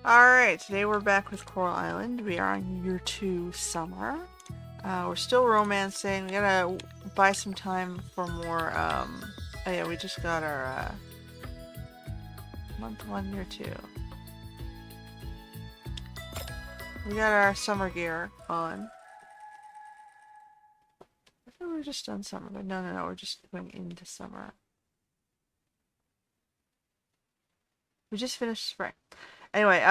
Alright, today we're back with Coral Island. We are on year 2 summer. We're still romancing. We gotta buy some time for more, oh yeah, we just got our, month 1, year 2. We got our summer gear on. I thought we were just done summer, but no, we're just going into summer. We just finished spring. Anyway,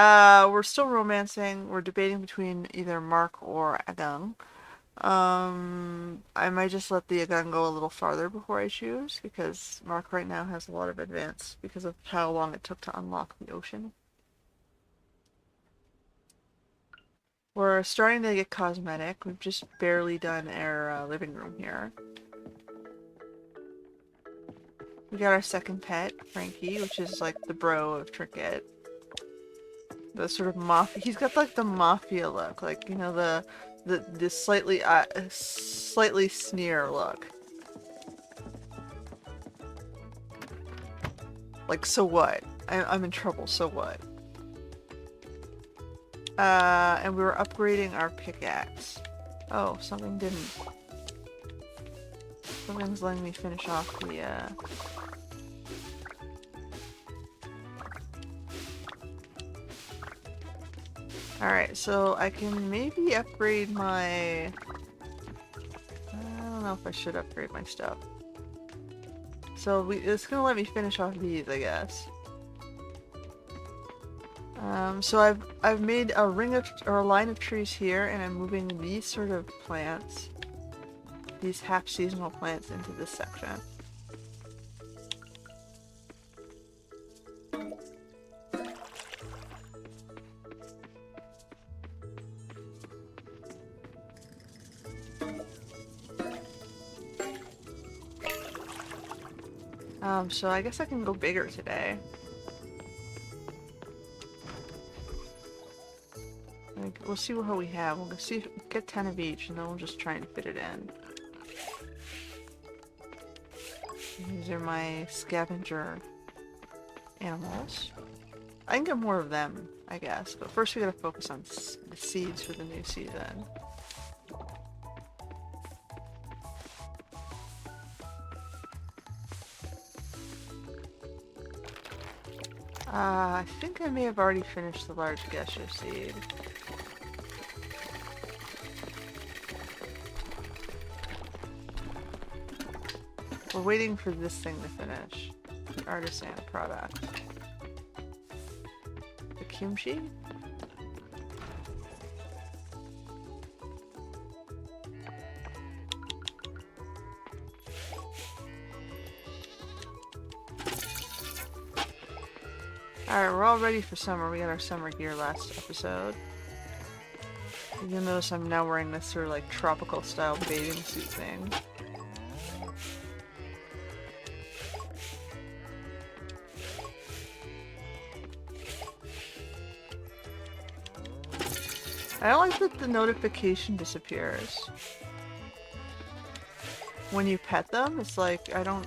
we're still romancing. We're debating between either Mark or Agung. I might just let the Agung go a little farther before I choose, because Mark right now has a lot of advance because of how long it took to unlock the ocean. We're starting to get cosmetic. We've just barely done our living room here. We got our second pet, Frankie, which is like the bro of Trinket. The sort of mafia. He's got like the mafia look, like you know the slightly sneer look. Like, so what? I'm in trouble. So what? And we were upgrading our pickaxe. Oh, something's letting me finish off the, Alright, so I can maybe upgrade my... I don't know if I should upgrade my stuff. So it's gonna let me finish off these, I guess. So I've made a a line of trees here, and I'm moving these sort of plants, these half-seasonal plants, into this section. So I guess I can go bigger today. Like, we'll see what we have. We'll see, get 10 of each, and then we'll just try and fit it in. These are my scavenger animals. I can get more of them, I guess, but first we gotta focus on the seeds for the new season. I think I may have already finished the large gesture seed. We're waiting for this thing to finish. The artisan product. The kimchi? Alright, we're all ready for summer. We got our summer gear last episode. You'll notice I'm now wearing this sort of like tropical style bathing suit thing. I don't like that the notification disappears. When you pet them, it's like I don't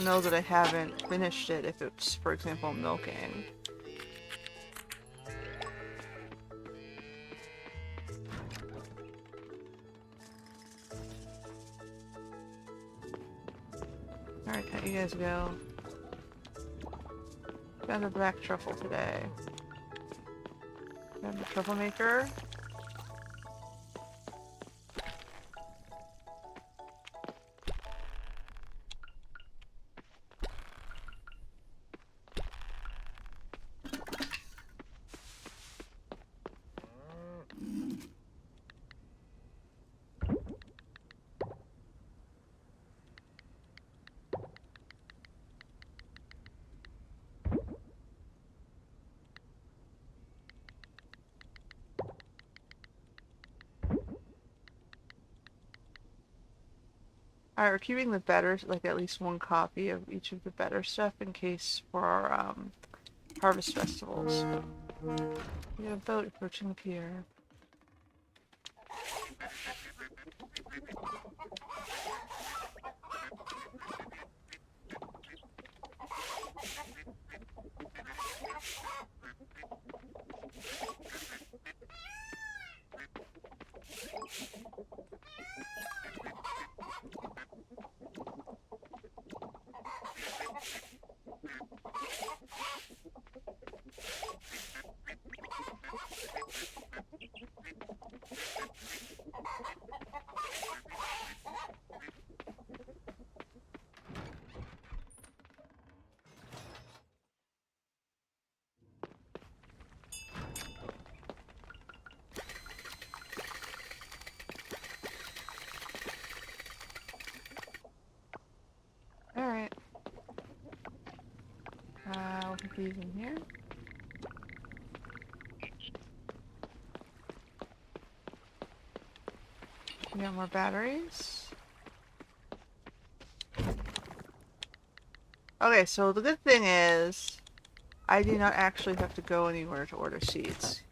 know that I haven't finished it if it's, for example, milking. Alright, cut you guys go. Got a black truffle today. Got the truffle maker. Alright, we're keeping the better, like at least one copy of each of the better stuff in case for our harvest festivals. We have a boat approaching the pier. these in here. We got more batteries. Okay, so the good thing is I do not actually have to go anywhere to order seeds.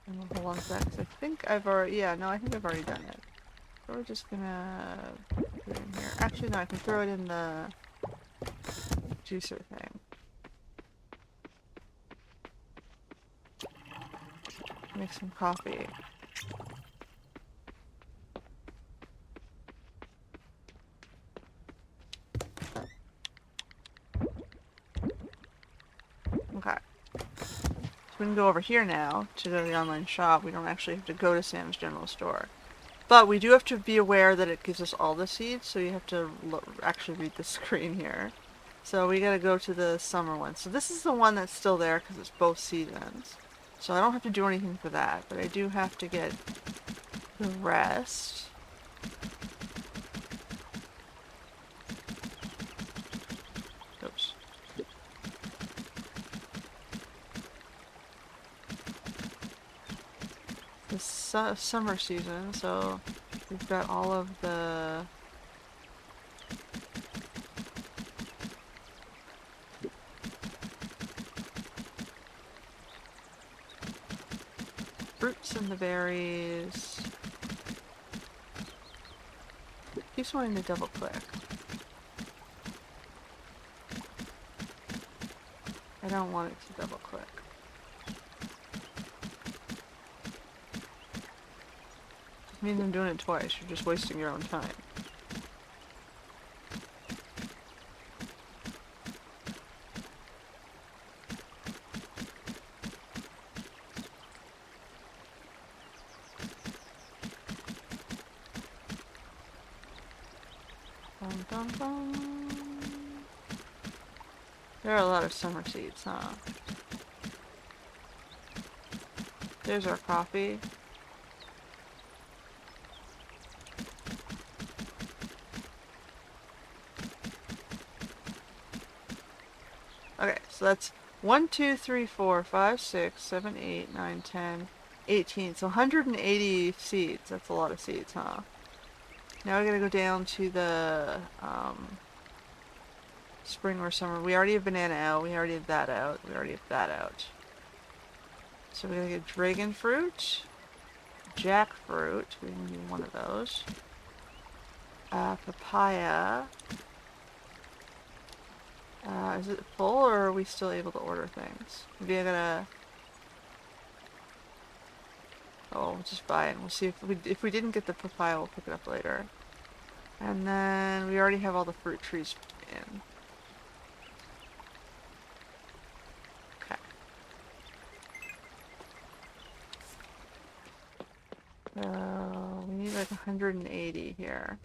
And we'll hold on to that because I think I've already, yeah, no, I think I've already done it. So we're just gonna put it in here. Actually, no, I can throw it in the juicer thing. Make some coffee. Okay. So we can go over here now to go to the online shop. We don't actually have to go to Sam's General Store. But we do have to be aware that it gives us all the seeds, so you have to actually read the screen here. So we gotta go to the summer one. So this is the one that's still there because it's both seasons. So I don't have to do anything for that, but I do have to get the rest. Oops. The summer season, so we've got all of the fruits and the berries. Keeps wanting to double click. I don't want it to double click. It means I'm doing it twice. You're just wasting your own time. Dun, dun, dun. There are a lot of summer seeds, huh? There's our coffee. Okay, so that's 1, 2, 3, 4, 5, 6, 7, 8, 9, 10, 18. So 180 seeds. That's a lot of seeds, huh? Now we gotta go down to the spring or summer. We already have banana out. We already have that out. We already have that out. So we're gonna get dragon fruit, jackfruit. We can do one of those. Papaya. Is it full or are we still able to order things? Maybe I gotta... Oh, we'll just buy it and we'll see if we didn't get the papaya, we'll pick it up later. And then we already have all the fruit trees in. Okay. So we need like 180 here.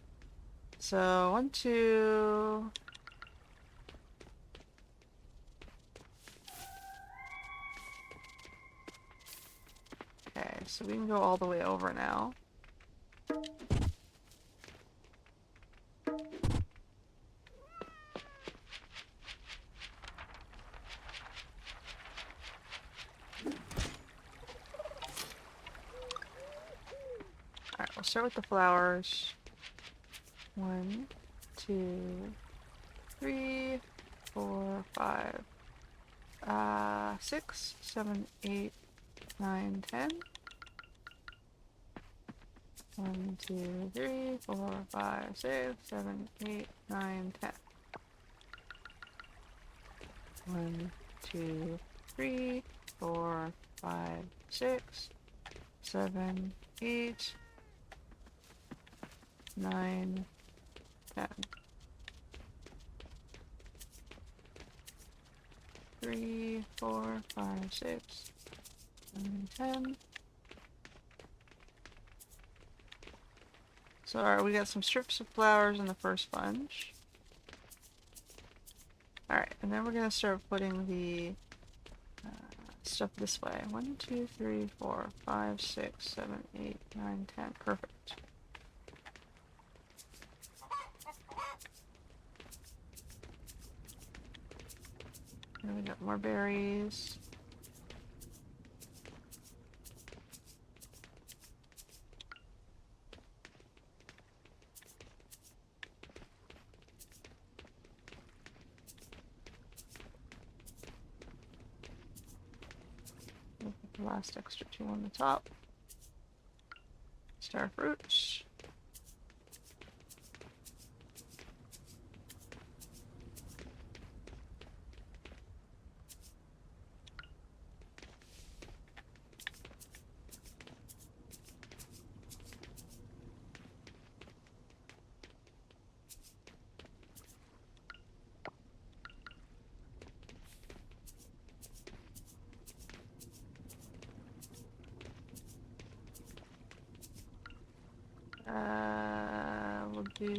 So 1, 2... Okay, so we can go all the way over now. Alright, we'll start with the flowers. 1, 2, 3, 4, 5, 6, 7, 8, 9, 10. 1, 2, 3, 4, 5, 6, 7, 8, 9, 10. 1, 2, 3, 4, 5, 6, 7, 8, 9, 10. 3, 4, 5, 6, 7, 10. So alright, we got some strips of flowers in the first bunch. Alright, and then we're going to start putting the stuff this way. 1, 2, 3, 4, 5, 6, 7, 8, 9, 10. Perfect. Here we got more berries. The last extra 2 on the top. Star fruits. We'll do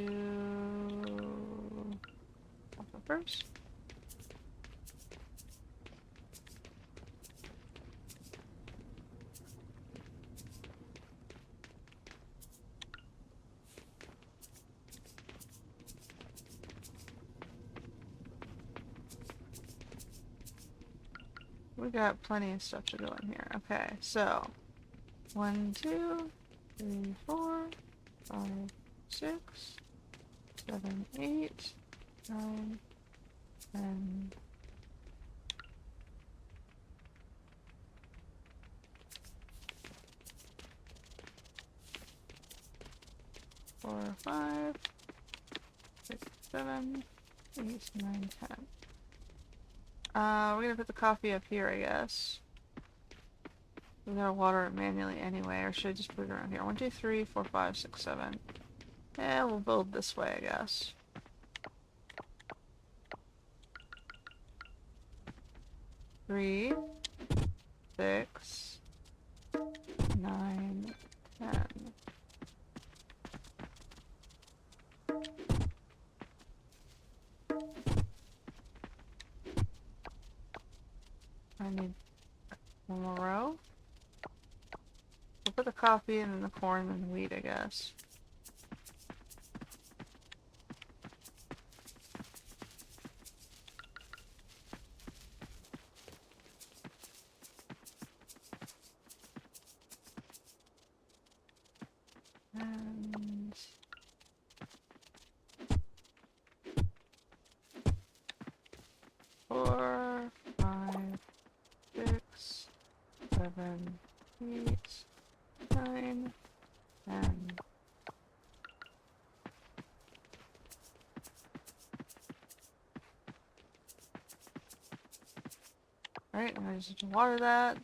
alpha first. We got plenty of stuff to go in here. Okay, so 1, 2, 3, 4, 5, 6, 7, 8, 9, 10. Four, 5, 6, 7, 8, 9, 10. We're gonna put the coffee up here, I guess. We're gonna water it manually anyway, or should I just put it around here? 1, 2, 3, 4, 5, 6, 7. Yeah, we'll build this way, I guess. 3, 6, 9, 10. I need one more row. We'll put the coffee and then the corn and the wheat, I guess. And 4, 5, 6, 7, 8, 9, 10. Alright, and I just have to water that.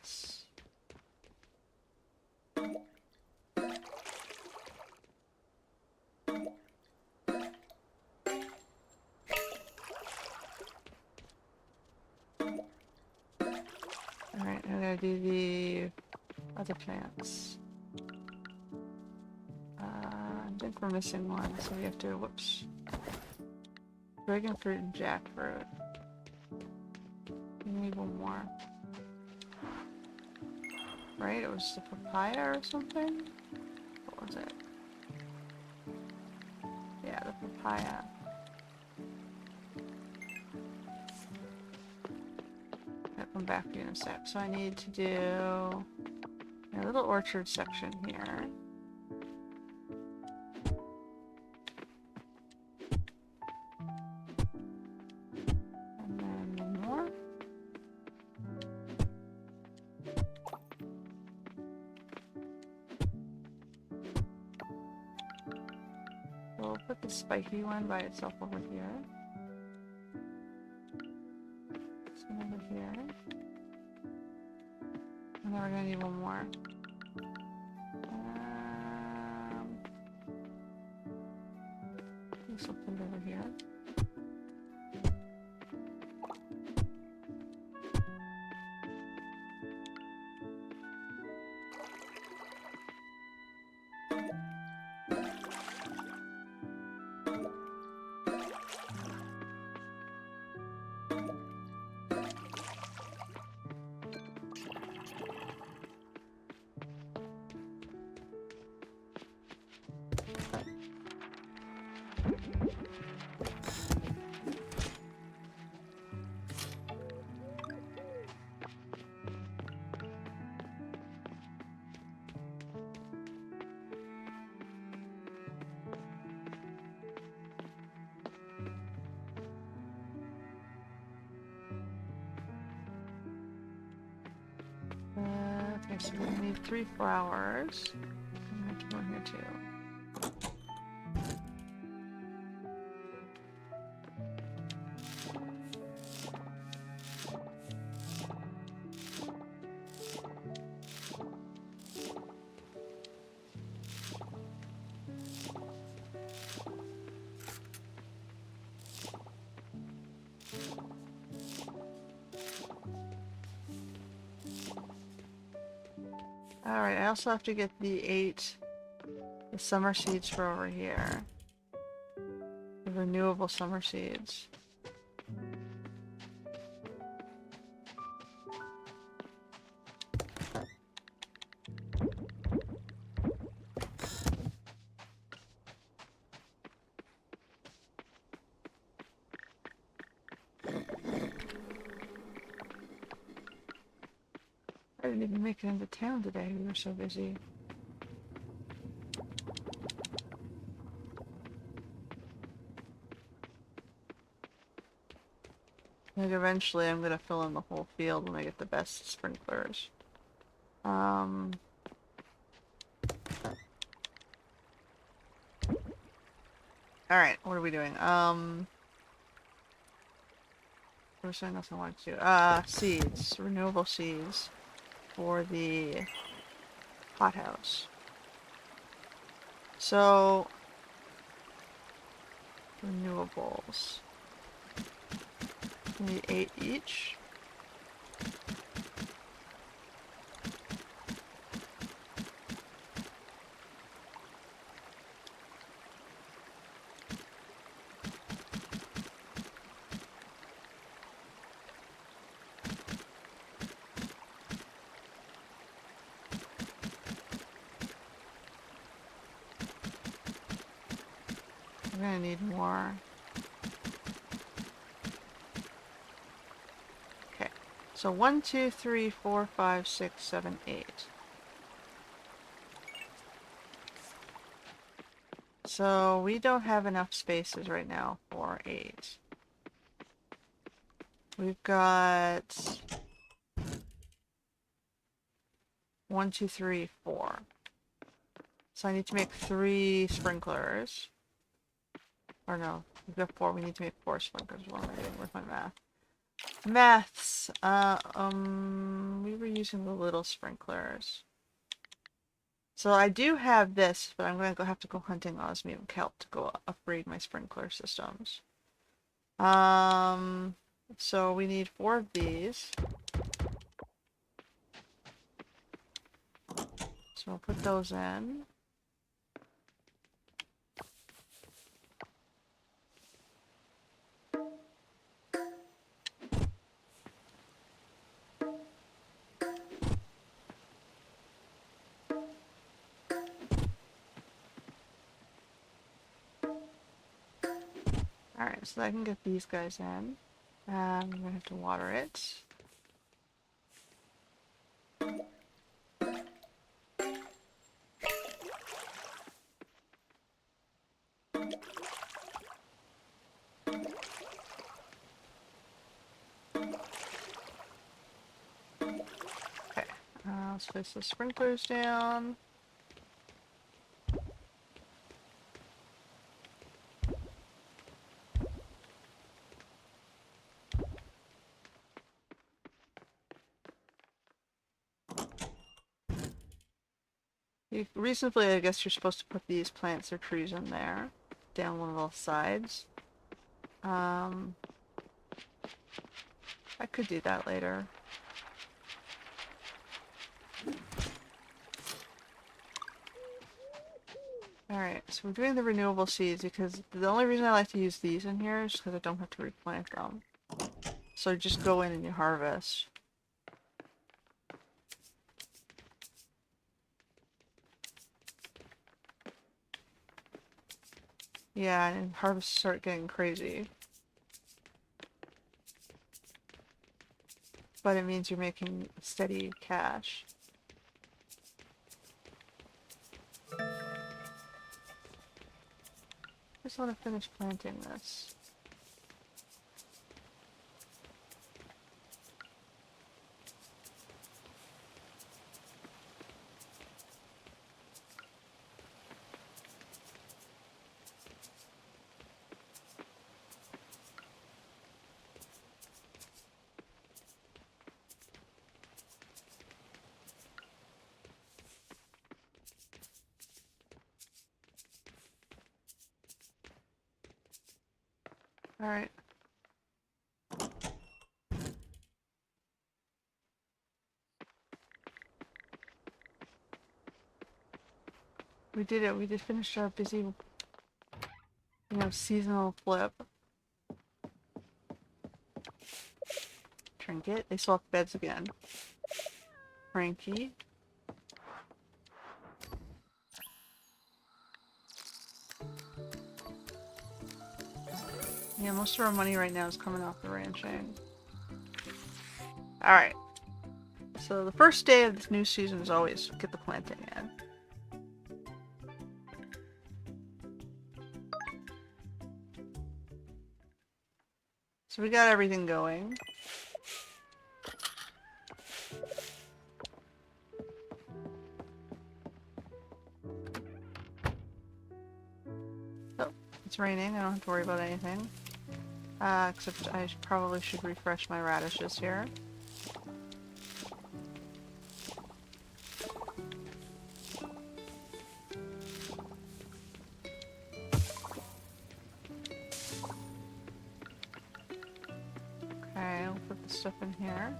Alright, I'm gonna do the other plants. I think we're missing one, so we have to, whoops. Dragon fruit and jackfruit. We need one more. Right, it was the papaya or something? What was it? Yeah, the papaya. I'll come back to you in a sec. So I need to do a little orchard section here. And then one more. We'll put the spiky one by itself over here. This one over here. And then we're gonna need one more. This will put it over here. So we need 3 flowers. And there's one here too. Alright, I also have to get the summer seeds for over here. The renewable summer seeds. I didn't even make it into town today, we were so busy. Like eventually I'm gonna fill in the whole field when I get the best sprinklers. Alright, what are we doing? There's something else I wanted to do. Seeds. Renewable seeds for the hothouse. So, renewables. We need 8 each. We're gonna need more. Okay, so 1, 2, 3, 4, 5, 6, 7, 8. So we don't have enough spaces right now for 8. We've got 1, 2, 3, 4. So I need to make 3 sprinklers. Or no, we've got 4. We need to make 4 sprinklers. What am I doing with my math? Maths. We were using the little sprinklers. So I do have this, but I'm going to have to go hunting osmium kelp to go upgrade my sprinkler systems. So we need 4 of these. So we'll put those in. Alright, so I can get these guys in. I'm going to have to water it. Okay, let's place the sprinklers down. Reasonably, I guess you're supposed to put these plants or trees in there, down one of those sides. I could do that later. Alright, so we're doing the renewable seeds because the only reason I like to use these in here is because I don't have to replant them. So just go in and you harvest. Yeah, and harvests start getting crazy. But it means you're making steady cash. I just want to finish planting this. Alright. We did it. We just finished our busy, you know, seasonal flip. Trinket. They swapped beds again. Frankie. Yeah, most of our money right now is coming off the ranching. Alright. So the first day of this new season is always get the planting in. So we got everything going. Oh, it's raining. I don't have to worry about anything. Except I probably should refresh my radishes here. Okay, I'll put the stuff in here.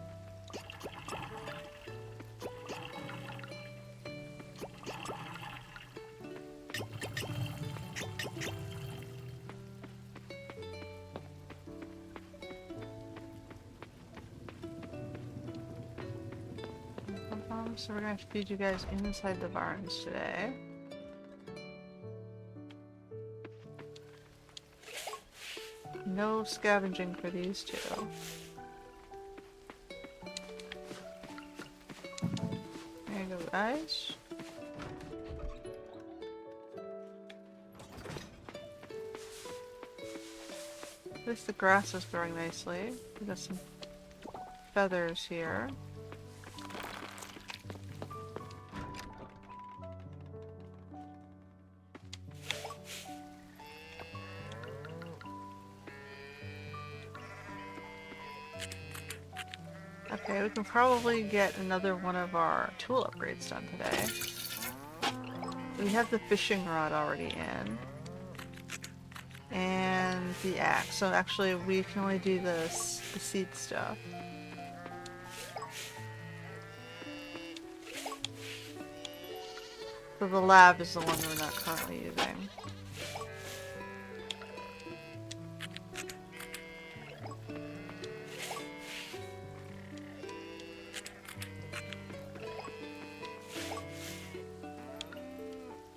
So we're gonna have to feed you guys inside the barns today. No scavenging for these two. There you go, guys. At least the grass is growing nicely. We got some feathers here. Okay, we can probably get another one of our tool upgrades done today. We have the fishing rod already in. And the axe. So actually we can only do the seed stuff. So the lab is the one we're not currently using.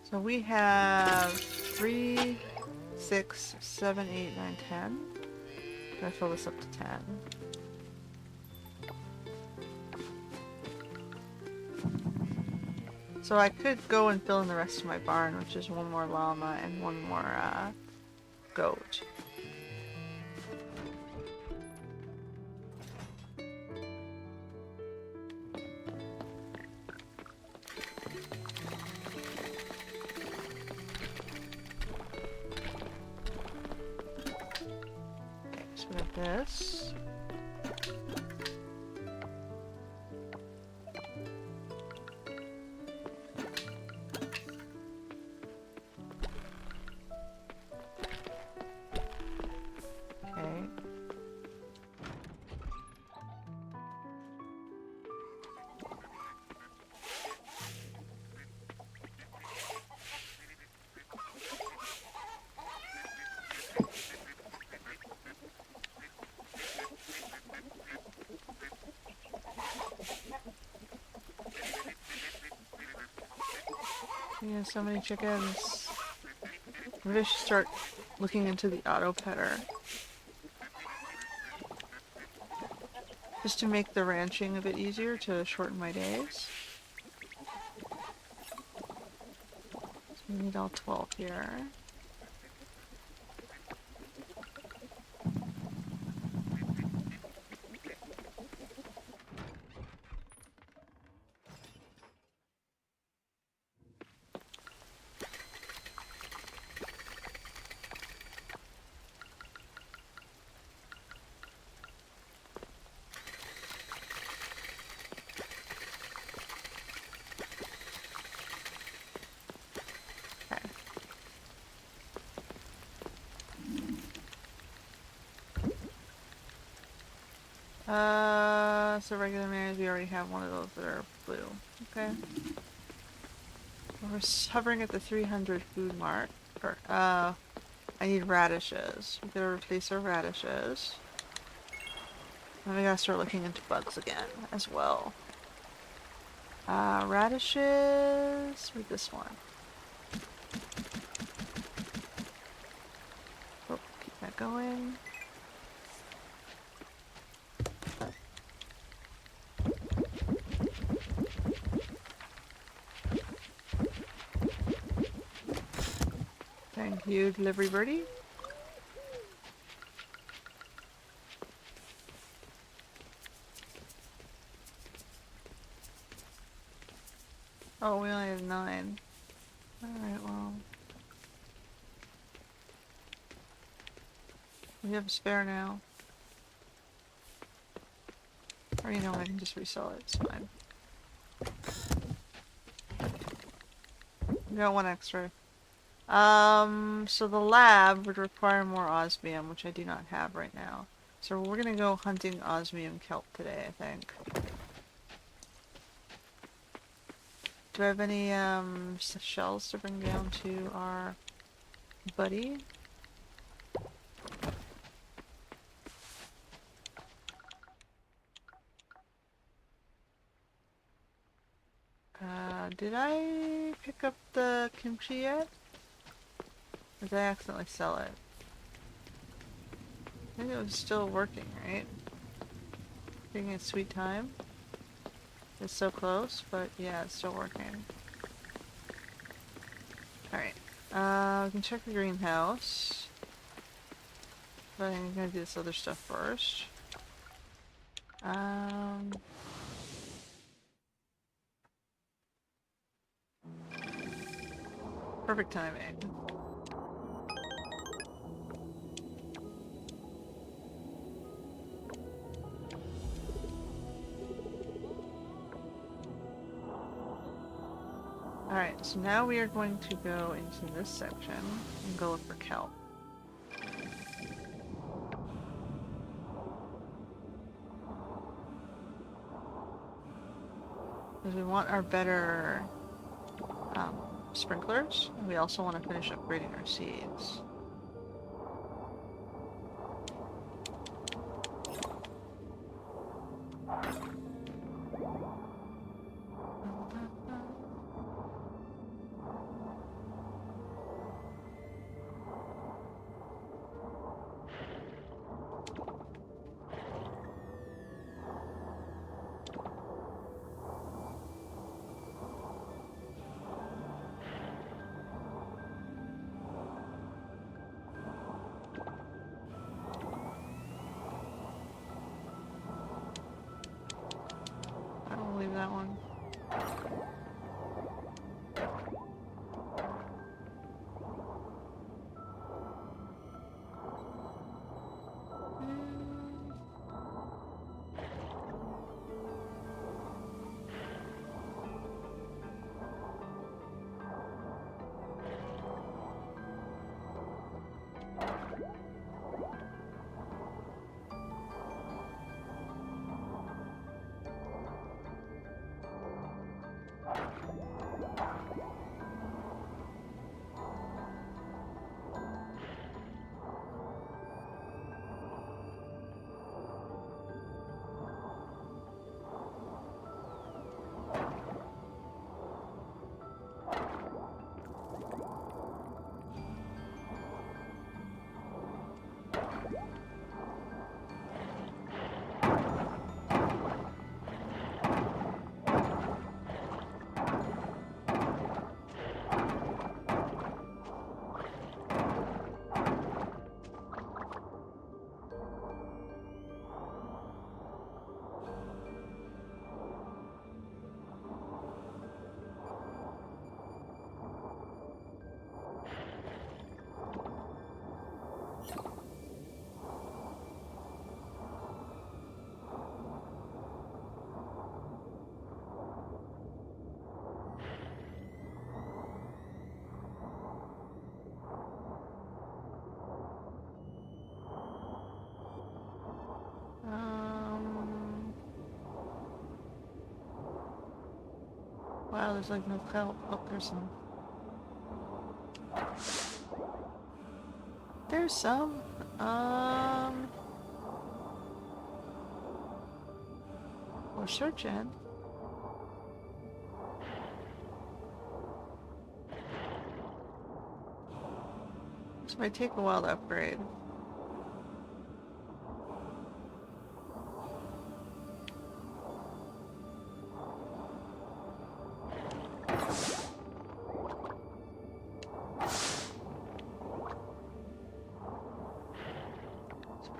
So we have 3, 6, 7, 8, 9, 10. Can I fill this up to 10? So I could go and fill in the rest of my barn, which is one more llama and one more goat. Okay, so we got this. Yeah, so many chickens. Maybe I should start looking into the auto petter. Just to make the ranching a bit easier to shorten my days. So we need all 12 here. So regular mayonnaise, we already have one of those that are blue. Okay. We're hovering at the 300 food mark. I need radishes. We gotta replace our radishes. And we gotta start looking into bugs again as well. Radishes with this one. Oh, keep that going. Thank you, delivery birdie. Oh, we only have 9. Alright, well. We have a spare now. Or you know, I can just resell it, it's fine. We got 1 extra. So the lab would require more osmium, which I do not have right now. So we're gonna go hunting osmium kelp today, I think. Do I have any, shells to bring down to our buddy? Did I pick up the kimchi yet? Or did I accidentally sell it? I think it was still working, right? Being a sweet time. It's so close, but yeah, it's still working. Alright. We can check the greenhouse. But I'm gonna do this other stuff first. Perfect timing. Alright, so now we are going to go into this section and go look for kelp. Because we want our better sprinklers, and we also want to finish upgrading our seeds. Wow, there's like no kelp. Oh, there's some. There's some. We're searching. This might take a while to upgrade.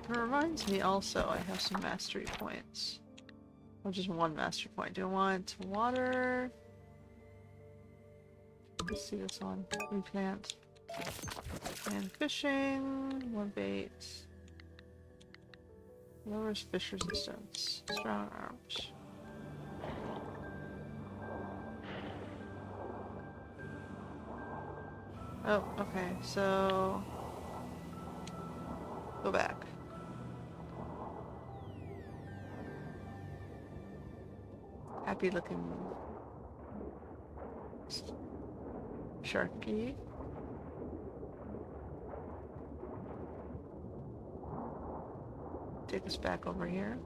It reminds me also, I have some mastery points. Or just one mastery point. Do I want water? Let's see this one. Replant. And fishing. More bait. Lowers fish resistance. Strong arms. Oh, okay, so... Go back. Happy looking... Sharky. Take us back over here.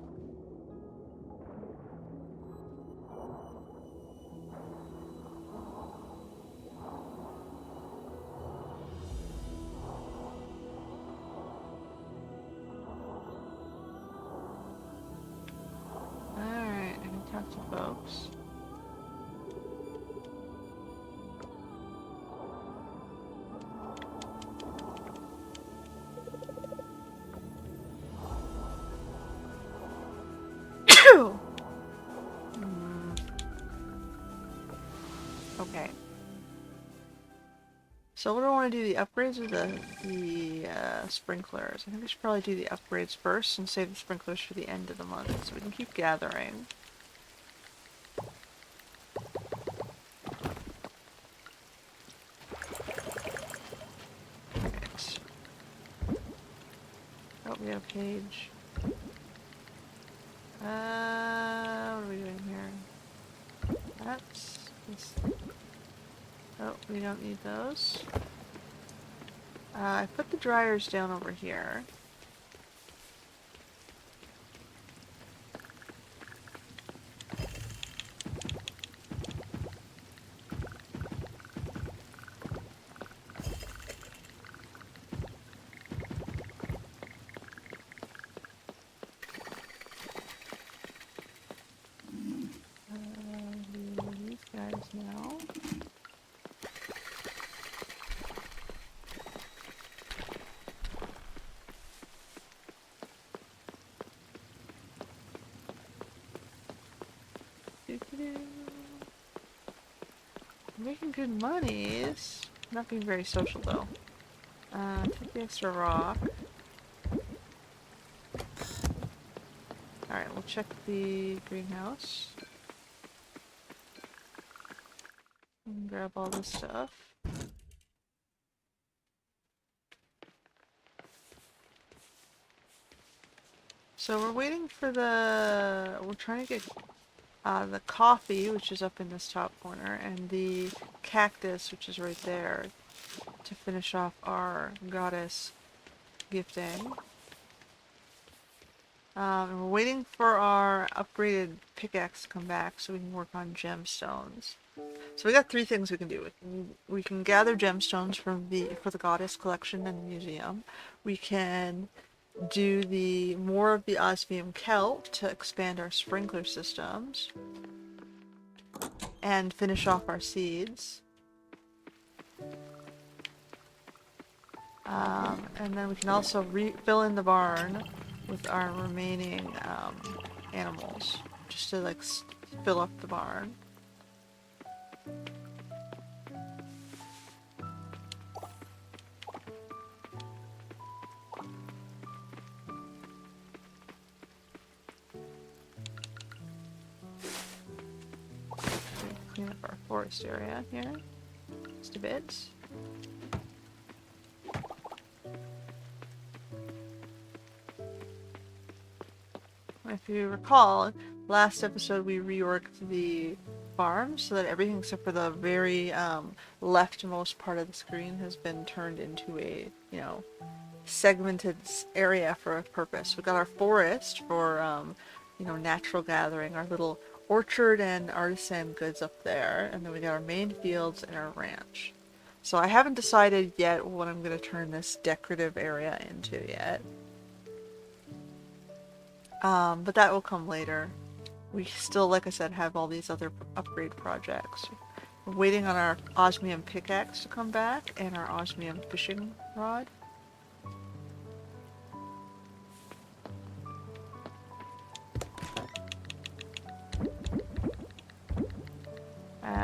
Alright, I can talk to folks. Okay. So what do I want to do? The upgrades or the sprinklers? I think we should probably do the upgrades first and save the sprinklers for the end of the month so we can keep gathering. Right. Oh, we have a page. What are we doing here? That's this. Oh, we don't need those. I put the dryers down over here. These guys now. Making good monies. Not being very social though. Take the extra rock. Alright, we'll check the greenhouse. And grab all this stuff. So we're waiting for we're trying to get the coffee, which is up in this top corner, and the cactus, which is right there, to finish off our goddess gifting. And we're waiting for our upgraded pickaxe to come back so we can work on gemstones. So we got three things we can do. We can gather gemstones for the goddess collection in the museum. We can do more of the osmium kelp to expand our sprinkler systems and finish off our seeds. And then we can also fill in the barn with our remaining animals, just to like fill up the barn. Clean up our forest area here, just a bit. If you recall, last episode we reworked the farm so that everything except for the very leftmost part of the screen has been turned into a, you know, segmented area for a purpose. We got our forest for, you know, natural gathering, our little orchard and artisan goods up there, and then we got our main fields and our ranch. So I haven't decided yet what I'm going to turn this decorative area into yet. But that will come later. We still, like I said, have all these other upgrade projects. We're waiting on our osmium pickaxe to come back and our osmium fishing rod.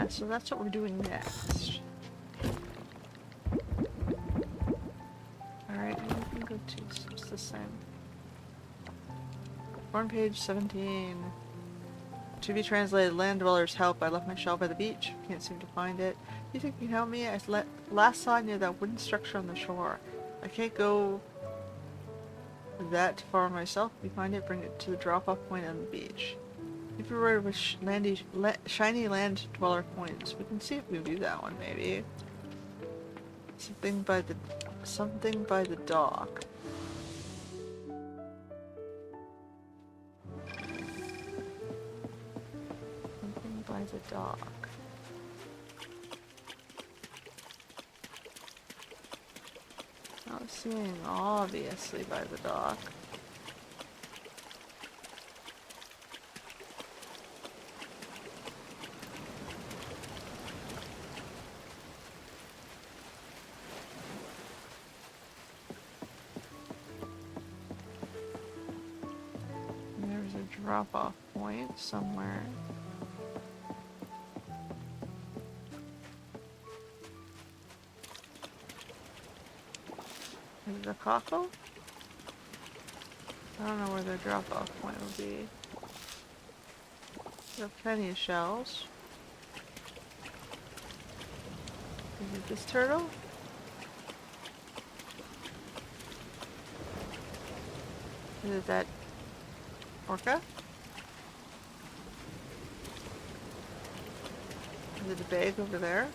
So that's what we're doing next. Alright, we can go to what's this thing? On page 17. To be translated, land dwellers help. I left my shell by the beach. Can't seem to find it. You think you can help me? I last saw it near that wooden structure on the shore. I can't go that far myself. If you find it, bring it to the drop-off point on the beach. If you were with shiny land dweller coins, we can see if we can do that one maybe. Something by the dock. Something by the dock. Not seeing obviously by the dock. There's a drop-off point somewhere. Is it a cockle? I don't know where the drop-off point will be. There are plenty of shells. Is it this turtle? Is it that orca? Is it a bag over there?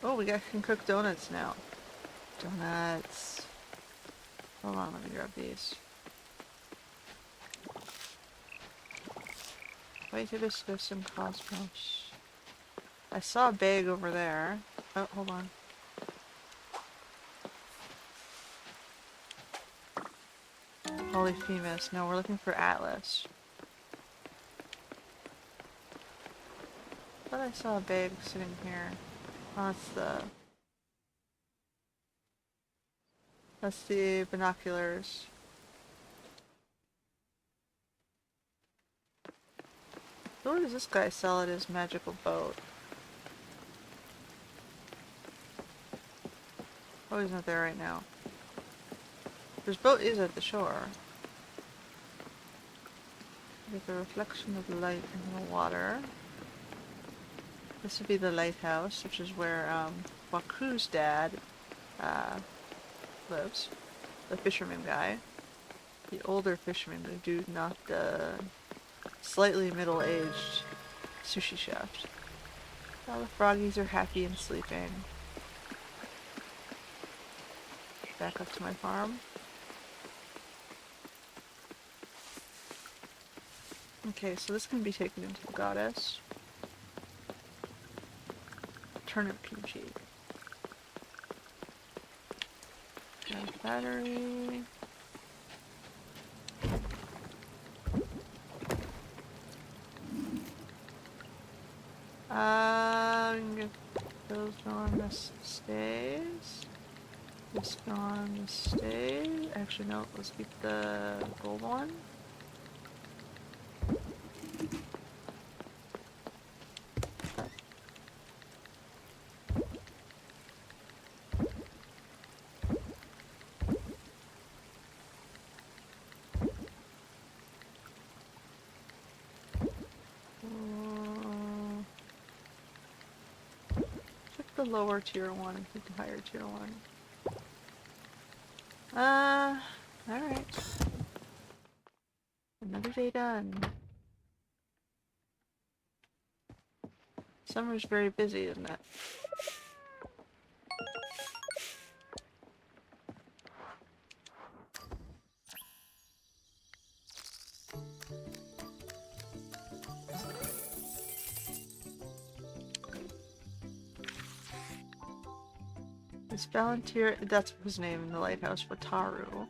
Oh, we can cook donuts now. Donuts. Hold on, let me grab these. Wait, hibiscus and cosmos. I saw a bag over there. Oh, hold on. Polyphemus. No, we're looking for Atlas. I thought I saw a bag sitting here. Oh, that's the binoculars. Where does this guy sell at his magical boat? Oh, he's not there right now. His boat is at the shore. With the reflection of the light in the water. This would be the lighthouse, which is where Waku's dad lives. The fisherman guy. The older fisherman, the dude, not the slightly middle-aged sushi chef. All the froggies are happy and sleeping. Back up to my farm. Okay, so this can be taken into the goddess. Turnip kimchi. Got battery. We can get those going. This stays. This gone. This stays. Actually, no. Let's keep the gold one. The lower tier one and keep the higher tier one. Alright. they done? Summer's very busy, isn't it? This volunteer, that's his name in the lighthouse, Wataru.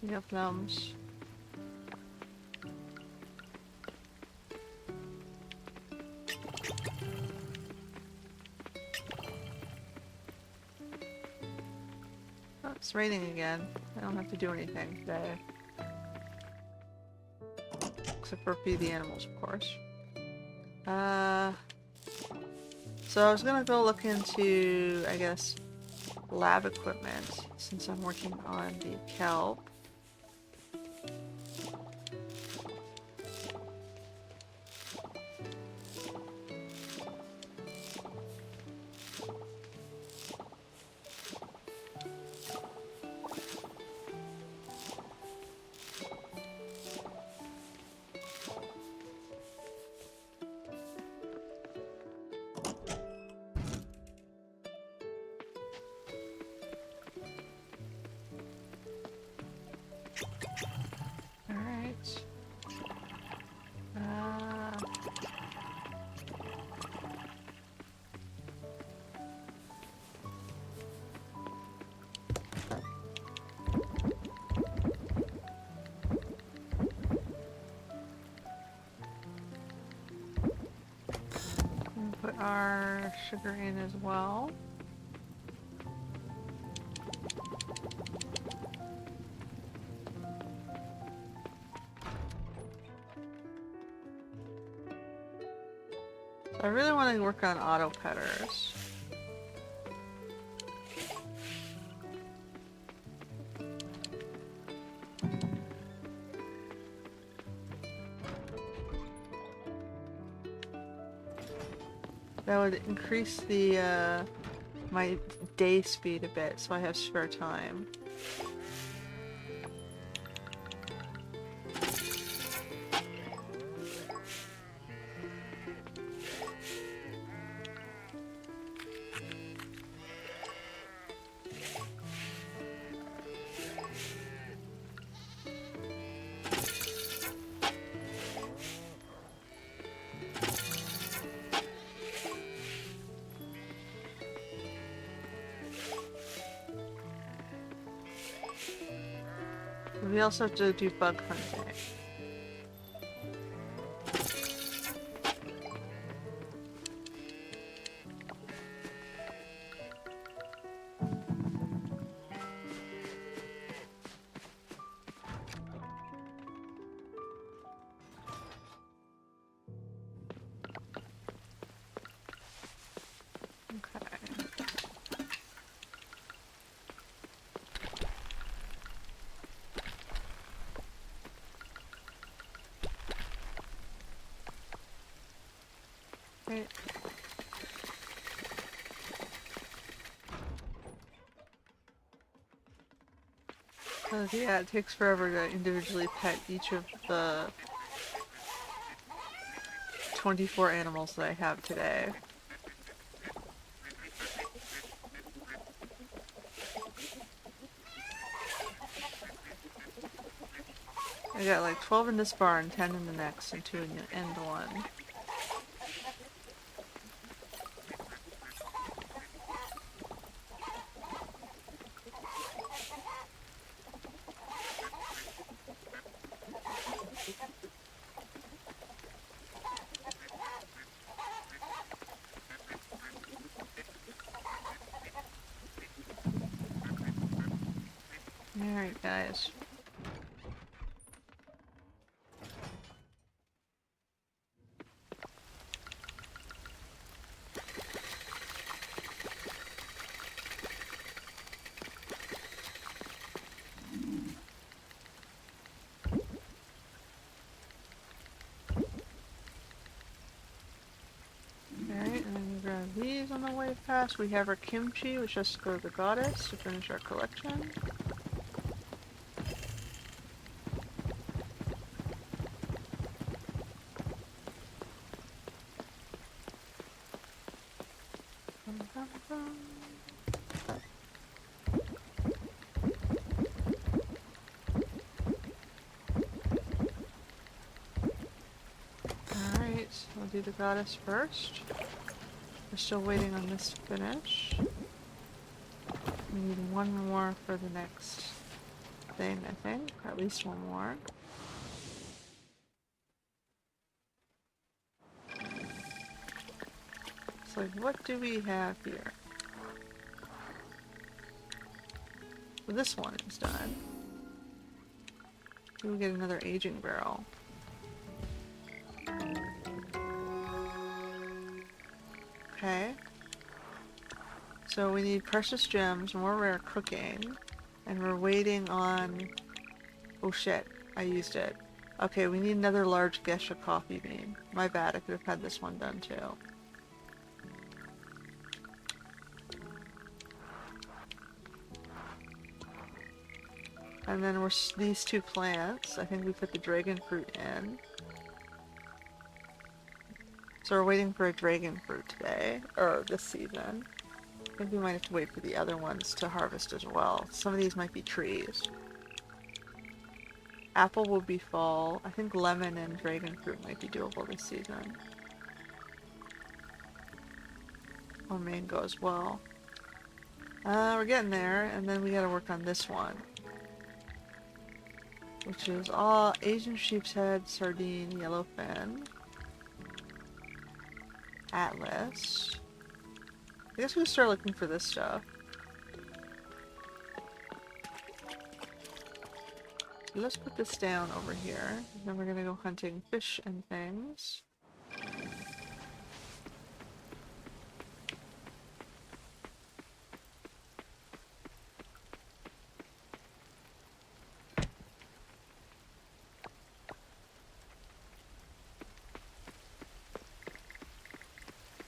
Yep, thumbs. Oh, it's raining again. I don't have to do anything today. Except for feed the animals, of course. So I was gonna go look into, I guess, lab equipment, since I'm working on the kelp. Alright. Put our sugar in as well. I really want to work on auto petters. That would increase the my day speed a bit, so I have spare time. We also have to do bug hunting. Right. Yeah, it takes forever to individually pet each of the 24 animals that I have today. I got like 12 in this barn, 10 in the next, and 2 in the end one. Alright, guys. on the way past. We have our kimchi, which has to go to the goddess to finish our collection. Alright, we'll do the goddess first. We're still waiting on this to finish. We need one more for the next thing, I think. Or at least one more. So, like, what do we have here? Well, this one is done. We'll get another aging barrel. Okay. So we need precious gems, more rare cooking, and we're waiting on... Oh shit, I used it. Okay, we need another large geisha coffee bean. My bad, I could have had this one done too. And then we're these two plants. I think we put the dragon fruit in. So we're waiting for a dragon fruit today, or this season. I think we might have to wait for the other ones to harvest as well. Some of these might be trees. Apple will be fall. I think lemon and dragon fruit might be doable this season. Or mango as well. We're getting there, and then we gotta work on this one. Which is all Asian sheep's head, sardine, yellowfin, atlas. I guess we can start looking for this stuff. So let's put this down over here. Then we're gonna go hunting fish and things.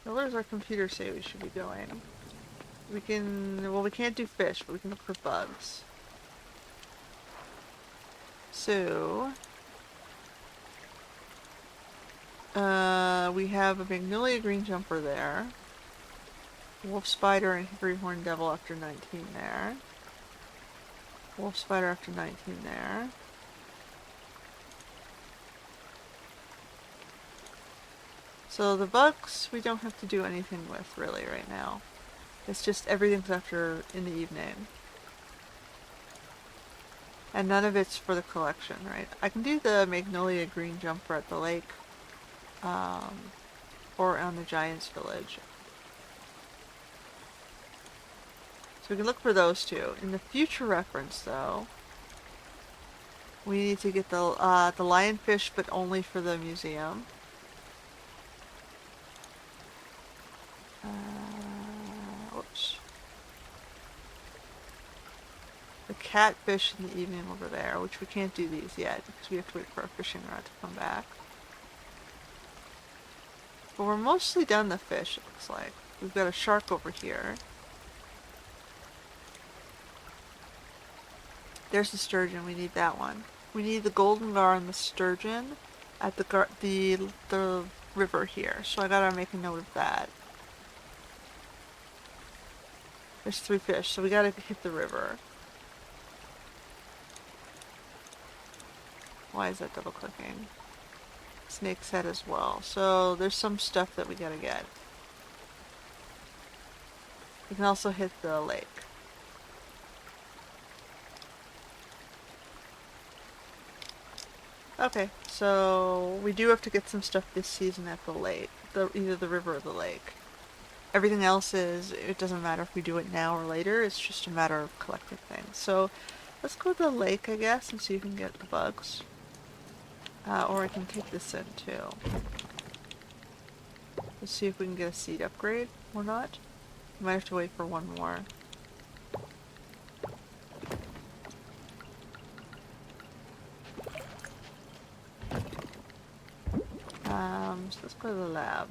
So where does our computer say we should be going? We can, well, we can't do fish, but we can look for bugs. So, we have a magnolia green jumper there. Wolf spider and hickory horn devil after 19 there. Wolf spider after 19 there. So the bugs we don't have to do anything with really right now. It's just everything's after in the evening. And none of it's for the collection, right? I can do the magnolia green jumper at the lake. Or on the Giant's Village. So we can look for those two. In the future reference though, we need to get the lionfish, but only for the museum. Oops. The catfish in the evening over there, which we can't do these yet because we have to wait for our fishing rod to come back. But we're mostly done the fish, it looks like. We've got a shark over here. There's the sturgeon, we need that one. We need the golden gar and the sturgeon at the river here, so I gotta make a note of that. There's 3 fish, so we gotta hit the river. Why is that double clicking? Snake's head as well. So there's some stuff that we gotta get. We can also hit the lake. Okay, so we do have to get some stuff this season at the lake. Either the river or the lake. Everything else it doesn't matter if we do it now or later, it's just a matter of collecting things. So let's go to the lake, I guess, and see if we can get the bugs. Or I can take this in too. Let's see if we can get a seed upgrade or not. We might have to wait for one more. So let's go to the lab.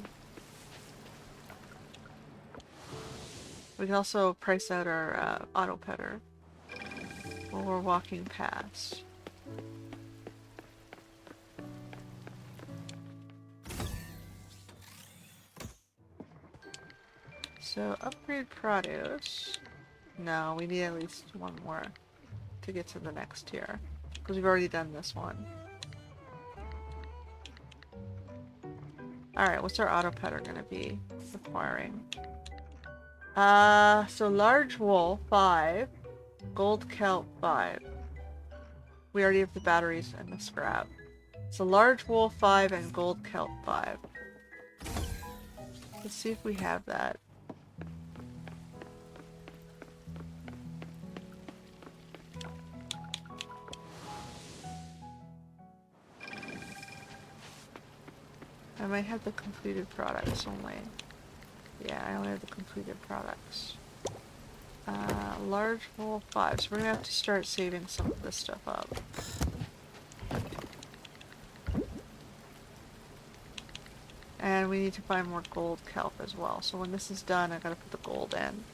We can also price out our auto petter while we're walking past. So upgrade produce. No, we need at least one more to get to the next tier. Because we've already done this one. Alright, what's our auto petter gonna be requiring? So large wool, 5. Gold kelp, 5. We already have the batteries and the scrap. So large wool, 5, and gold kelp, 5. Let's see if we have that. I might have the completed products only. Yeah, I only have the completed products. Large wool 5, so we're gonna have to start saving some of this stuff up. And we need to find more gold kelp as well, so when this is done I gotta put the gold in.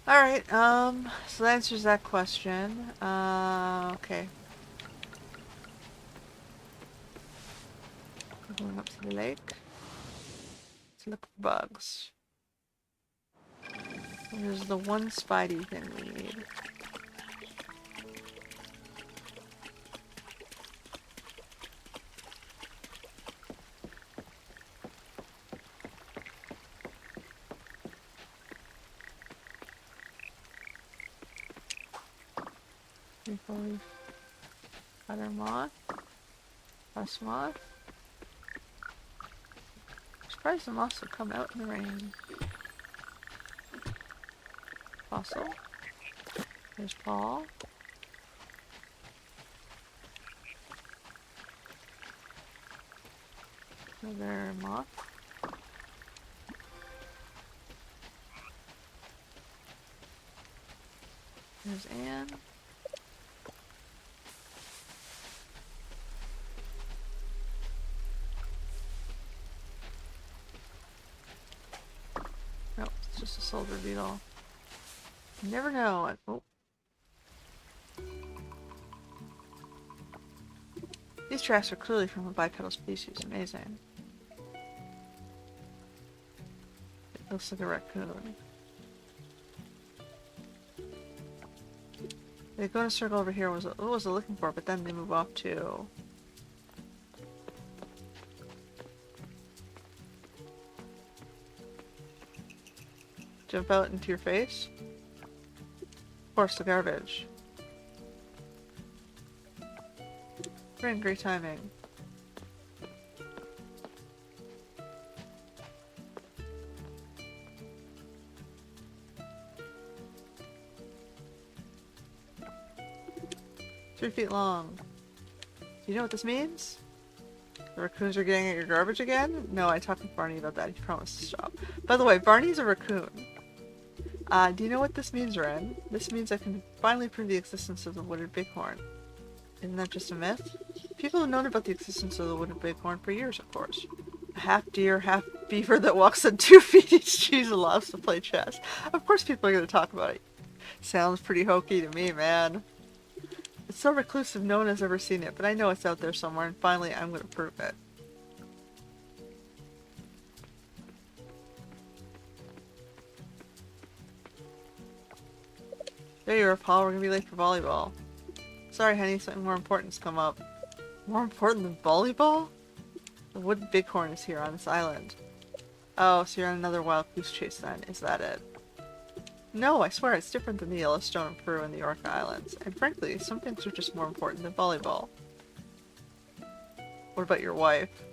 Alright, so that answers that question. Okay. We're going up to the lake to look for bugs. There's the one spidey thing we need. Leaf, other moth, plus moth. I'm surprised the moths will come out in the rain. Fossil. There's Paul. Another moth. There's Anne. Nope, it's just a soldier beetle. You never know. Oh. These tracks are clearly from a bipedal species. Amazing. It looks like a raccoon. They go in a circle over here. What was I looking for? But then they move off to... Jump out into your face? Of course, the garbage. Great timing. Three feet long. Do you know what this means? The raccoons are getting at your garbage again? No, I talked with Barney about that. He promised to stop. By the way, Barney's a raccoon. Do you know what this means, Ren? This means I can finally prove the existence of the wooded bighorn. Isn't that just a myth? People have known about the existence of the wooded bighorn for years, of course. A half deer, half beaver that walks on 2 feet each cheese and loves to play chess. Of course people are going to talk about it. Sounds pretty hokey to me, man. It's so reclusive no one has ever seen it, but I know it's out there somewhere, and finally I'm going to prove it. There you are, Paul. We're going to be late for volleyball. Sorry, honey. Something more important's come up. More important than volleyball? The wooded bighorn is here on this island. Oh, so you're on another wild goose chase then. Is that it? No, I swear it's different than the Yellowstone and Peru and the Orca Islands. And frankly, some things are just more important than volleyball. What about your wife?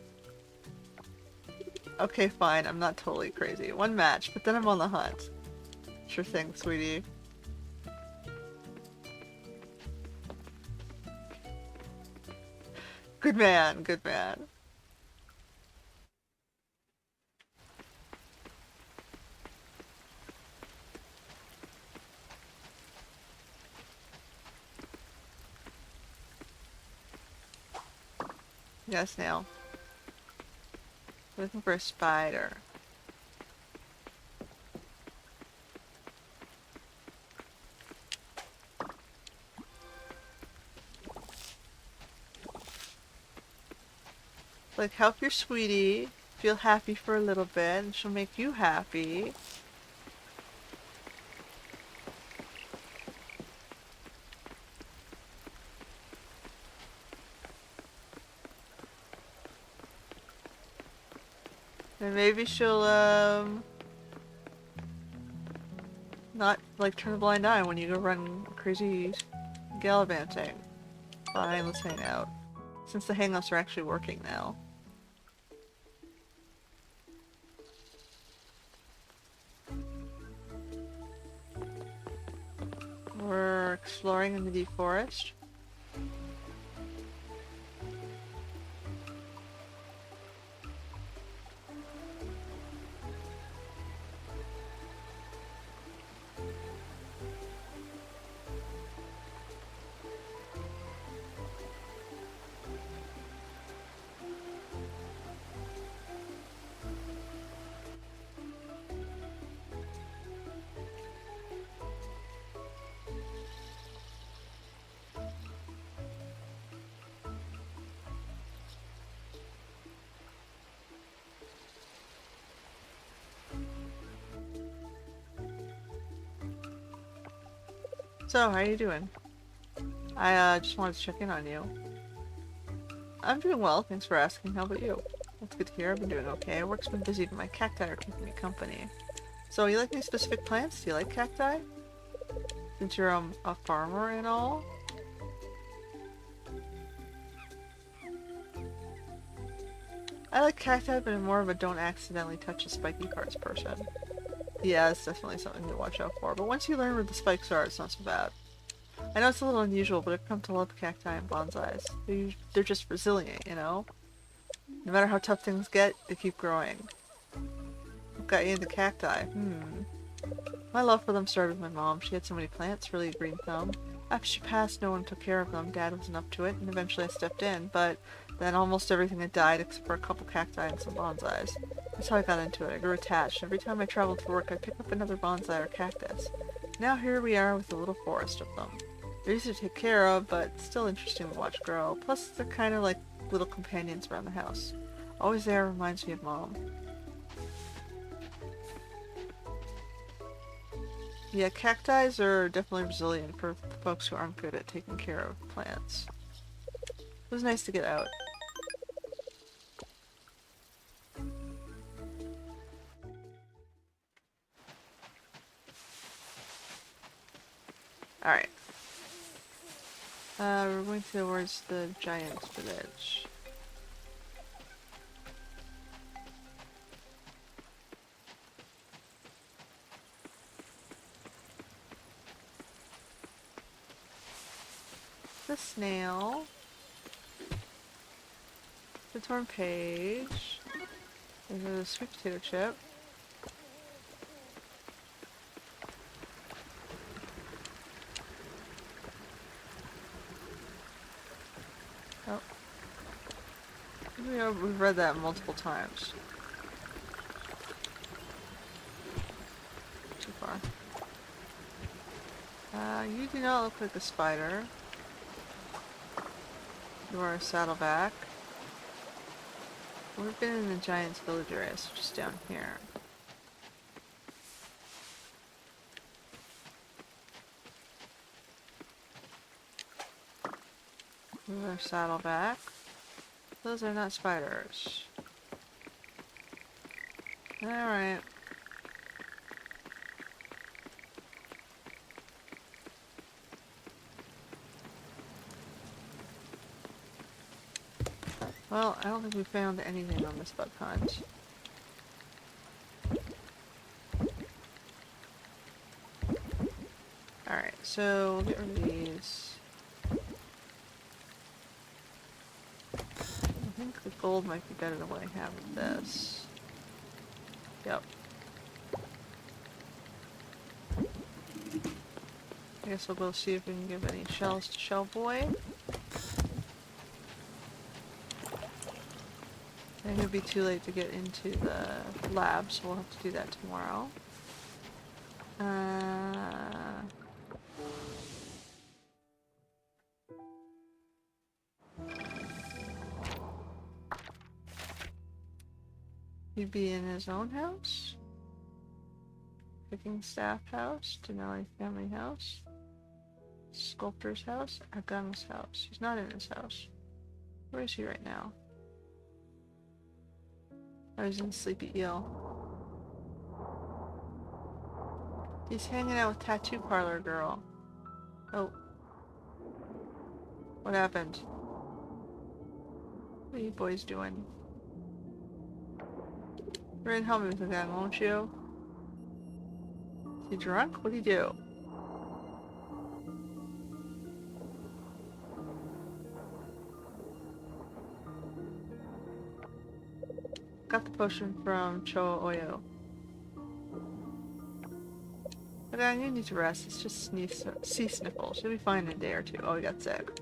Okay, fine. I'm not totally crazy. One match, but then I'm on the hunt. Sure thing, sweetie. Good man, good man. got a snail. We're looking for a spider. Like, help your sweetie feel happy for a little bit, and she'll make you happy. And maybe she'll, not, like, turn a blind eye when you go run crazy gallivanting. Fine, let's hang out. Since the hang-ups are actually working now. We're exploring in the deep forest. So, how you doing? I just wanted to check in on you. I'm doing well, thanks for asking. How about you? That's good to hear. I've been doing okay. Work's been busy, but my cacti are keeping me company. So, you like any specific plants? Do you like cacti? Since you're a farmer and all? I like cacti, but I'm more of a don't accidentally touch the spiky parts person. Yeah, it's definitely something to watch out for. But once you learn where the spikes are, it's not so bad. I know it's a little unusual, but I've come to love cacti and bonsais. They're just resilient, you know? No matter how tough things get, they keep growing. What got you into cacti? My love for them started with my mom. She had so many plants, really a green thumb. After she passed, no one took care of them. Dad wasn't up to it, and eventually I stepped in, but then almost everything had died except for a couple cacti and some bonsais. That's how I got into it. I grew attached. Every time I traveled for work, I'd pick up another bonsai or cactus. Now here we are with a little forest of them. They're easy to take care of, but still interesting to watch grow. Plus, they're kind of like little companions around the house. Always there reminds me of Mom. Yeah, cacti are definitely resilient for folks who aren't good at taking care of plants. It was nice to get out. Alright. We're going towards the giant's village. The snail. The torn page. There's a sweet potato chip. Oh. We've read that multiple times. Too far. You do not look like a spider. You are a saddleback. We've been in the giant's village area, so just down here. Another saddleback. Those are not spiders. Alright. Well, I don't think we found anything on this bug hunt. Alright, so we'll get rid of these. I think the gold might be better than what I have with this. Yep. I guess we'll go see if we can give any shells to Shellboy. And it'll be too late to get into the lab, so we'll have to do that tomorrow. He'd be in his own house? Picking staff house? Denali family house? Sculptor's house? Agung's house. He's not in his house. Where is he right now? Oh, he's in Sleepy Eel. He's hanging out with Tattoo Parlor Girl. Oh. What happened? What are you boys doing? Rin, help me with the gun, won't you? Is he drunk? What'd he do? Got the potion from Cho Oyo. Okay, you need to rest. It's just sea sniffles. You'll be fine in a day or two. Oh, he got sick.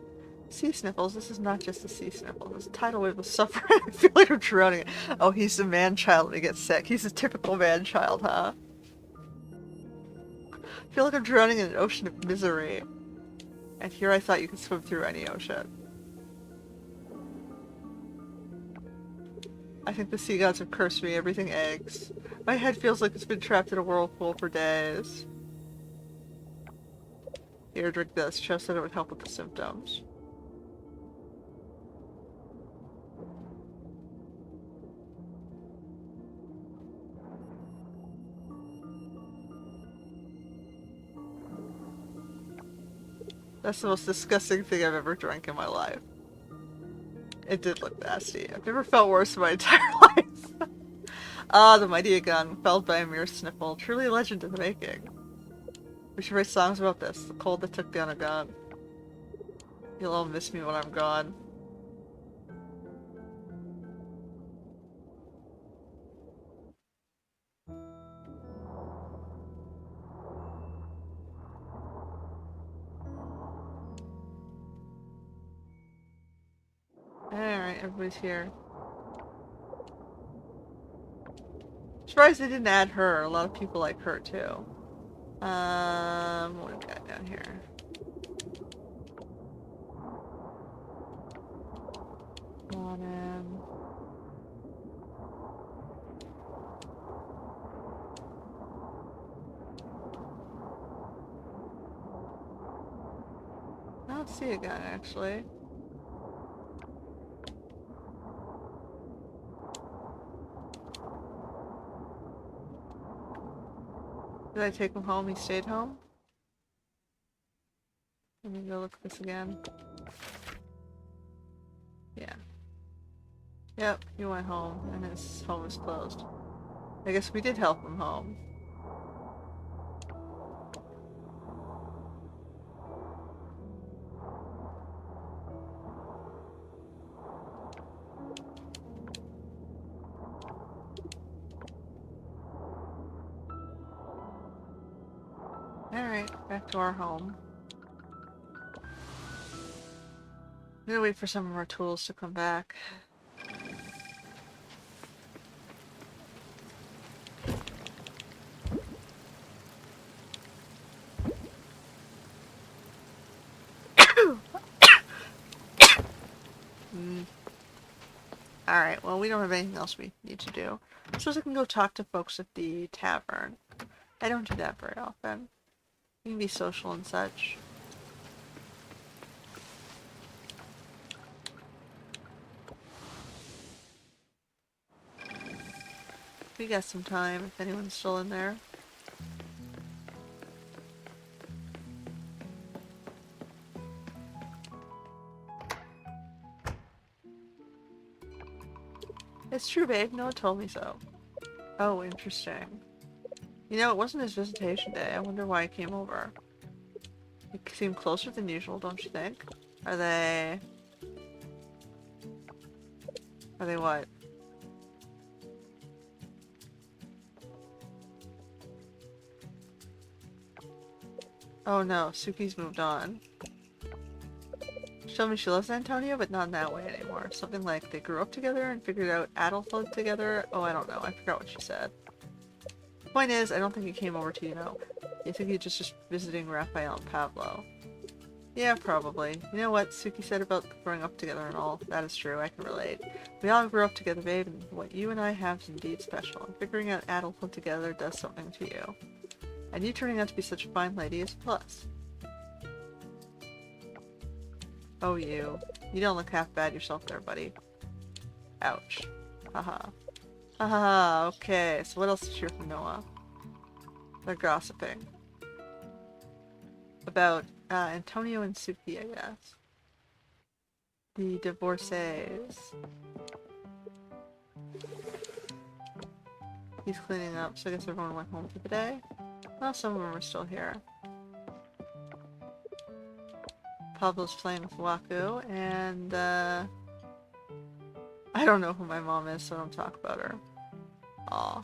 Sea sniffles? This is not just a sea sniffle. This tidal wave of suffering. I feel like I'm drowning. Oh, he's a man-child when he gets sick. He's a typical man-child, huh? I feel like I'm drowning in an ocean of misery. And here I thought you could swim through any ocean. I think the sea gods have cursed me. Everything eggs. My head feels like it's been trapped in a whirlpool for days. Here, drink this. Cho said it would help with the symptoms. That's the most disgusting thing I've ever drank in my life. It did look nasty. I've never felt worse in my entire life. Ah, the mighty Agung, felled by a mere sniffle. Truly a legend in the making. We should write songs about this. The cold that took down Agung. You'll all miss me when I'm gone. Alright, everybody's here. Surprised they didn't add her. A lot of people like her too. What do we got down here? Come on in. I don't see a gun actually. Did I take him home? He stayed home? Let me go look at this again. Yeah. Yep, he went home and his home is closed. I guess we did help him home. Alright, back to our home. I'm gonna wait for some of our tools to come back. Alright, well we don't have anything else we need to do. I suppose I can go talk to folks at the tavern. I don't do that very often. You can be social and such. We got some time if anyone's still in there. It's true, babe. Noah told me so. Oh, interesting. You know, it wasn't his visitation day. I wonder why he came over. He seemed closer than usual, don't you think? Are they... Are they what? Oh no, Suki's moved on. She told me she loves Antonio, but not in that way anymore. Something like they grew up together and figured out adulthood together. Oh, I don't know. I forgot what she said. Point is, I don't think he came over to, you know, I think he's just visiting Raphael and Pablo. Yeah, probably. You know what Suki said about growing up together and all? That is true, I can relate. We all grew up together, babe, and what you and I have is indeed special. And figuring out adulthood together does something to you. And you turning out to be such a fine lady is a plus. Oh, you. You don't look half bad yourself there, buddy. Ouch. Haha. Haha, okay. So what else did you hear from Noah? They're gossiping. About Antonio and Suki, I guess. The divorcees. He's cleaning up, so I guess everyone went home for the day. Well, some of them are still here. Pablo's playing with Waku, and I don't know who my mom is, so don't talk about her. Aw.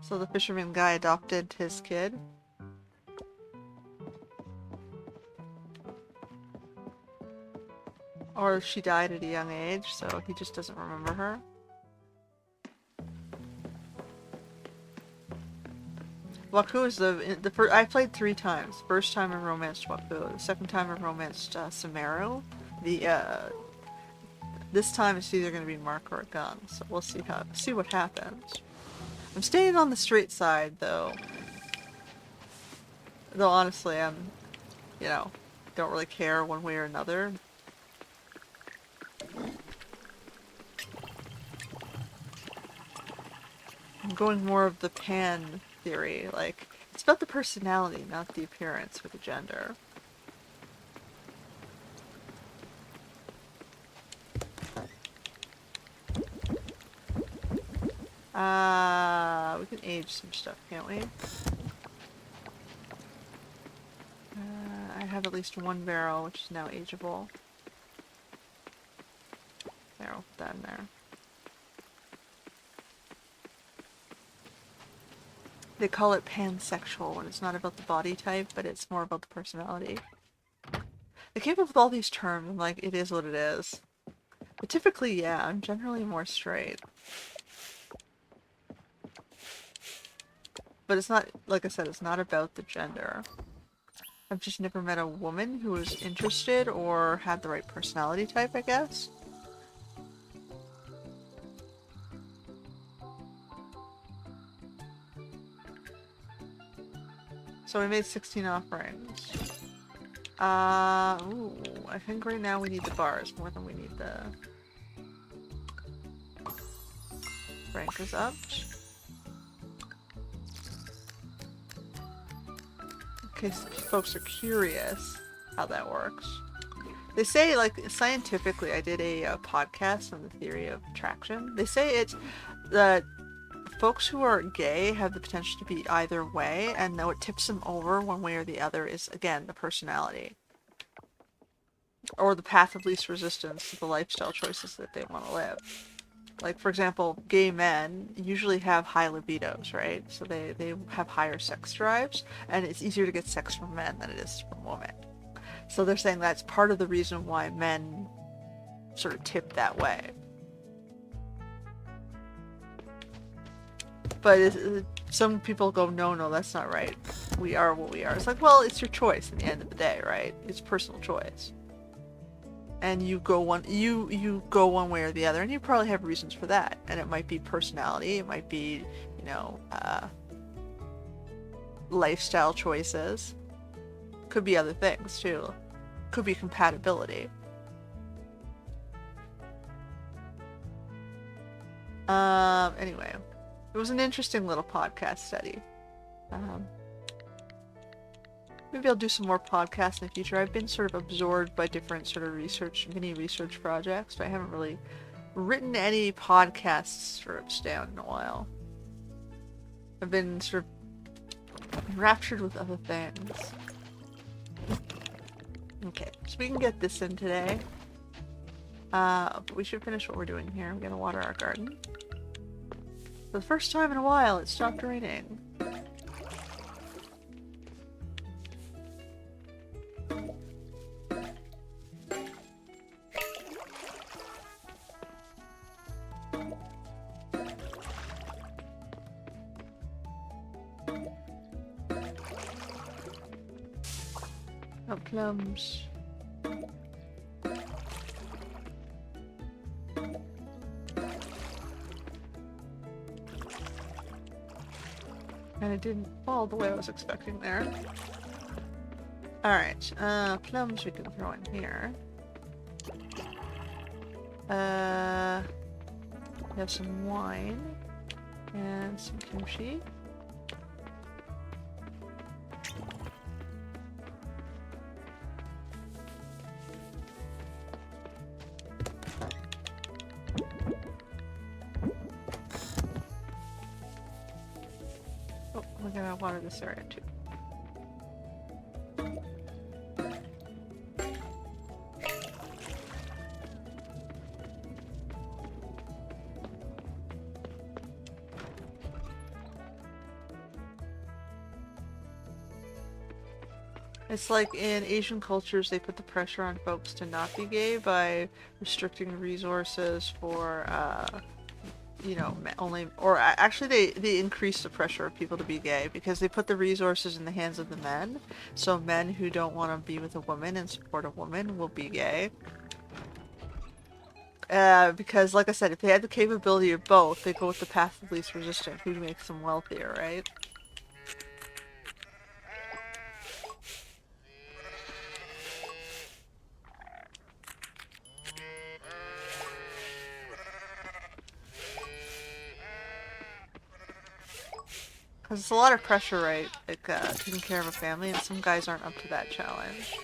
So the fisherman guy adopted his kid. Or she died at a young age, so he just doesn't remember her. Waku is the first. I played 3 times. First time I romanced Waku. The second time I romanced Sumeru. This time it's either going to be Mark or Agung, so we'll see what happens. I'm staying on the straight side though. Though honestly, you know, don't really care one way or another. I'm going more of the pan theory, like, it's about the personality, not the appearance or the gender. We can age some stuff, can't we? I have at least 1 barrel, which is now ageable. There, I'll put that in there. They call it pansexual when it's not about the body type, but it's more about the personality. They came up with all these terms, and like, it is what it is. But typically, yeah, I'm generally more straight. But it's not, like I said, it's not about the gender. I've just never met a woman who was interested or had the right personality type, I guess. So we made 16 offerings. Ooh, I think right now we need the bars more than we need the... Rank is up. In case folks are curious how that works. They say, like, scientifically, I did a podcast on the theory of attraction. They say it's that folks who are gay have the potential to be either way, and what tips them over one way or the other is, again, the personality. Or the path of least resistance to the lifestyle choices that they want to live. Like, for example, gay men usually have high libidos, right? So they have higher sex drives, and it's easier to get sex from men than it is from women. So they're saying that's part of the reason why men sort of tip that way. But some people go, no, that's not right. We are what we are. It's like, well, it's your choice in the end of the day, right? It's personal choice. And you go one way or the other, and you probably have reasons for that. And it might be personality, it might be, you know, lifestyle choices. Could be other things too. Could be compatibility. Anyway, it was an interesting little podcast study. Maybe I'll do some more podcasts in the future. I've been sort of absorbed by different sort of mini research projects, but I haven't really written any podcast scripts down in a while. I've been sort of enraptured with other things. Okay, so we can get this in today. But we should finish what we're doing here. We're gonna water our garden. For the first time in a while, it stopped raining. Oh, plums. And it didn't fall the way I was expecting there. Alright, plums we can throw in here. We have some wine and some kimchi. Oh, we're gonna water this area too. It's like in Asian cultures, they put the pressure on folks to not be gay by restricting resources for, you know, only, or actually they increase the pressure of people to be gay because they put the resources in the hands of the men. So men who don't want to be with a woman and support a woman will be gay. Because, like I said, if they had the capability of both, they go with the path of least resistance, who makes them wealthier, right? Because it's a lot of pressure, right? Like, taking care of a family, and some guys aren't up to that challenge.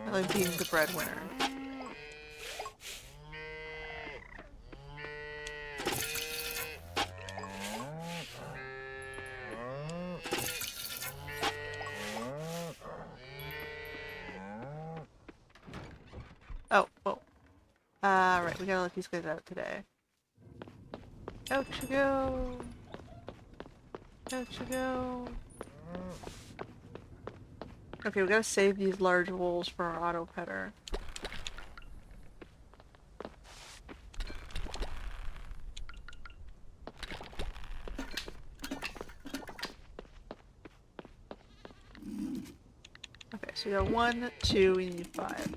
I like being the breadwinner. Oh, whoa. Right, we gotta let these guys out today. Out you go! Out you go! Okay, we gotta save these large wolves for our auto petter. Okay, so we got 1, 2, we need 5.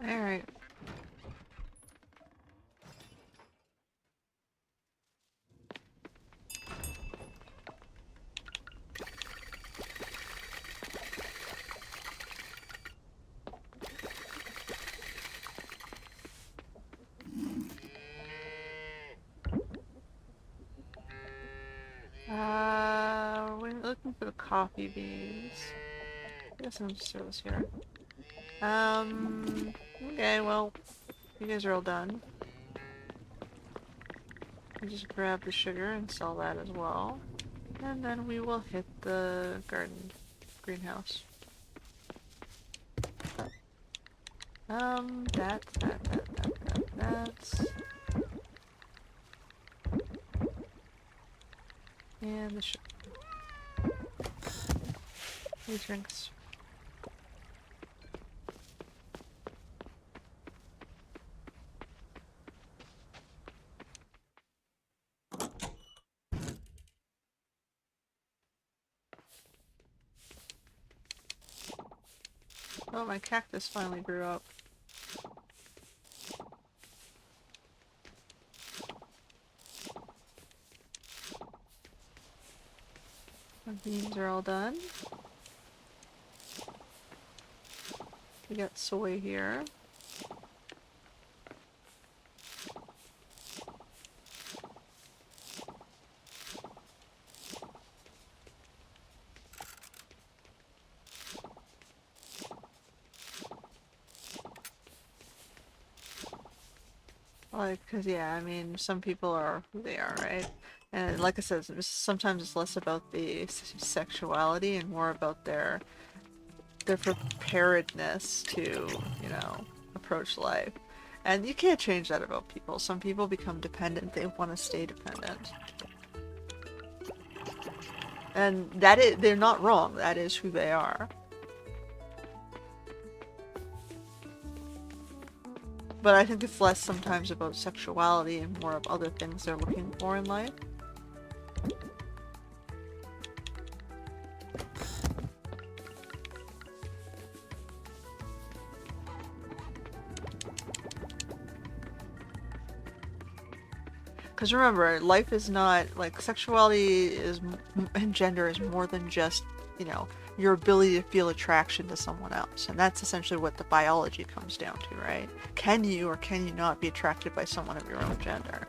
Alright. We're looking for the coffee beans. I guess I'll just throw this here. Okay, well, you guys are all done. I just grab the sugar and sell that as well. And then we will hit the garden greenhouse. That's. And the sugar. These drinks. Oh, my cactus finally grew up. Our beans are all done. We got soy here. Like, cause yeah, I mean, some people are who they are, right? And like I said, sometimes it's less about the sexuality and more about their preparedness to, you know, approach life. And you can't change that about people. Some people become dependent, they want to stay dependent. And that is, they're not wrong, that is who they are. But I think it's less sometimes about sexuality and more of other things they're looking for in life. Because remember, life is not, like, sexuality is, and gender is more than just, you know, your ability to feel attraction to someone else. And that's essentially what the biology comes down to, right? Can you or can you not be attracted by someone of your own gender?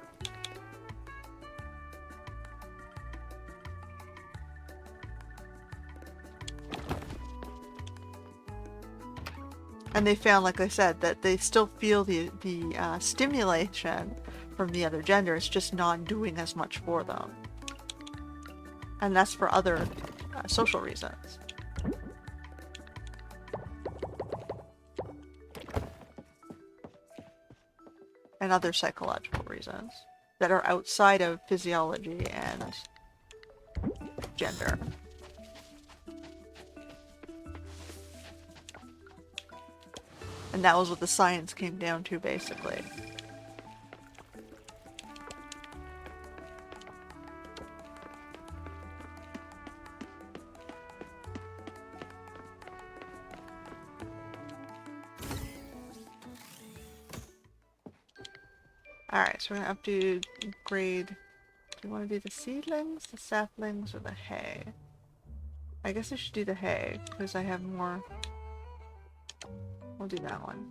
And they found, like I said, that they still feel the stimulation from the other gender. It's just not doing as much for them. And that's for other social reasons. And other psychological reasons that are outside of physiology and gender. And that was what the science came down to, basically. Alright, so we're gonna upgrade. Do you want to do the seedlings, the saplings, or the hay? I guess I should do the hay, because I have more. We'll do that one.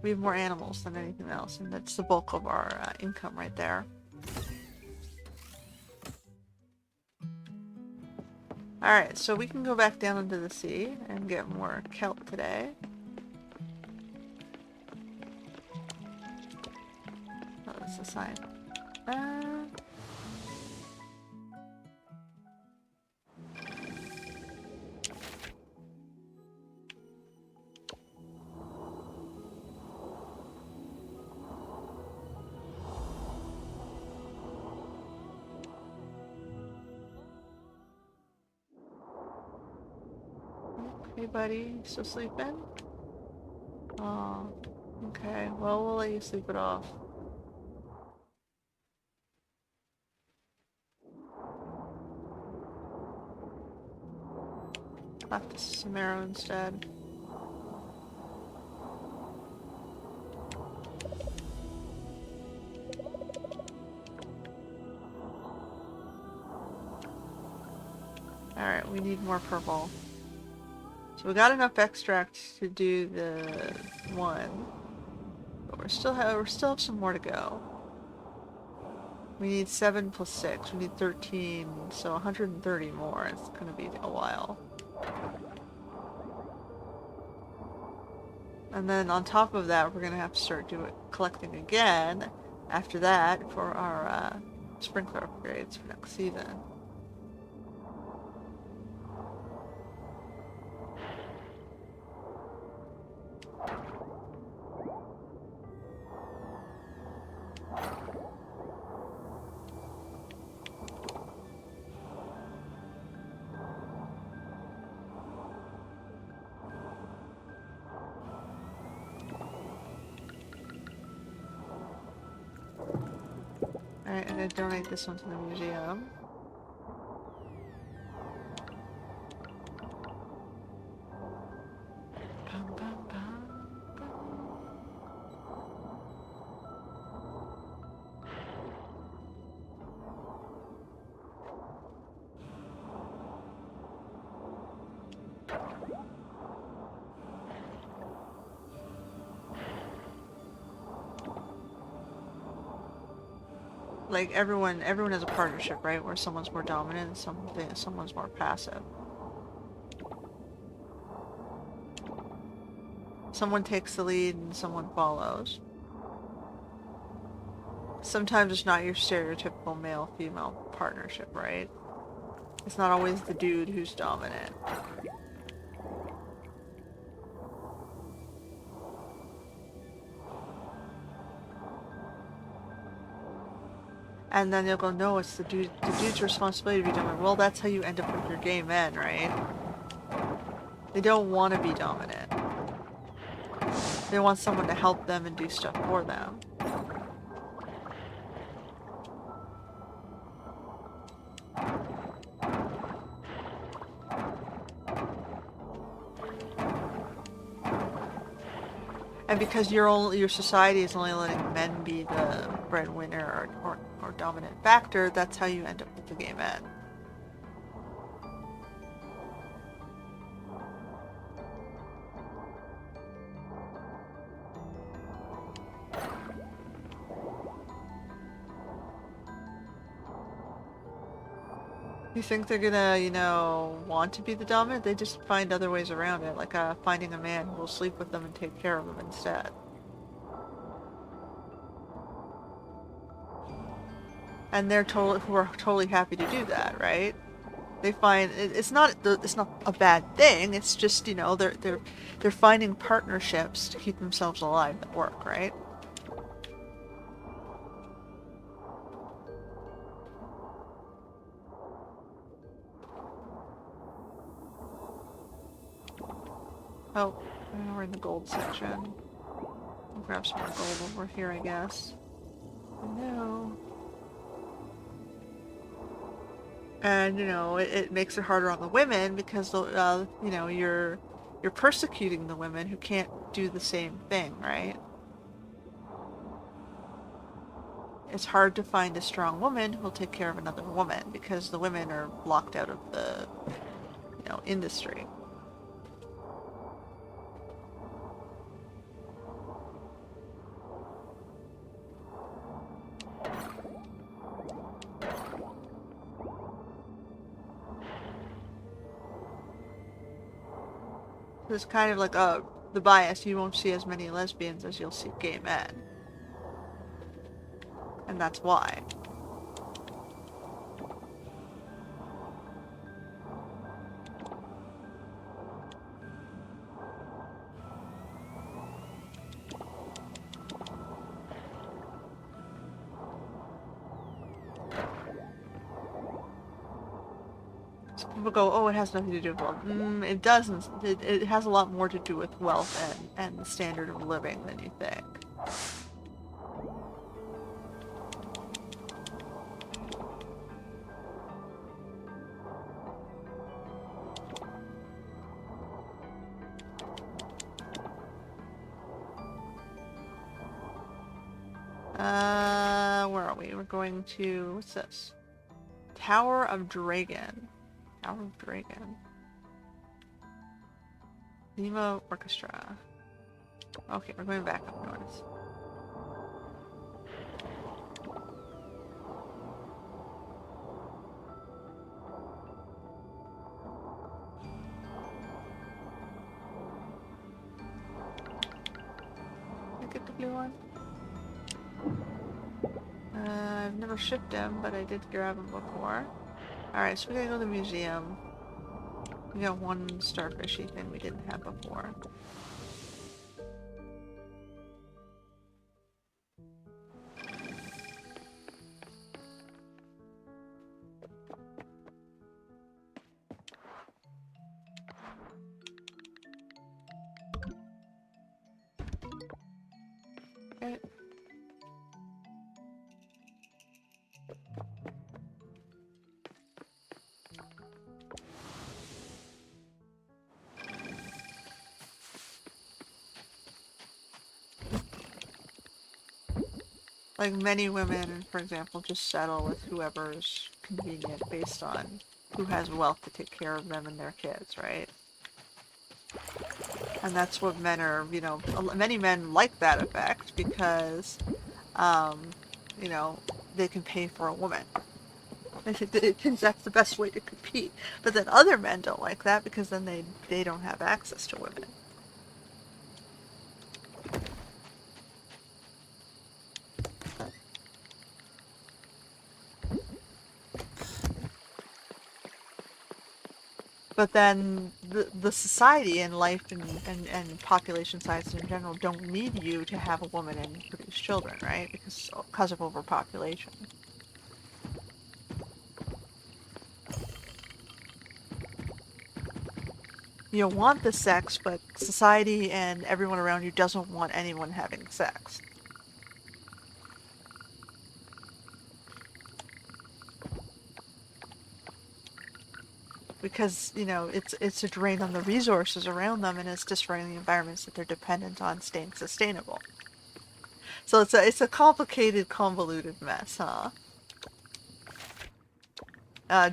We have more animals than anything else, and that's the bulk of our income right there. Alright, so we can go back down into the sea and get more kelp today. Oh, that's a sign. Hey buddy, still sleeping? Oh, okay. Well, we'll let you sleep it off. Left the Samaro instead. Alright, we need more purple. So we got enough extract to do the one, but we still have some more to go. We need 7 plus 6. We need 13, so 130 more. It's gonna be a while. And then on top of that, we're gonna have to start collecting again after that for our sprinkler upgrades for next season. Alright, I'm gonna donate this one to the museum. Bum, bum, bum, bum. Like everyone has a partnership, right? Where someone's more dominant and someone's more passive. Someone takes the lead and someone follows. Sometimes it's not your stereotypical male-female partnership, right? It's not always the dude who's dominant. And then they'll go, no, it's the dude's responsibility to be dominant. Well, that's how you end up with your gay men, right? They don't want to be dominant. They want someone to help them and do stuff for them. And because your society is only letting men be the breadwinner or dominant factor, that's how you end up with the gay men. You think they're gonna, want to be the dominant? They just find other ways around it, like finding a man who will sleep with them and take care of them instead. And who are totally happy to do that, right? They find it's not a bad thing. It's just they're finding partnerships to keep themselves alive at work, right? Oh, we're in the gold section. We'll grab some more gold over here, I guess. No. And it makes it harder on the women because you're persecuting the women who can't do the same thing, right? It's hard to find a strong woman who will take care of another woman because the women are blocked out of the industry. So it's kind of like the bias. You won't see as many lesbians as you'll see gay men. And that's why. People go, oh, it has nothing to do with wealth. It doesn't. It has a lot more to do with wealth and the standard of living than you think. Where are we? We're going to, what's this? Tower of Dragon. Tower of Dragon. Nemo Orchestra. Okay, we're going back up north. Did I get the blue one? I've never shipped him, but I did grab him before. Alright, so we gotta go to the museum. We got one starfishy thing we didn't have before. Okay. Like many women, for example, just settle with whoever's convenient based on who has wealth to take care of them and their kids, right? And that's what men are, many men like that effect because, you know, they can pay for a woman. They think that's the best way to compete. But then other men don't like that because then they don't have access to women. But then the society and life and population sizes in general don't need you to have a woman and produce children, right? Because of overpopulation. You want the sex, but society and everyone around you doesn't want anyone having sex. Because, you know, it's a drain on the resources around them and it's destroying the environments that they're dependent on staying sustainable. So it's a complicated, convoluted mess, huh?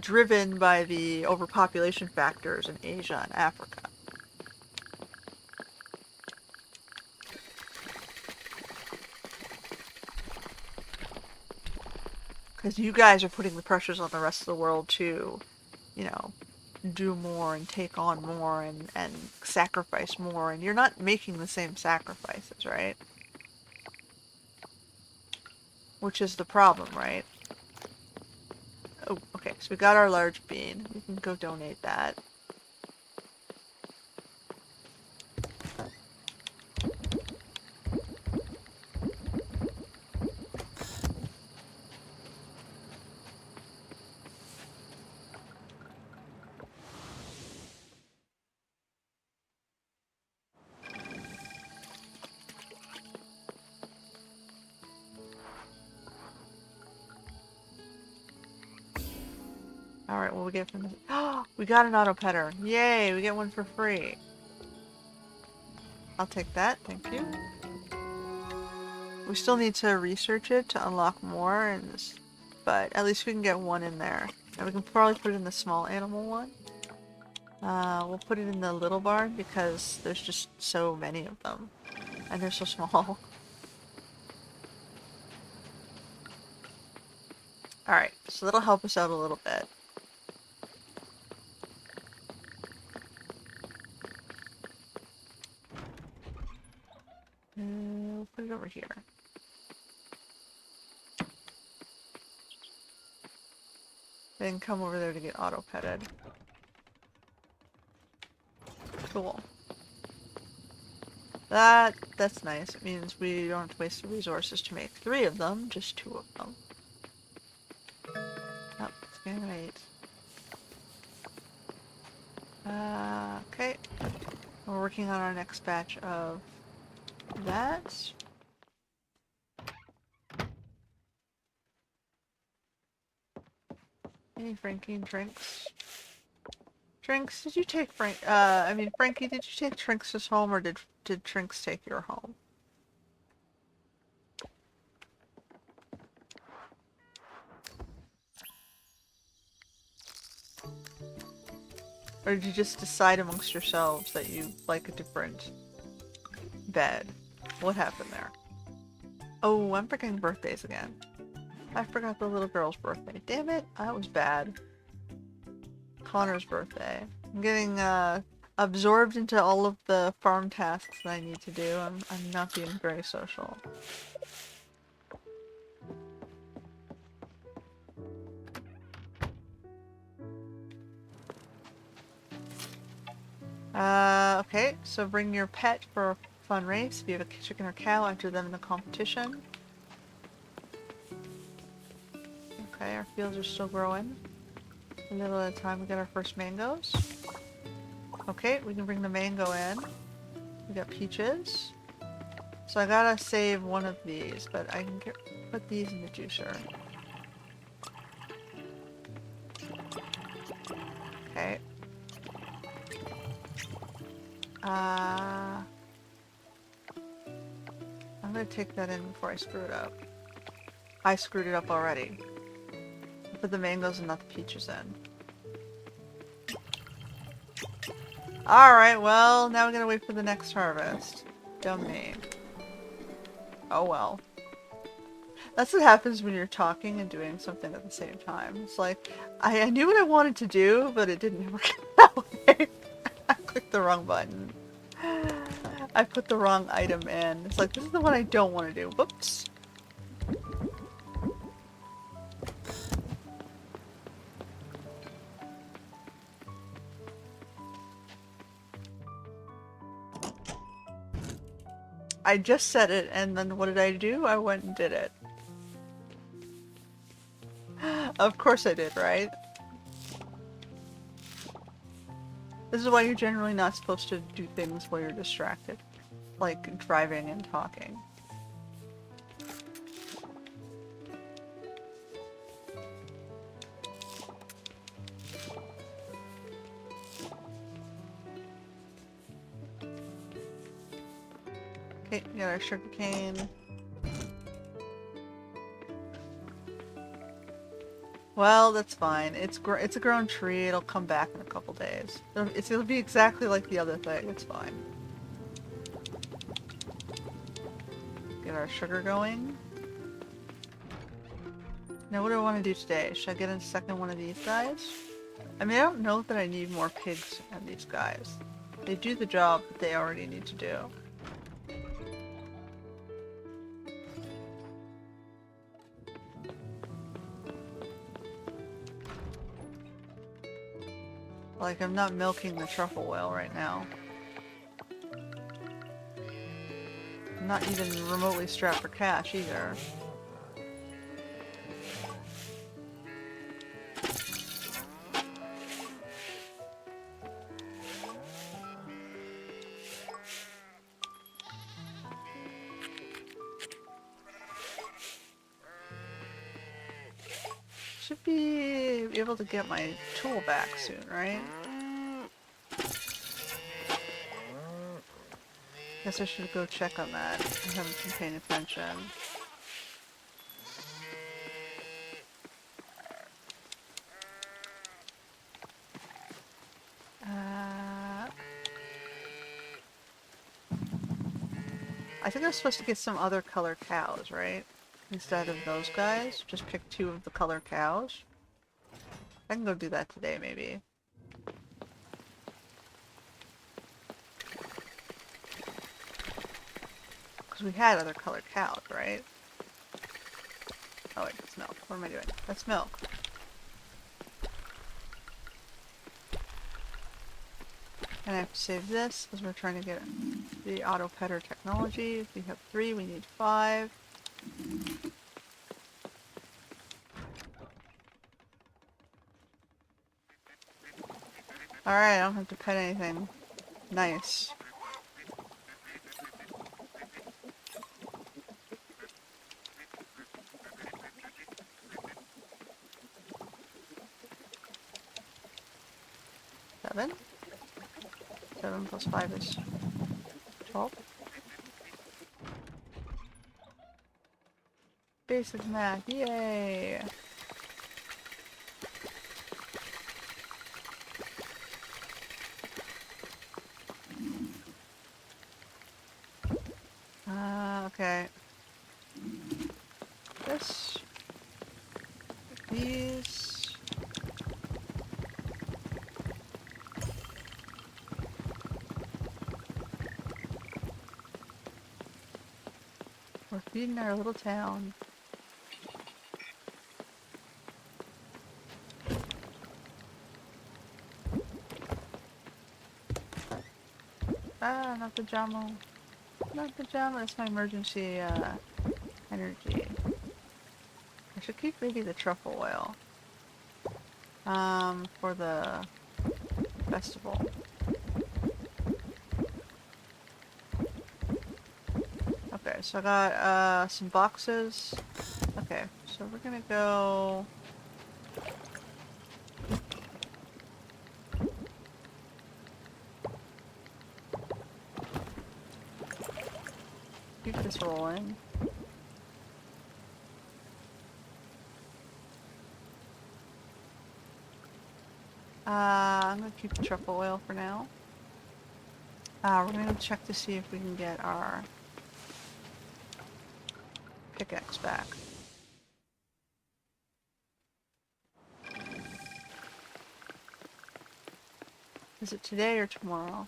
Driven by the overpopulation factors in Asia and Africa. Because you guys are putting the pressures on the rest of the world to, you know, do more and take on more and sacrifice more, and you're not making the same sacrifices, right? Which is the problem, right? Oh, okay, so we got our large bean. We can go donate that. Alright, what we get from this? Oh, we got an auto petter. Yay, we get one for free. I'll take that, thank you. We still need to research it to unlock more, but at least we can get one in there. And we can probably put it in the small animal one. We'll put it in the little barn because there's just so many of them. And they're so small. Alright, so that'll help us out a little bit. We'll put it over here. Then come over there to get auto-petted. Cool. That's nice. It means we don't have to waste the resources to make 3 of them, just 2 of them. Oh, scan rate. Okay. We're working on our next batch of that. Any Frankie and Trinks? Trinks, did you take Frankie, did you take Trinks' home or did Trinks take your home? Or did you just decide amongst yourselves that you like a different bed? What happened there? Oh, I'm forgetting birthdays again. I forgot the little girl's birthday. Damn it, that was bad. Connor's birthday. I'm getting absorbed into all of the farm tasks that I need to do. I'm not being very social. Okay, so bring your pet for a fun race. If you have a chicken or cow, enter them in the competition. Okay, our fields are still growing. A little at a time, we get our first mangoes. Okay, we can bring the mango in. We got peaches. So I gotta save one of these, but I can put these in the juicer. Okay. I'm gonna take that in before I screw it up. I screwed it up already. I put the mangoes and not the peaches in. Alright, well, now we gotta wait for the next harvest. Dumb me. Oh well. That's what happens when you're talking and doing something at the same time. It's like, I knew what I wanted to do, but it didn't work that way. I clicked the wrong button. I put the wrong item in. It's like, this is the one I don't want to do. Whoops. I just said it, and then what did I do? I went and did it. Of course I did, right? This is why you're generally not supposed to do things while you're distracted. Like driving and talking. Okay, we got our sugar cane. Well, that's fine. It's a grown tree. It'll come back in a couple days. It'll be exactly like the other thing. It's fine. Get our sugar going. Now, what do I want to do today? Should I get a second one of these guys? I mean, I don't know that I need more pigs and these guys. They do the job that they already need to do. Like, I'm not milking the truffle whale right now. I'm not even remotely strapped for cash either. Should be able to get my tool back soon, right? Guess I should go check on that. I haven't been paying attention. I think I was supposed to get some other color cows, right? Instead of those guys. Just pick 2 of the color cows. I can go do that today, maybe. Because we had other colored cows, right? Oh wait, that's milk. What am I doing? That's milk. And I have to save this because we're trying to get the auto petter technology. If we have 3, we need 5. Alright, I don't have to pet anything. Nice. Seven? 7 plus 5 is 12. Basic math, yay! Okay. This. These. We're feeding our little town. Ah, not the JAMO. Not the JAMO, that's my emergency, energy. I should keep maybe the truffle oil. For the festival. Okay, so I got, some boxes. Okay, so we're gonna go... keep this rolling. I'm gonna keep the truffle oil for now. We're gonna go check to see if we can get our pickaxe back. Is it today or tomorrow?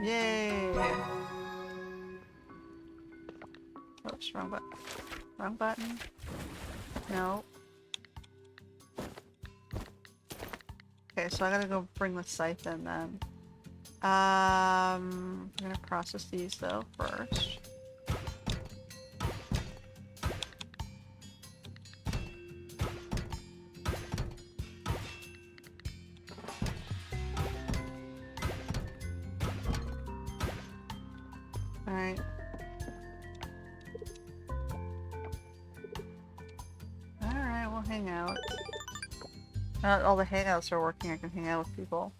Yay! Oops, wrong button. Wrong button. No. Okay, so I gotta go bring the scythe in then. I'm gonna process these though first. Alright. Alright, we'll hang out. Not all the hangouts are working, I can hang out with people.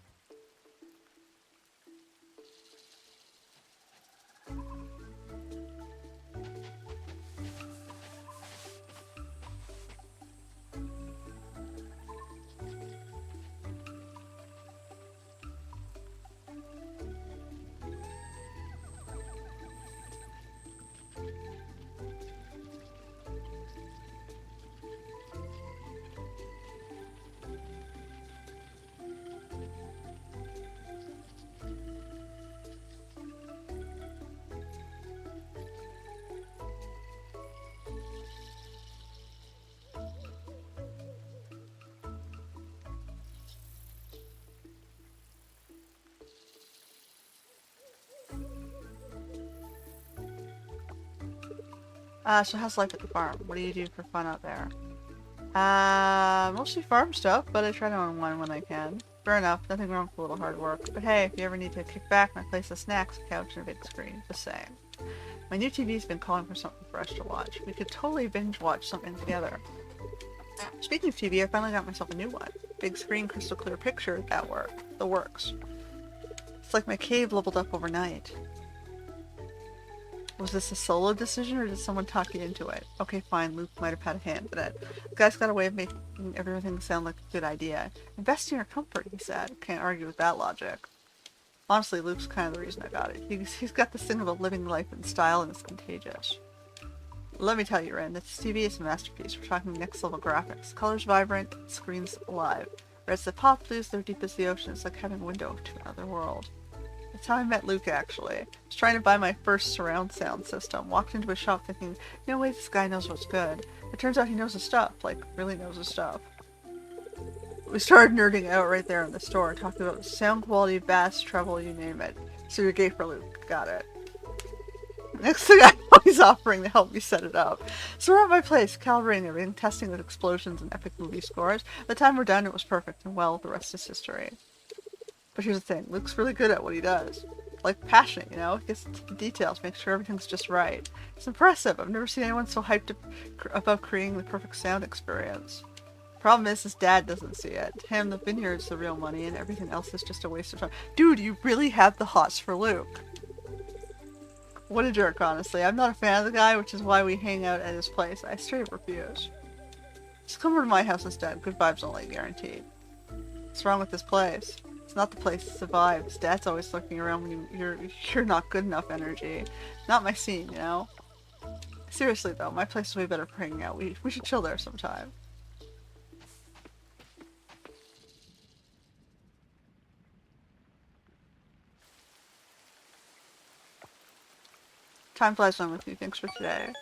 So how's life at the farm? What do you do for fun out there? Mostly farm stuff, but I try to unwind when I can. Fair enough, nothing wrong with a little hard work. But hey, if you ever need to kick back, my place has snacks, a couch, and a big screen. Just saying. My new TV's been calling for something fresh to watch. We could totally binge watch something together. Speaking of TV, I finally got myself a new one. Big screen, crystal clear picture, the works. It's like my cave leveled up overnight. Was this a solo decision or did someone talk you into it? Okay, fine, Luke might have had a hand in it. The guy's got a way of making everything sound like a good idea. Invest in your comfort, he said. Can't argue with that logic. Honestly, Luke's kind of the reason I got it. He's got this thing about living life in style and it's contagious. Let me tell you, Ren, this TV is a masterpiece. We're talking next level graphics. Colors vibrant, screens alive. Reds that pop, blues they're deep as the ocean. It's like having a window to another world. That's how I met Luke, actually. I was trying to buy my first surround sound system. Walked into a shop thinking, no way this guy knows what's good. It turns out he knows his stuff. Like, really knows his stuff. We started nerding out right there in the store, talking about sound quality, bass, treble, you name it. So you're gay for Luke. Got it. Next thing I know, he's offering to help me set it up. So we're at my place, calibrating everything, testing with explosions and epic movie scores. By the time we're done, it was perfect, and well, the rest is history. But here's the thing, Luke's really good at what he does. Like, passionate, you know? He gets into the details, makes sure everything's just right. It's impressive. I've never seen anyone so hyped about creating the perfect sound experience. Problem is, his dad doesn't see it. To him, the vineyard's the real money, and everything else is just a waste of time. Dude, you really have the hots for Luke. What a jerk, honestly. I'm not a fan of the guy, which is why we hang out at his place. I straight up refuse. Just come over to my house instead. Good vibes only, guaranteed. What's wrong with this place? It's not the place to survive. His dad's always looking around when you're not good enough energy. Not my scene, you know? Seriously though, my place is way better for hanging out. We should chill there sometime. Time flies on with you. Thanks for today.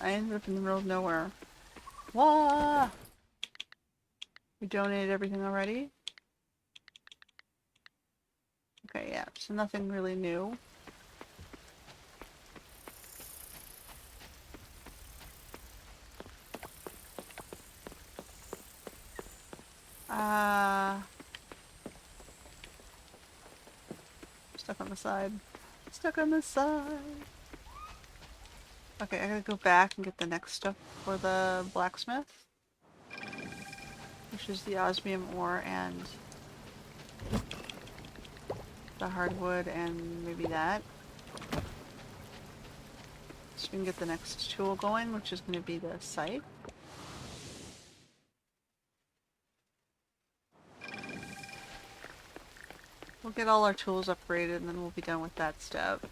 I ended up in the middle of nowhere. Wah! We donated everything already? Okay, yeah, so nothing really new. Stuck on the side. Stuck on the side. Okay, I gotta go back and get the next stuff for the blacksmith. Which is the osmium ore and the hardwood and maybe that. So we can get the next tool going, which is going to be the scythe. We'll get all our tools upgraded and then we'll be done with that step.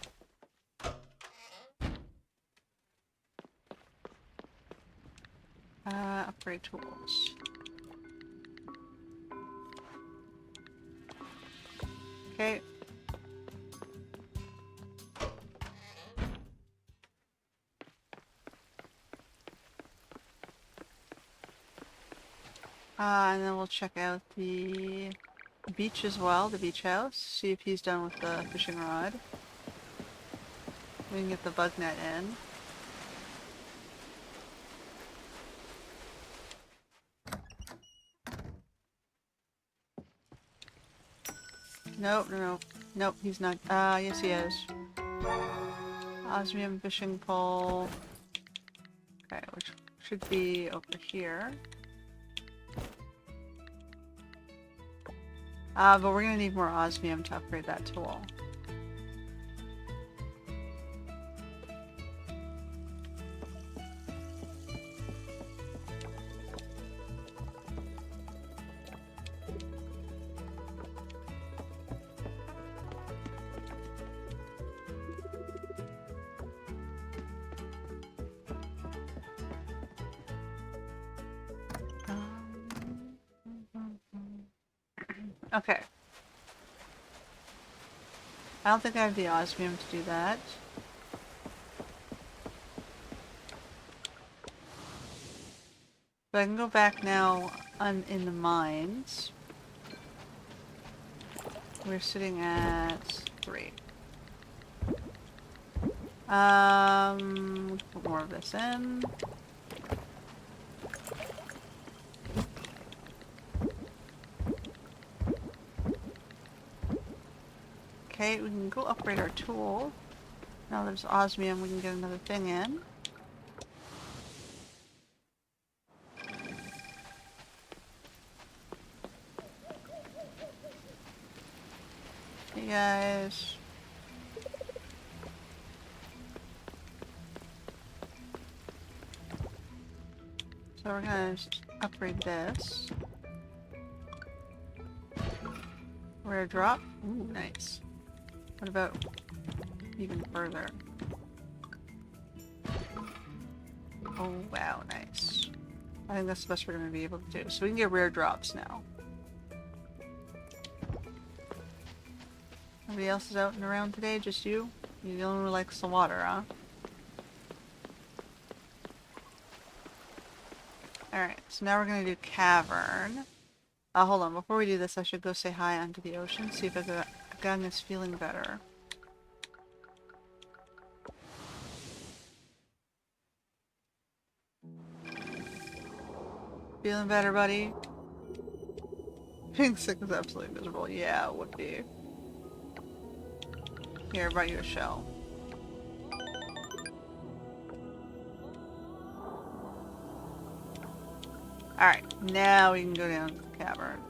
Upgrade tools. Okay. And then we'll check out the beach as well, the beach house. See if he's done with the fishing rod. We can get the bug net in. Nope, no. Nope, he's not. Yes he is. Osmium fishing pole. Okay, which should be over here. But we're gonna need more osmium to upgrade that tool. Okay. I don't think I have the osmium to do that. But I can go back now in the mines. We're sitting at 3. Put more of this in. Okay, we can go upgrade our tool. Now there's osmium, we can get another thing in. Hey guys. So we're gonna just upgrade this. Rare drop. Ooh, nice. What about even further? Oh wow, nice. I think that's the best we're gonna be able to do. So we can get rare drops now. Nobody else is out and around today? Just you? You're the only one who likes the water, huh? Alright, so now we're gonna do cavern. Hold on, before we do this I should go say hi onto the ocean, see if Agung is feeling better. Feeling better, buddy? Being sick is absolutely miserable. Yeah, it would be. Here, I brought you a shell. Alright, now we can go down to the cavern.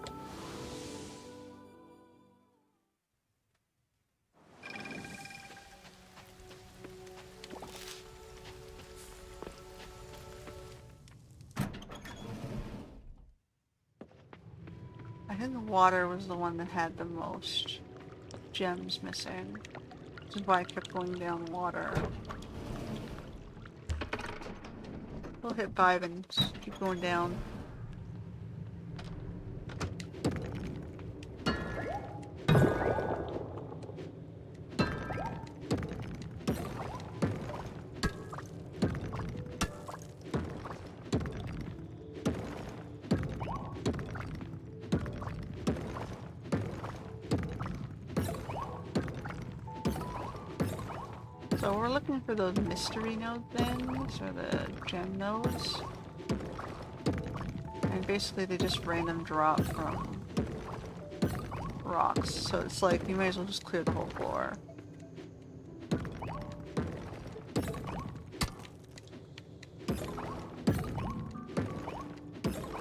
I think the water was the one that had the most gems missing. Which is why I kept going down water. We'll hit 5 and just keep going down. So we're looking for those mystery node things, or the gem nodes. And basically they just random drop from rocks. So it's like, you might as well just clear the whole floor.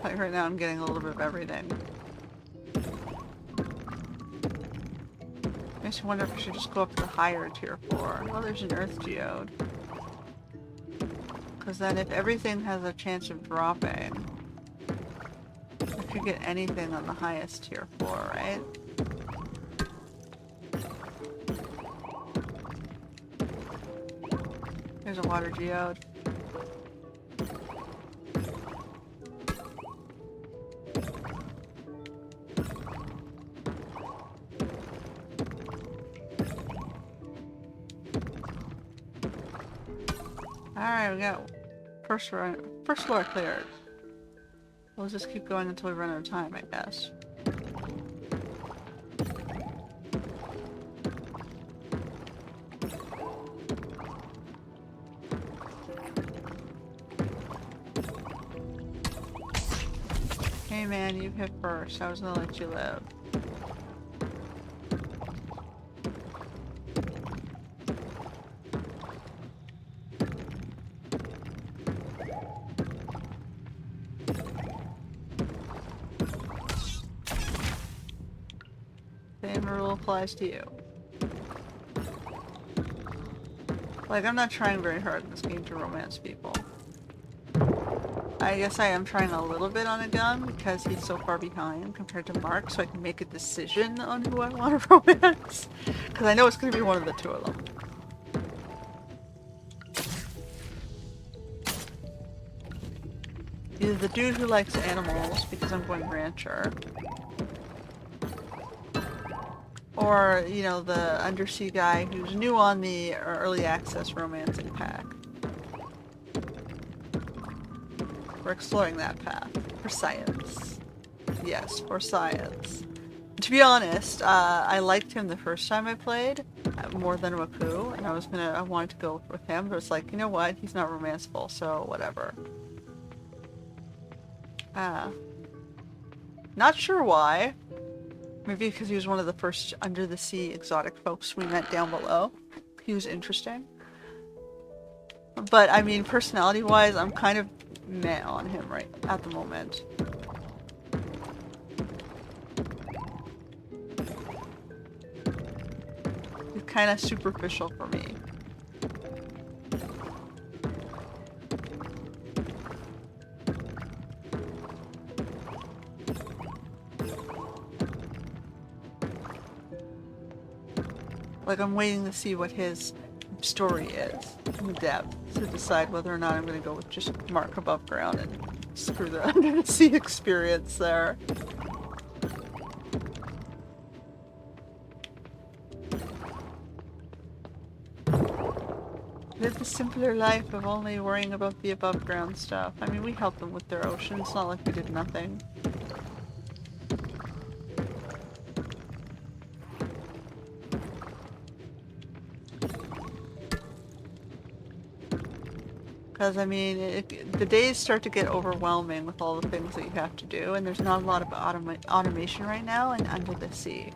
Like right now I'm getting a little bit of everything. Makes me wonder if I should just go up to the higher tier 4. Oh, there's an earth geode. Because then if everything has a chance of dropping, I could get anything on the highest tier 4, right? There's a water geode. Alright, we got first floor cleared. We'll just keep going until we run out of time, I guess. Hey man, you hit first. I was gonna let you live. Same rule applies to you. Like, I'm not trying very hard in this game to romance people. I guess I am trying a little bit on Agung because he's so far behind compared to Mark, so I can make a decision on who I want to romance. Because I know it's going to be one of the two of them. Either the dude who likes animals, because I'm going rancher, or, you know, the undersea guy who's new on the early access romancing pack. We're exploring that path. For science. Yes, for science. To be honest, I liked him the first time I played, more than Waku, and I wanted to go with him, but it's like, you know what, he's not romanceable, so whatever. Not sure why. Maybe because he was one of the first under-the-sea exotic folks we met down below. He was interesting. But, I mean, personality-wise, I'm kind of meh on him right at the moment. He's kind of superficial for me. Like, I'm waiting to see what his story is in depth to decide whether or not I'm going to go with just Mark above ground and screw the under-the-sea experience there. Live the simpler life of only worrying about the above ground stuff. I mean, we helped them with their ocean. It's not like we did nothing. Because, I mean, the days start to get overwhelming with all the things that you have to do, and there's not a lot of automation right now in Under the Sea.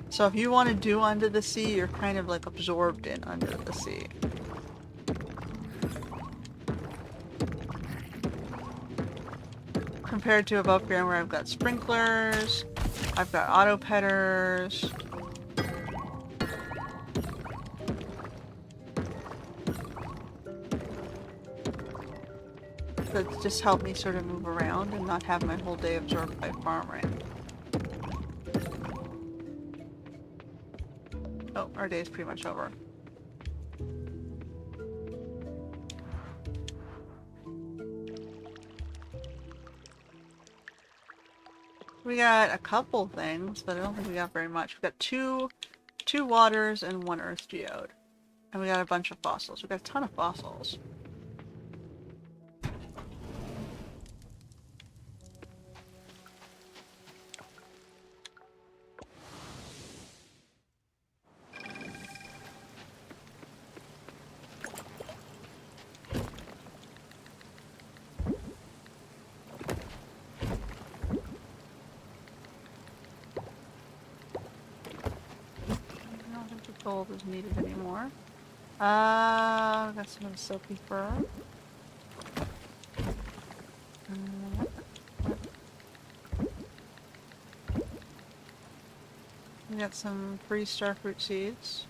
So if you want to do Under the Sea, you're kind of like absorbed in Under the Sea. Compared to above ground where I've got sprinklers, I've got auto petters. That just help me sort of move around and not have my whole day absorbed by farming. Oh, our day's pretty much over. We got a couple things, but I don't think we got very much. We got two waters and one earth geode. And we got a bunch of fossils. We got a ton of fossils. Gold is needed anymore. Got some of the silky fur. We got some free starfruit seeds.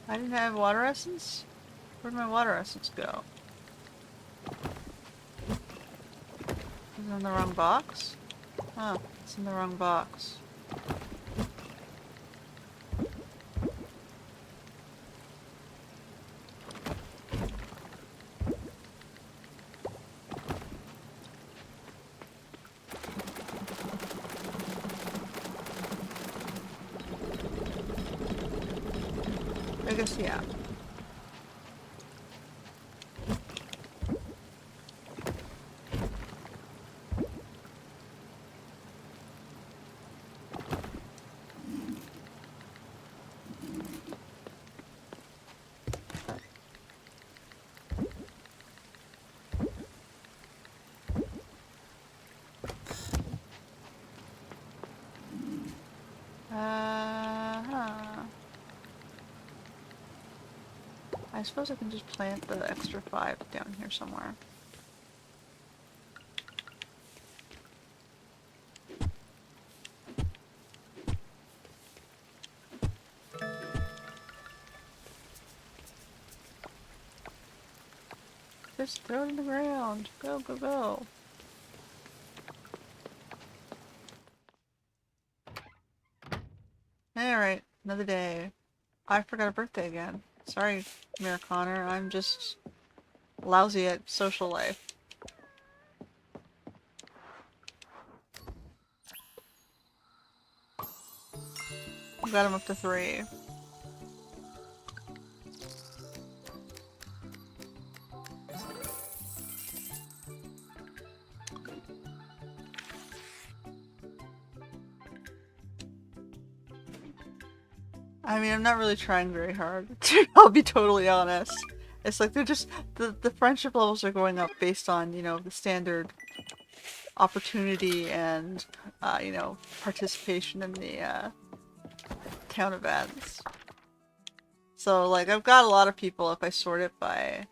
I didn't have water essence? Where'd my water essence go? Is it in the wrong box? Oh, it's in the wrong box. guess, yeah. Uh-huh. I suppose I can just plant the extra 5 down here somewhere. Just throw it in the ground. Go, go, go. Alright, another day. I forgot a birthday again. Sorry, Mayor Connor. I'm just lousy at social life. Got him up to 3. I mean, I'm not really trying very hard. I'll be totally honest. It's like they're just the friendship levels are going up based on, you know, the standard opportunity and you know, participation in the town events. So like I've got a lot of people if I sort it by,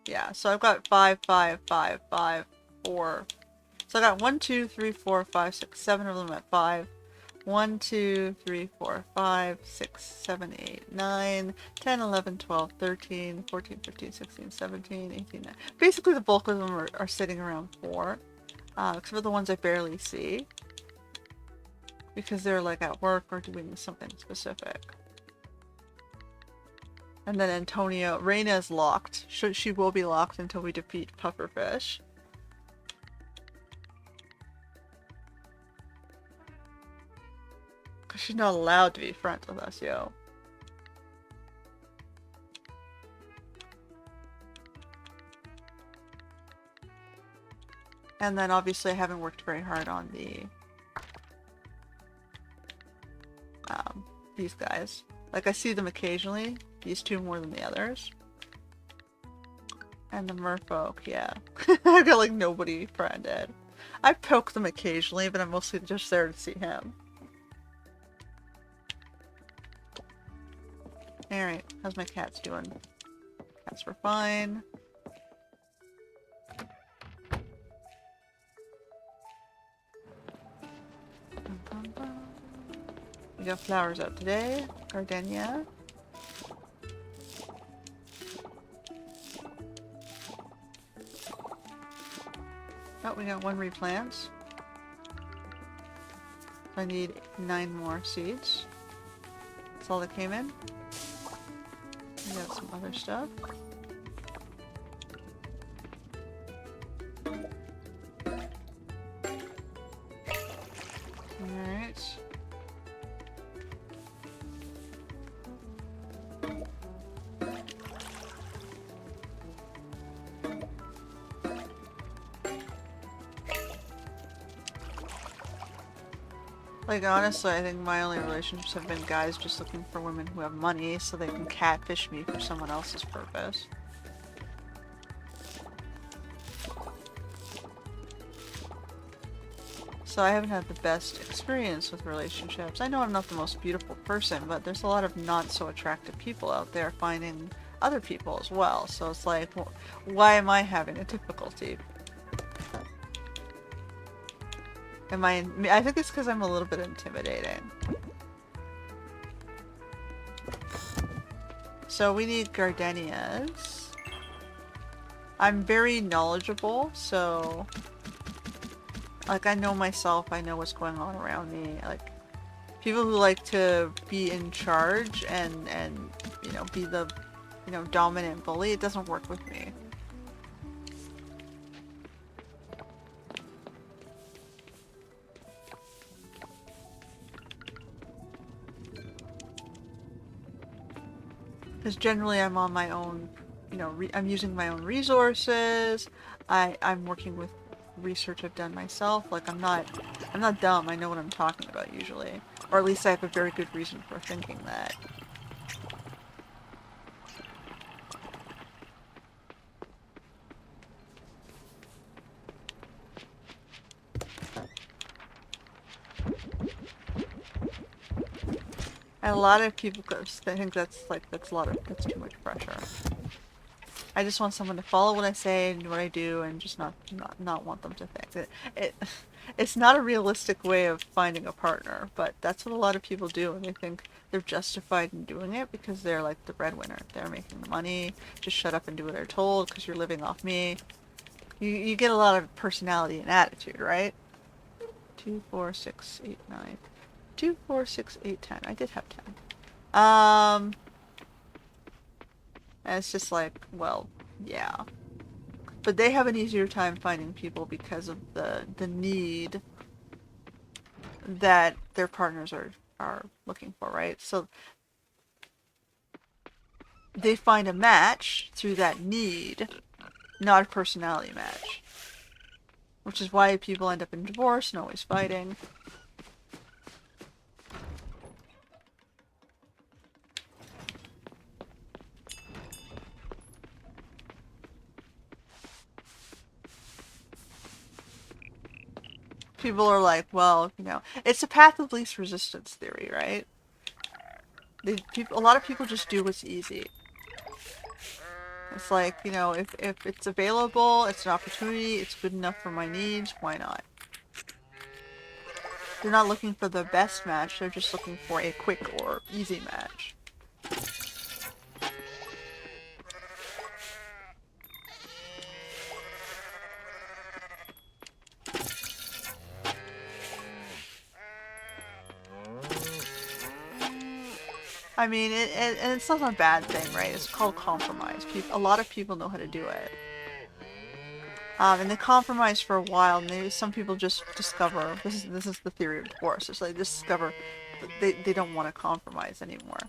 yeah, so I've got 5, 5, 5, 5, 4. So I got 1, 2, 3, 4, 5, 6, 7 of them at 5. 1, 2, 3, 4, 5, 6, 7, 8, 9, 10, 11, 12, 13, 14, 15, 16, 17, 18, 19. Basically the bulk of them are sitting around 4. Except for the ones I barely see. Because they're like at work or doing something specific. And then Antonio, Reina is locked. She will be locked until we defeat Pufferfish. Because she's not allowed to be friends with us, yo. And then obviously I haven't worked very hard on the these guys. Like I see them occasionally, these two more than the others. And the merfolk, yeah. I've got like nobody friended. I poke them occasionally, but I'm mostly just there to see him. Alright, how's my cats doing? Cats were fine. We got flowers out today. Gardenia. Oh, we got 1 replant. I need 9 more seeds. That's all that came in. We got some other stuff. Alright. Like, honestly, I think my only relationships have been guys just looking for women who have money so they can catfish me for someone else's purpose. So I haven't had the best experience with relationships. I know I'm not the most beautiful person, but there's a lot of not so attractive people out there finding other people as well. So it's like, why am I having a difficulty? I think it's because I'm a little bit intimidating. So we need gardenias. I'm very knowledgeable, so like I know myself, I know what's going on around me. Like people who like to be in charge and you know, be the, you know, dominant bully, it doesn't work with me. Because generally I'm on my own, you know, I'm using my own resources. I'm working with research I've done myself. Like I'm not dumb. I know what I'm talking about usually, or at least I have a very good reason for thinking that. And a lot of people think that's that's too much pressure. I just want someone to follow what I say and what I do, and just not want them to think that it's not a realistic way of finding a partner, but that's what a lot of people do, and they think they're justified in doing it because they're like the breadwinner. They're making the money. Just shut up and do what they're told because you're living off me. You get a lot of personality and attitude, right? 2, 4, 6, 8, 9. 2, 4, 6, 8, 10. I did have 10. And it's just like, well, yeah. But they have an easier time finding people because of the need that their partners are looking for, right? So they find a match through that need, not a personality match. Which is why people end up in divorce and always fighting. People are like, well, you know, it's a path of least resistance theory, right? A lot of people just do what's easy. It's like, you know, if it's available, it's an opportunity, it's good enough for my needs, why not? They're not looking for the best match, they're just looking for a quick or easy match. I mean, and it's not a bad thing, right? It's called compromise. A lot of people know how to do it. And they compromise for a while, and some people just discover, this is the theory of divorce, it's like they discover they don't want to compromise anymore.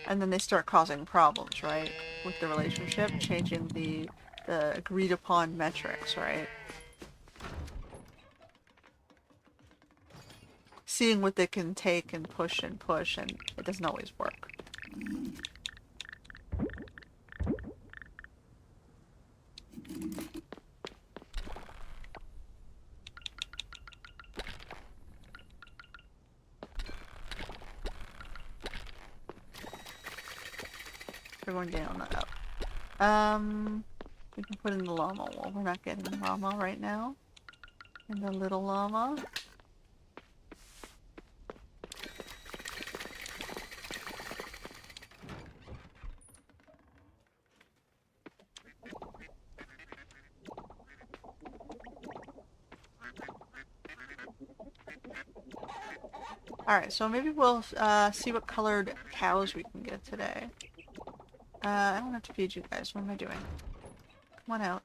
And then they start causing problems, right? With the relationship, changing the agreed upon metrics, right? Seeing what they can take and push, and it doesn't always work. We're going down, not up. We can put in the llama. Well, we're not getting the llama right now. And the little llama. Alright, so maybe we'll see what colored cows we can get today. I don't have to feed you guys. What am I doing? Come on out.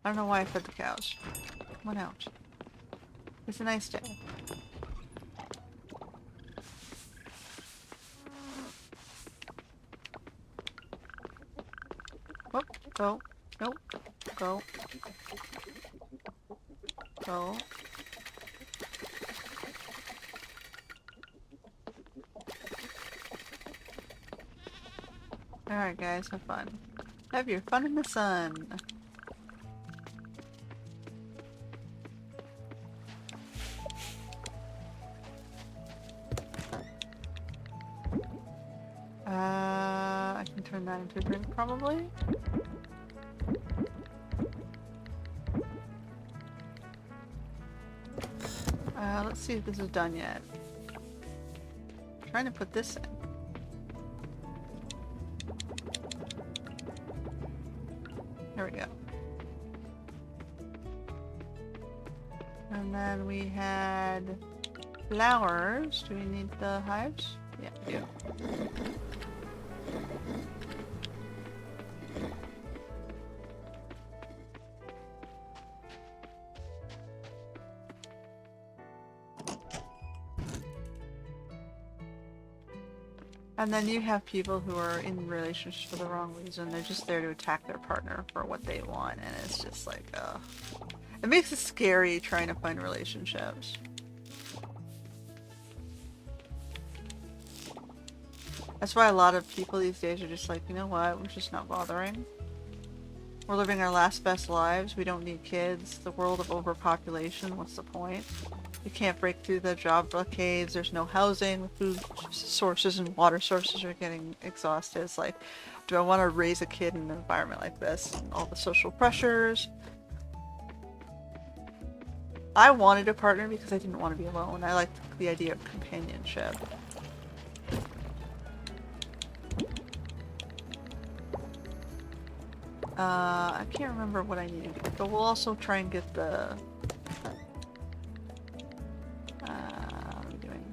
I don't know why I fed the cows. Come on out. It's a nice day. Whoop, go. Nope. Go. Go. Alright guys, have fun. Have your fun in the sun. I can turn that into a drink probably. Let's see if this is done yet. I'm trying to put this in. There we go. And then we had flowers. Do we need the hives? Yeah, we do. And then you have people who are in relationships for the wrong reason. They're just there to attack their partner for what they want, and it's just like, it makes it scary trying to find relationships. That's why a lot of people these days are just like, you know what, we're just not bothering. We're living our last best lives. We don't need kids. The world of overpopulation, what's the point? You can't break through the job blockades. There's no housing. The food sources and water sources are getting exhausted. It's like, do I want to raise a kid in an environment like this? And all the social pressures. I wanted a partner because I didn't want to be alone. I liked the idea of companionship. I can't remember what I need to do, but we'll also try and get the... what are we doing?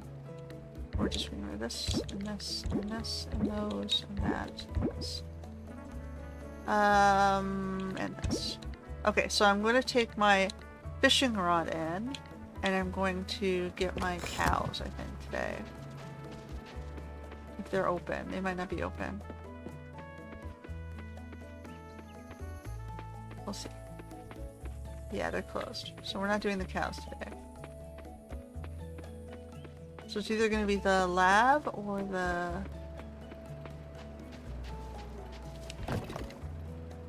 We're just remember this, and this, and this, and those, and that, and this. And this. Okay, so I'm going to take my fishing rod in, and I'm going to get my cows, I think, today. If they're open. They might not be open. We'll see. Yeah, they're closed. So we're not doing the cows today. So it's either going to be the lab or the...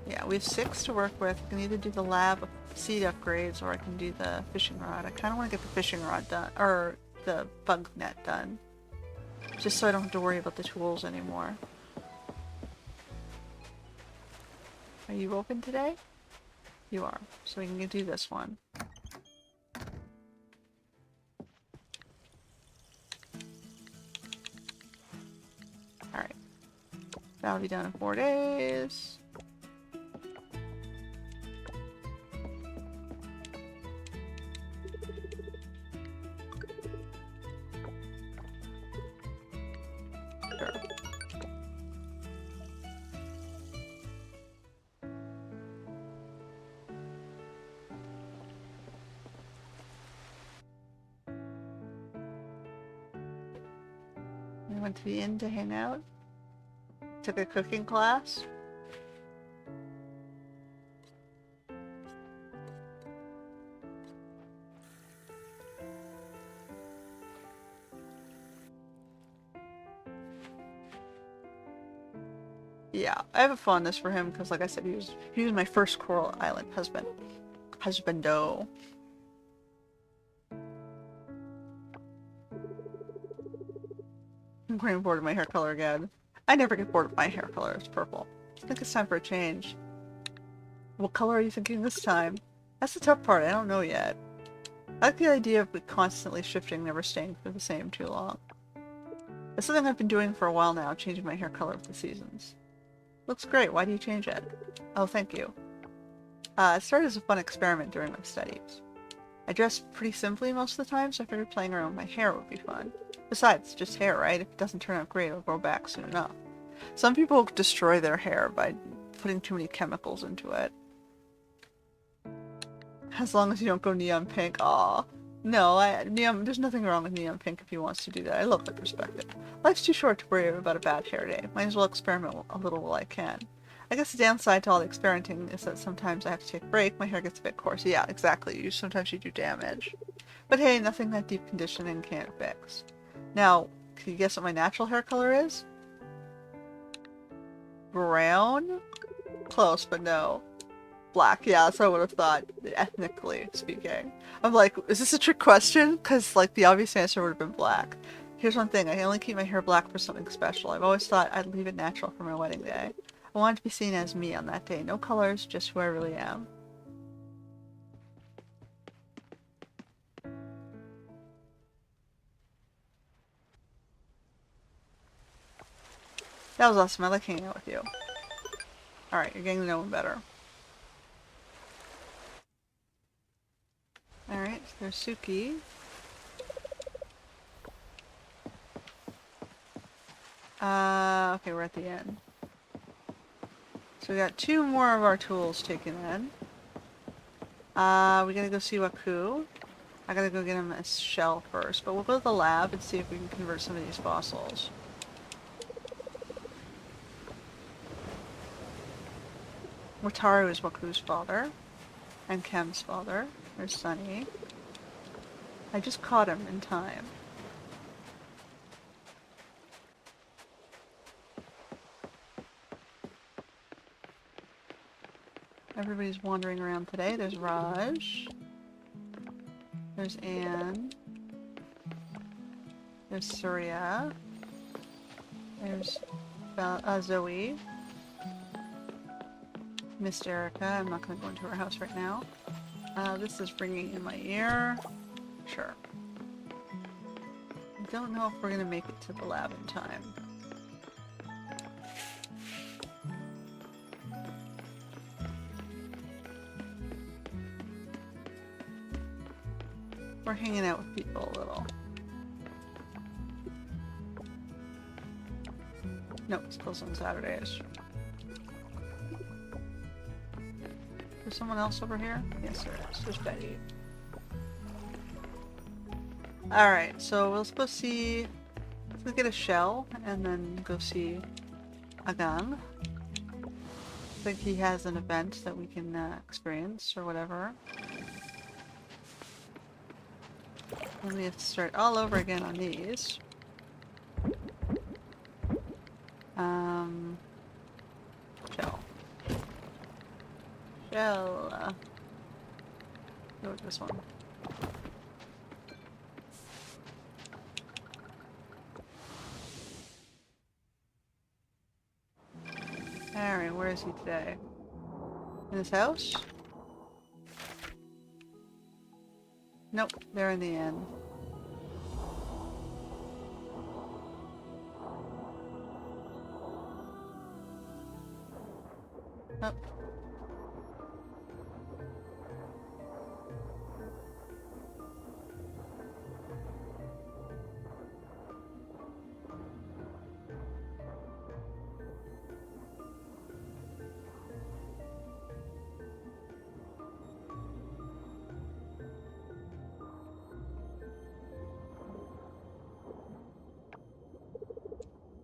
Yeah, we have 6 to work with. I can either do the lab seed upgrades or I can do the fishing rod. I kind of want to get the fishing rod done, or the bug net done. Just so I don't have to worry about the tools anymore. Are you open today? You are. So we can do this one. Alright. That'll be done in 4 days. Sure. I went to the inn to hang out. Took a cooking class. Yeah, I have a fondness for him because, like I said, he was my first Coral Island husband. Husbando. I'm getting bored of my hair color again. I never get bored of my hair color. It's purple. I think it's time for a change. What color are you thinking this time? That's the tough part. I don't know yet. I like the idea of constantly shifting, never staying for the same too long. It's something I've been doing for a while now, changing my hair color with the seasons. Looks great. Why do you change it? Oh, thank you. It started as a fun experiment during my studies. I dress pretty simply most of the time, so I figured playing around with my hair would be fun. Besides, it's just hair, right? If it doesn't turn out great, it'll grow back soon enough. Some people destroy their hair by putting too many chemicals into it. As long as you don't go neon pink. Aw. No, there's nothing wrong with neon pink if he wants to do that. I love the perspective. Life's too short to worry about a bad hair day. Might as well experiment a little while I can. I guess the downside to all the experimenting is that sometimes I have to take a break. My hair gets a bit coarse. Yeah, exactly. Sometimes you do damage. But hey, nothing that deep conditioning can't fix. Now, can you guess what my natural hair color is? Brown? Close, but no. Black. Yeah, that's what I would have thought, ethnically speaking. I'm like, is this a trick question? Because, like, the obvious answer would have been black. Here's one thing. I only keep my hair black for something special. I've always thought I'd leave it natural for my wedding day. I wanted to be seen as me on that day. No colors, just who I really am. That was awesome. I like hanging out with you. Alright, you're getting to know him better. Alright, so there's Suki. Okay, we're at the end. So we got 2 more of our tools taken in. We gotta go see Waku. I gotta go get him a shell first, but we'll go to the lab and see if we can convert some of these fossils. Wataru is Waku's father. And Kem's father. There's Sunny. I just caught him in time. Everybody's wandering around today. There's Raj. There's Anne. There's Surya. There's Zoe. Miss Erica. I'm not going to go into her house right now. This is ringing in my ear. Sure. I don't know if we're going to make it to the lab in time. We're hanging out with people a little. Nope, it's closed on Saturdays. There's someone else over here? Yes, there is. There's Betty. Alright, so we'll go see... Let's get a shell, and then go see Agung. I think he has an event that we can experience, or whatever. And we have to start all over again on these. Shell. Shell. Go with this one. Alright, where is he today? In his house? Nope, they're in the inn. Oh.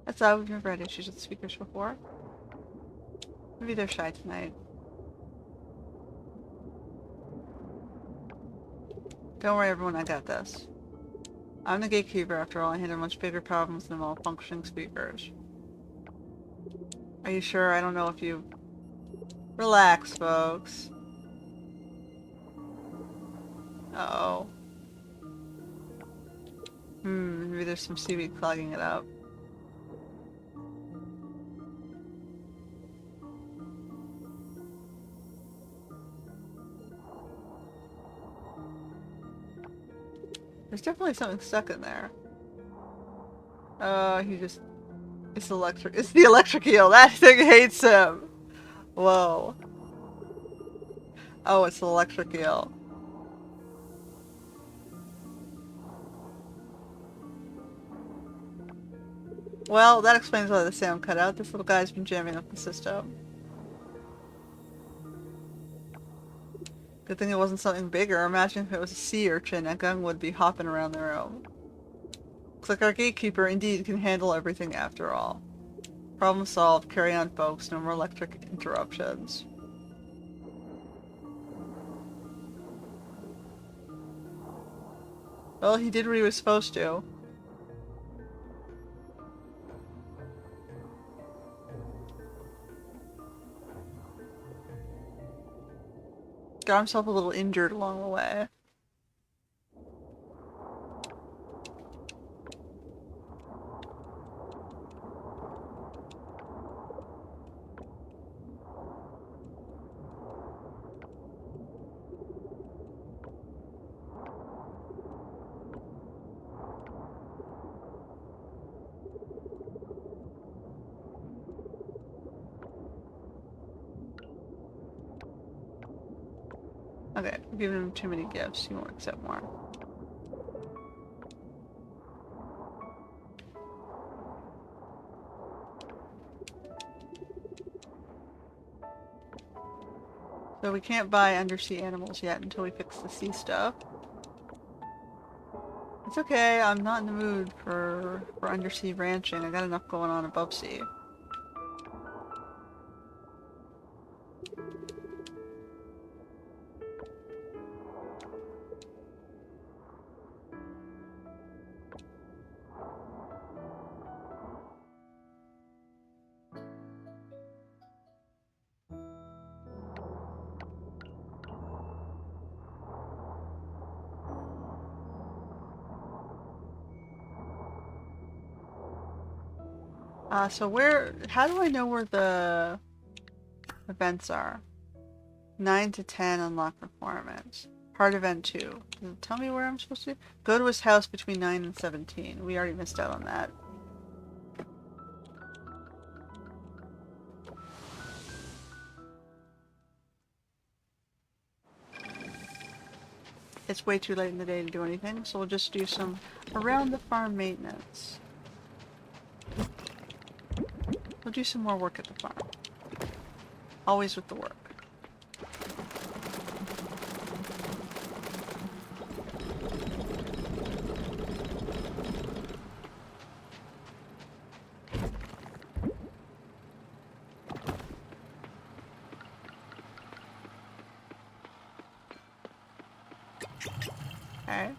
That's odd, we've never had issues with speakers before. Maybe they're shy tonight. Don't worry everyone, I got this. I'm the gatekeeper after all, I handle much bigger problems than malfunctioning speakers. Are you sure? I don't know if you... Relax, folks. Uh-oh. Maybe there's some seaweed clogging it up. There's definitely something stuck in there. Oh, he just... It's electric. It's the electric eel! That thing hates him! Whoa. Oh, it's the electric eel. Well, that explains why the sound cut out. This little guy's been jamming up the system. Good thing it wasn't something bigger. Imagine if it was a sea urchin, Agung would be hopping around the room. Looks like our gatekeeper indeed can handle everything after all. Problem solved. Carry on, folks. No more electric interruptions. Well, he did what he was supposed to. Got himself a little injured along the way. Okay, I've given him too many gifts. He won't accept more. So we can't buy undersea animals yet until we fix the sea stuff. It's okay, I'm not in the mood for undersea ranching. I got enough going on above sea. So how do I know where the events are? 9 to 10 unlock requirements. Hard event 2. Does it tell me where I'm supposed to go to his house between 9 and 17. We already missed out on that. It's way too late in the day to do anything, so we'll just do some around the farm maintenance. We'll do some more work at the farm. Always with the work. Okay.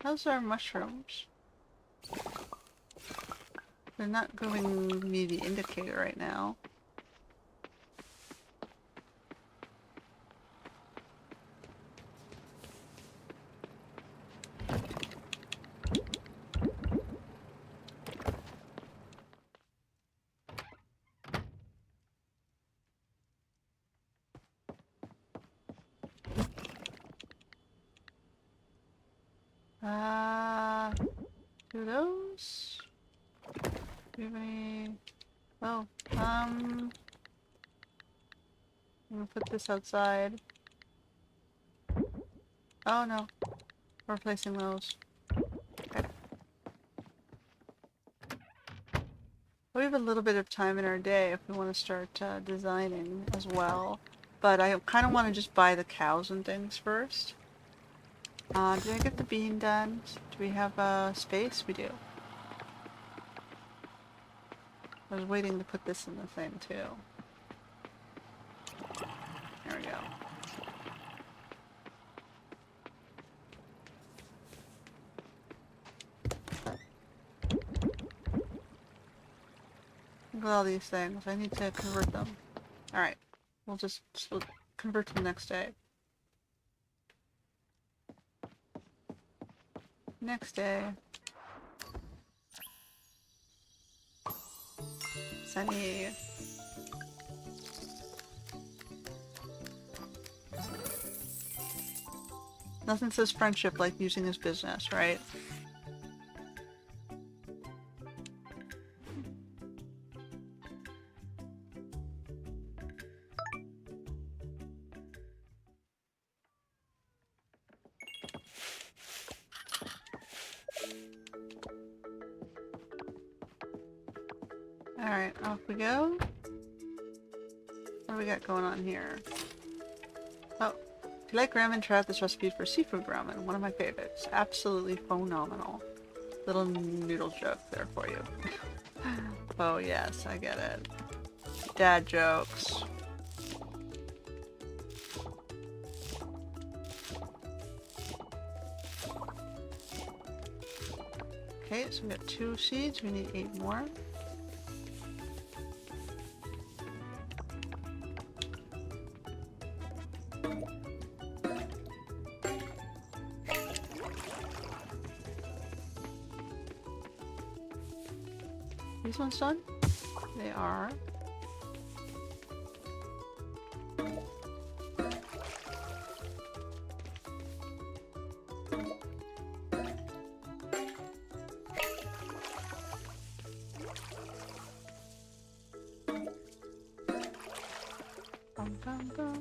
How's our mushrooms? They're not giving me the indicator right now. Do those? Do you have any? Oh, I'm gonna put this outside. Oh no, we're replacing those. Okay. We have a little bit of time in our day if we want to start designing as well. But I kind of want to just buy the cows and things first. Did I get the bean done? Do we have space? We do. I was waiting to put this in the thing too. There we go. Look at all these things. I need to convert them. Alright. We'll just convert to the next day. Next day. Sunny. Nothing says friendship like using his business, right? Alright, off we go. What do we got going on here? Oh, if you like ramen, try out this recipe for seafood ramen. One of my favorites. Absolutely phenomenal. Little noodle joke there for you. Oh yes, I get it. Dad jokes. Okay, so we got 2 seeds. We need 8 more. These ones done? They are. Dum, dum, dum.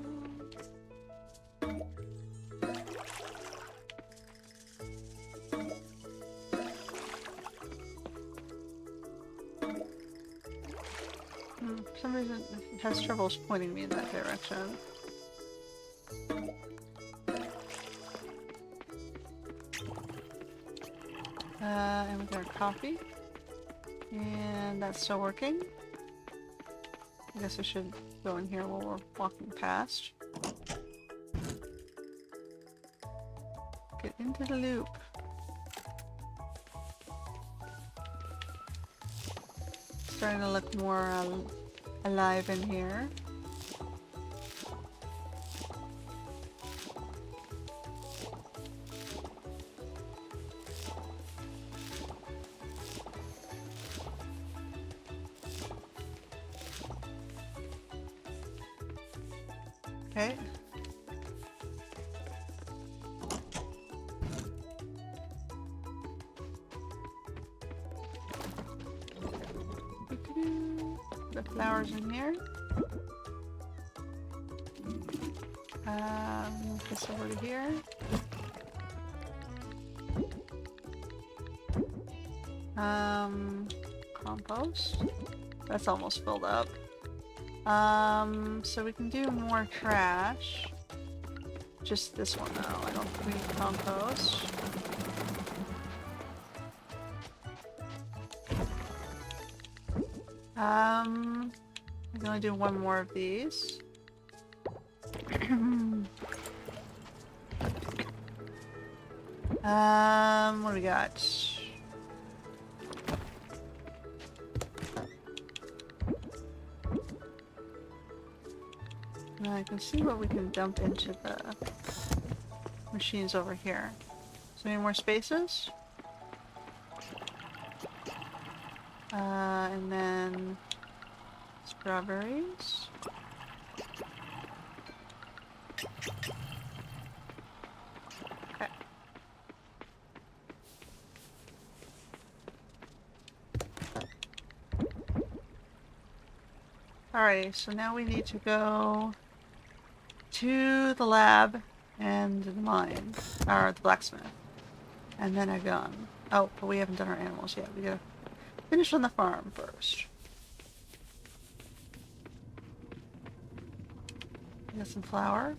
For some reason, it has troubles pointing me in that direction. And we got coffee. And that's still working. I guess I should go in here while we're walking past. Get into the loop. Starting to look more alive in here. Okay. The flowers in here. Move this over to here. Compost. That's almost filled up. So we can do more trash. Just this one though. I don't think we need compost. We can only do one more of these. What do we got? Now I can see what we can dump into the machines over here. So any more spaces? And then strawberries. Okay. Alrighty, so now we need to go to the lab and the mine, or the blacksmith, and then Agung. Oh, but we haven't done our animals yet. We gotta finish on the farm first. We got some flour.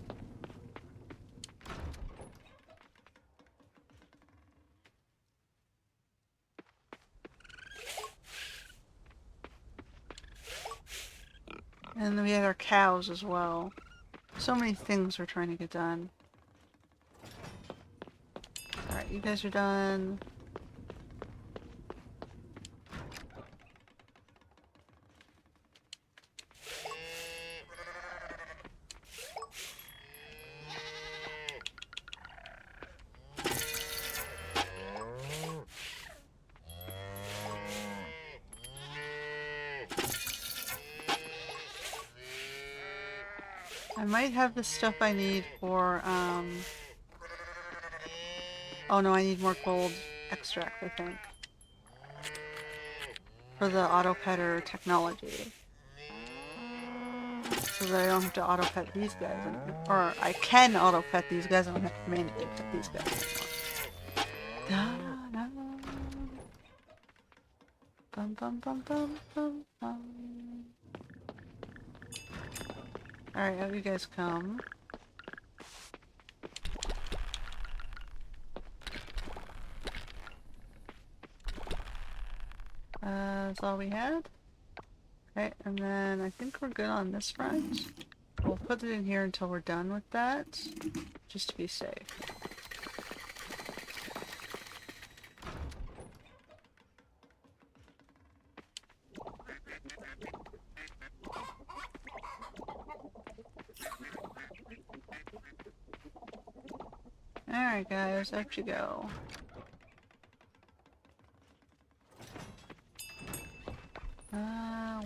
And then we had our cows as well. So many things we're trying to get done. Alright, you guys are done. I might have the stuff I need for, oh no, I need more gold extract, I think. For the auto-petter technology. So that I don't have to auto-pet these guys anymore. Or I can auto-pet these guys, I don't have to manually pet these guys anymore. Da, da. Bum, bum, bum, bum, bum, bum. Alright, how you guys come? That's all we had. Okay, and then I think we're good on this front. We'll put it in here until we're done with that, just to be safe. Alright guys, out you go.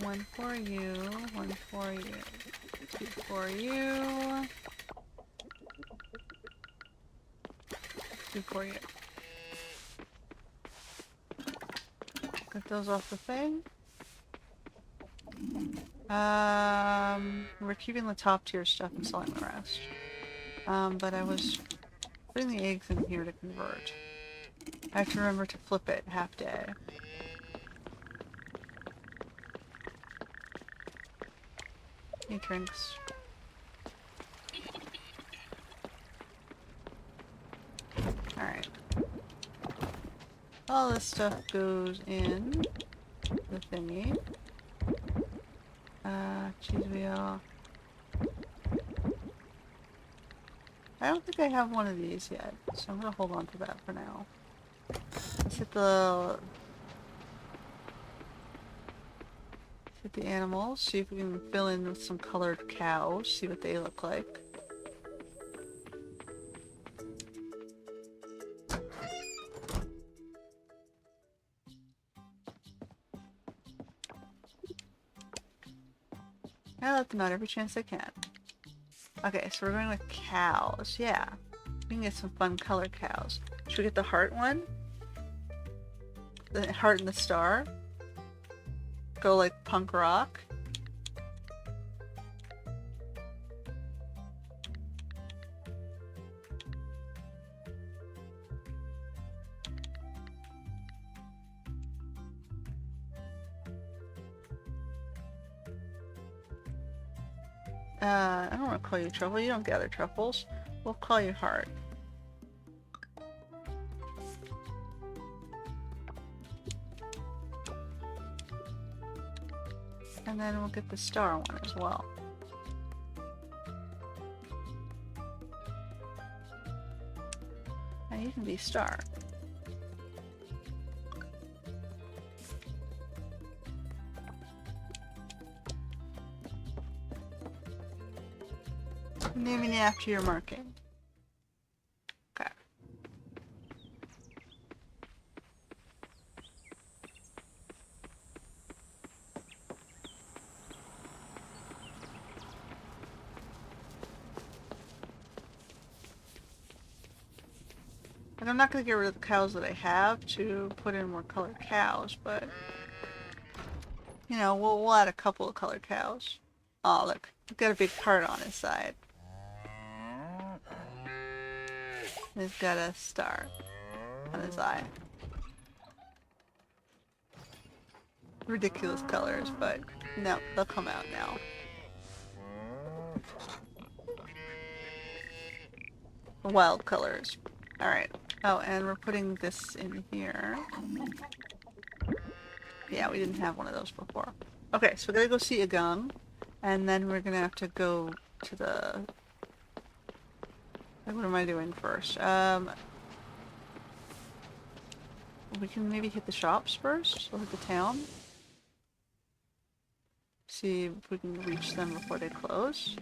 One for you, one for you, two for you, two for you. Get those off the thing. We're keeping the top tier stuff and selling the rest. But I was putting the eggs in here to convert. I have to remember to flip it half day. Any drinks? Alright. All this stuff goes in the thingy. Cheese wheel. I don't think I have one of these yet, so I'm gonna hold on to that for now. Let's hit the animals, see if we can fill in with some colored cows, see what they look like. I let them out every chance they can. Okay, so we're going with cows. Yeah. We can get some fun color cows. Should we get the heart one? The heart and the star? Go like punk rock? I don't want to call you truffle. You don't gather truffles. We'll call you heart. And then we'll get the star one as well. And you can be star. Naming it after your marking. Okay. And I'm not going to get rid of the cows that I have to put in more colored cows, but you know, we'll add a couple of colored cows. Oh, look. He's got a big heart on his side. He's got a star on his eye. Ridiculous colors, but no, they'll come out now. Wild colors. Alright. Oh, and we're putting this in here. Yeah, we didn't have one of those before. Okay, so we're gonna go see Agung, and then we're gonna have to go to the... What am I doing first? We can maybe hit the shops first, or hit the town. See if we can reach them before they close.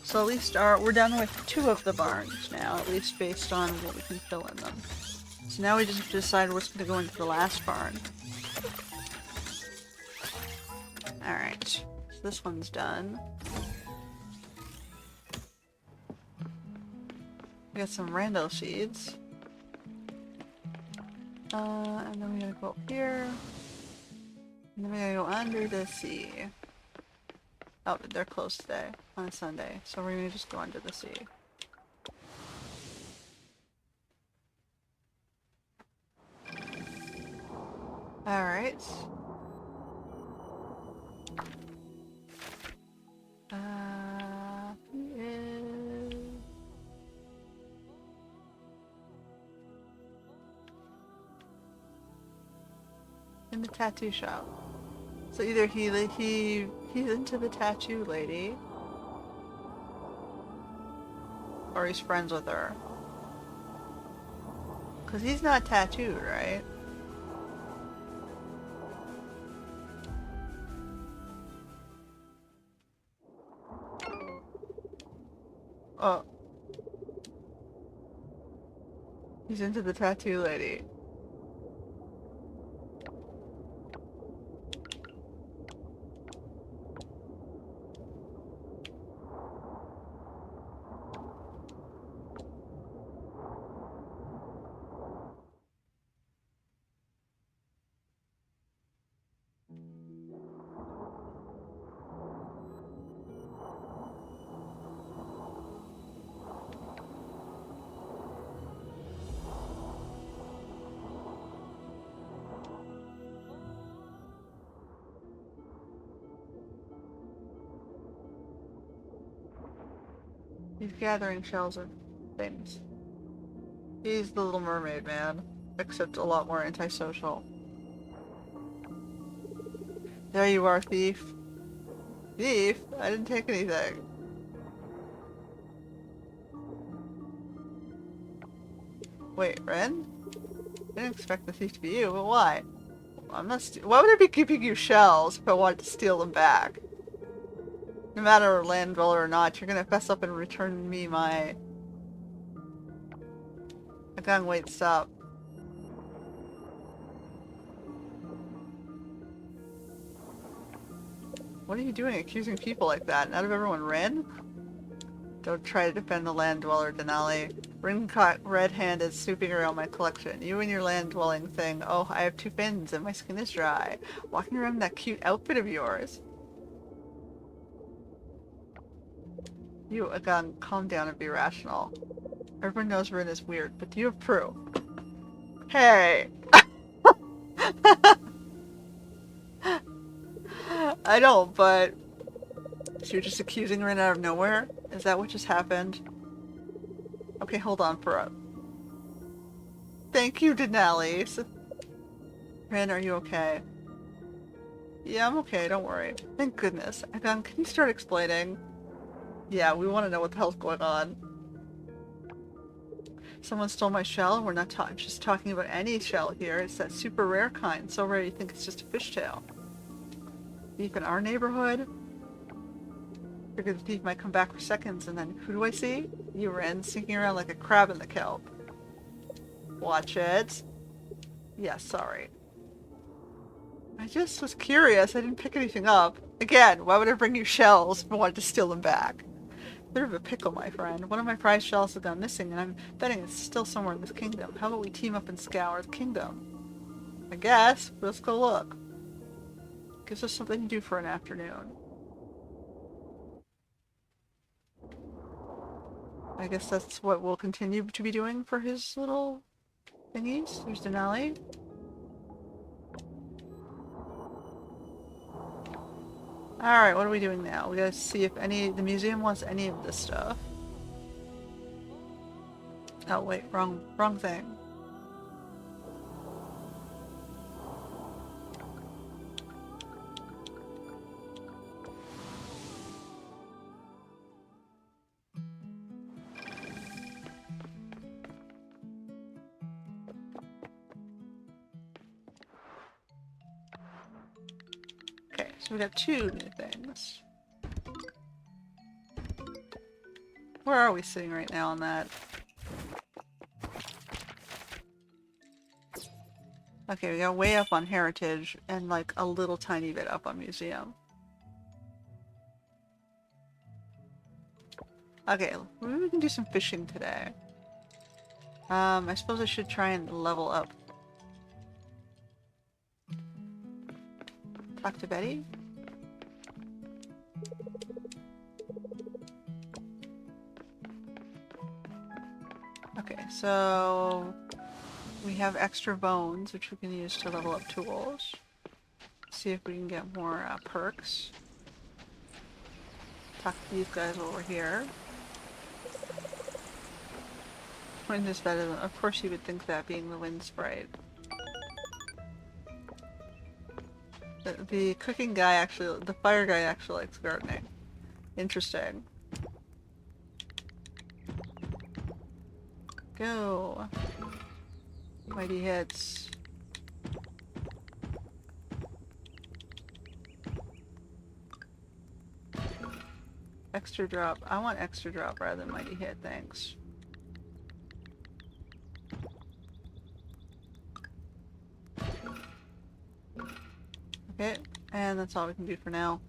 So at least we're done with 2 of the barns now, at least based on what we can fill in them. So now we just have to decide what's going to go into the last barn. Alright, so this one's done. We got some rando seeds. And then we gotta go up here. And then we gotta go under the sea. Oh, they're closed today, on a Sunday, so we're gonna just go under the sea. Alright. He is... in the tattoo shop. So either he's into the tattoo lady, or he's friends with her. Cause he's not tattooed, right? Oh. He's into the tattoo lady. He's gathering shells of things. He's the Little Mermaid man, except a lot more antisocial. There you are, thief. Thief? I didn't take anything. Wait, Ren? I didn't expect the thief to be you, but why? I'm not why would I be giving you shells if I wanted to steal them back? No matter land dweller or not, you're gonna fess up and return me my... Agung, wait, stop. What are you doing accusing people like that? And out of everyone, Ren? Don't try to defend the land dweller, Denali. Ren caught red-handed snooping around my collection. You and your land-dwelling thing. Oh, I have 2 fins and my skin is dry. Walking around in that cute outfit of yours. You, Agung, calm down and be rational. Everyone knows Ren is weird, but do you have proof? Hey! I don't, but... So you're just accusing Ren out of nowhere? Is that what just happened? Okay, hold on for a... Thank you, Denali. Ren, are you okay? Yeah, I'm okay, don't worry. Thank goodness. Agung, can you start explaining? Yeah, we want to know what the hell's going on. Someone stole my shell, and we're not just talking about any shell here. It's that super rare kind, so rare you think it's just a fishtail. Thief in our neighborhood? Figured the thief might come back for seconds, and then who do I see? You, Ren, sinking around like a crab in the kelp. Watch it. Yeah, sorry. I just was curious. I didn't pick anything up. Again, why would I bring you shells if I wanted to steal them back? Bit of a pickle, my friend. One of my prized shells has gone missing, and I'm betting it's still somewhere in this kingdom. How about we team up and scour the kingdom? I guess. Let's go look. Gives us something to do for an afternoon. I guess that's what we'll continue to be doing for his little thingies. There's Denali. Alright, what are we doing now? We gotta see if the museum wants any of this stuff. Oh wait, wrong thing. Okay, so we got 2 new things. Where are we sitting right now on that? Okay, we got way up on heritage and like a little tiny bit up on museum. Okay, maybe we can do some fishing today. I suppose I should try and level up. Talk to Betty? Okay, so we have extra bones, which we can use to level up tools. See if we can get more perks. Talk to these guys while we're here. Wind is better than... Of course you would think that, being the wind sprite. The cooking guy actually... The fire guy actually likes gardening. Interesting. Go! Mighty hits. Extra drop. I want extra drop rather than mighty hit, thanks. Okay, and that's all we can do for now.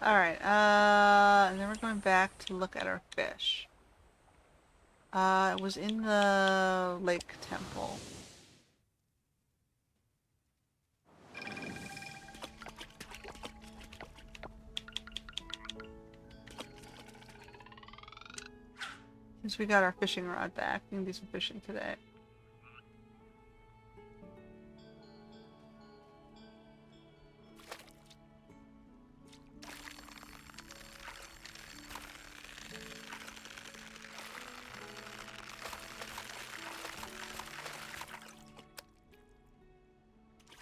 Alright, and then we're going back to look at our fish. It was in the lake temple. Since we got our fishing rod back, we can do some fishing today.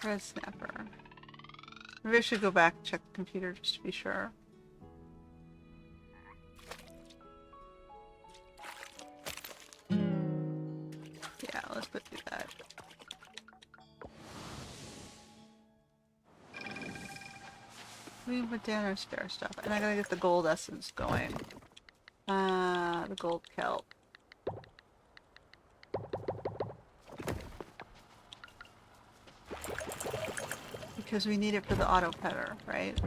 Red snapper. Maybe I should go back and check the computer just to be sure. Yeah, let's go do that. We can put down our spare stuff. And I gotta get the gold essence going. The gold kelp. Because we need it for the auto petter, right?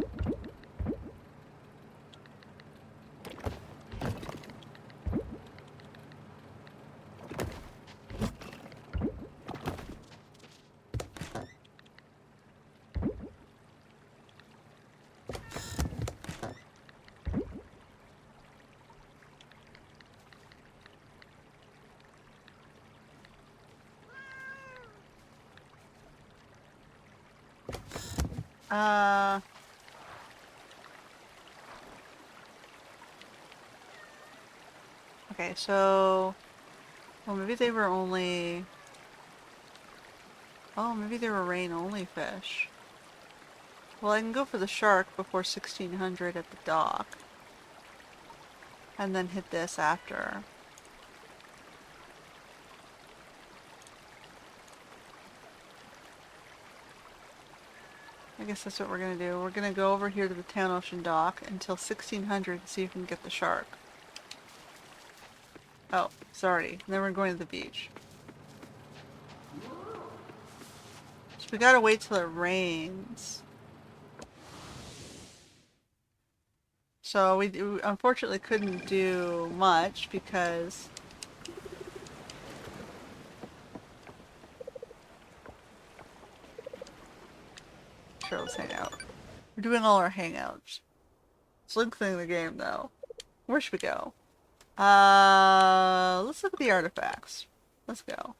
Okay, so... Well, maybe they were only... Oh, maybe they were rain-only fish. Well, I can go for the shark before 1600 at the dock. And then hit this after. I guess that's what we're gonna do. We're gonna go over here to the Town Ocean dock until 1600 and see if we can get the shark. Oh, sorry. And then we're going to the beach. So we gotta wait till it rains. So we unfortunately couldn't do much because... Sure, let's hang out. We're doing all our hangouts. It's lengthening the game though. Where should we go? Let's look at the artifacts. Let's go.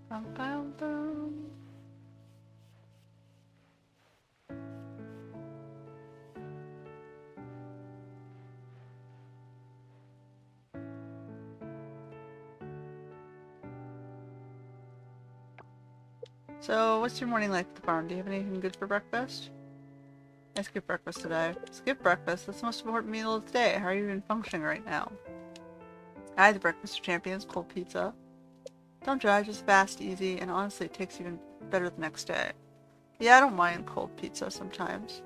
Bum, bum, bum. So, what's your morning like at the farm? Do you have anything good for breakfast? I skipped breakfast today. Skip breakfast? That's the most important meal of the day. How are you even functioning right now? I had the breakfast of champions, cold pizza. Don't judge, it's fast, easy, and honestly it tastes even better the next day. Yeah, I don't mind cold pizza sometimes.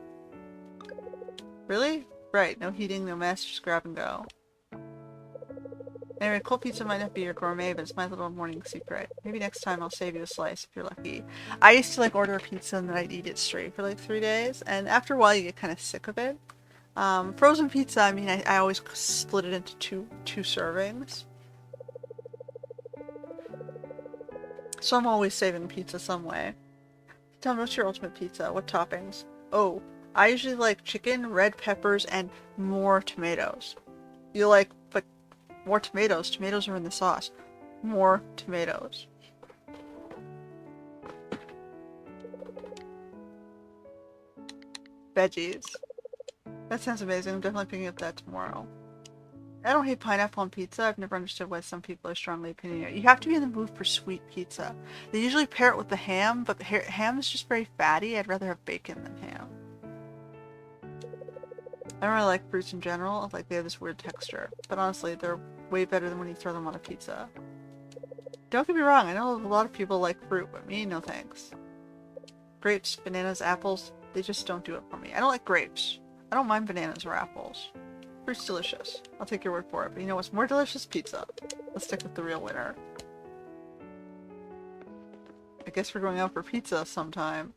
Really? Right, no heating, no mess, just grab and go. Anyway, cold pizza might not be your gourmet, but it's my little morning secret. Maybe next time I'll save you a slice if you're lucky. I used to like order a pizza and then I'd eat it straight for like 3 days, and after a while you get kind of sick of it. Frozen pizza, I mean, I always split it into two servings. So I'm always saving pizza some way. Tell me, what's your ultimate pizza? What toppings? Oh, I usually like chicken, red peppers, and more tomatoes. You like, but more tomatoes. Tomatoes are in the sauce. More tomatoes. Veggies. That sounds amazing. I'm definitely picking up that tomorrow. I don't hate pineapple on pizza. I've never understood why some people are strongly opinionated. You have to be in the mood for sweet pizza. They usually pair it with the ham, but the ham is just very fatty. I'd rather have bacon than ham. I don't really like fruits in general. Like, they have this weird texture. But honestly, they're way better than when you throw them on a pizza. Don't get me wrong, I know a lot of people like fruit, but me, no thanks. Grapes, bananas, apples, they just don't do it for me. I don't like grapes. I don't mind bananas or apples. Fruit's delicious. I'll take your word for it. But you know what's more delicious? Pizza. Let's stick with the real winner. I guess we're going out for pizza sometime.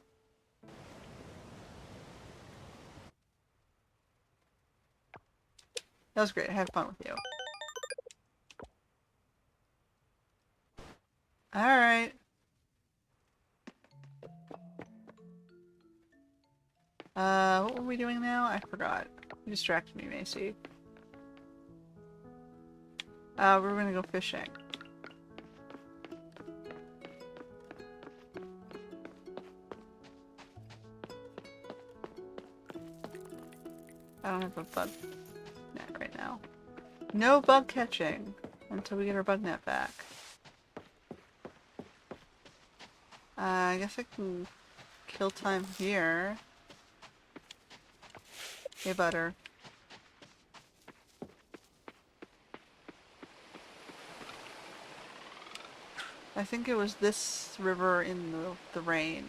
That was great. I had fun with you. Alright. What were we doing now? I forgot. You distracted me, Macy. We're gonna go fishing. I don't have a bug net right now. No bug catching until we get our bug net back. I guess I can kill time here. Hey, Butter. I think it was this river in the rain.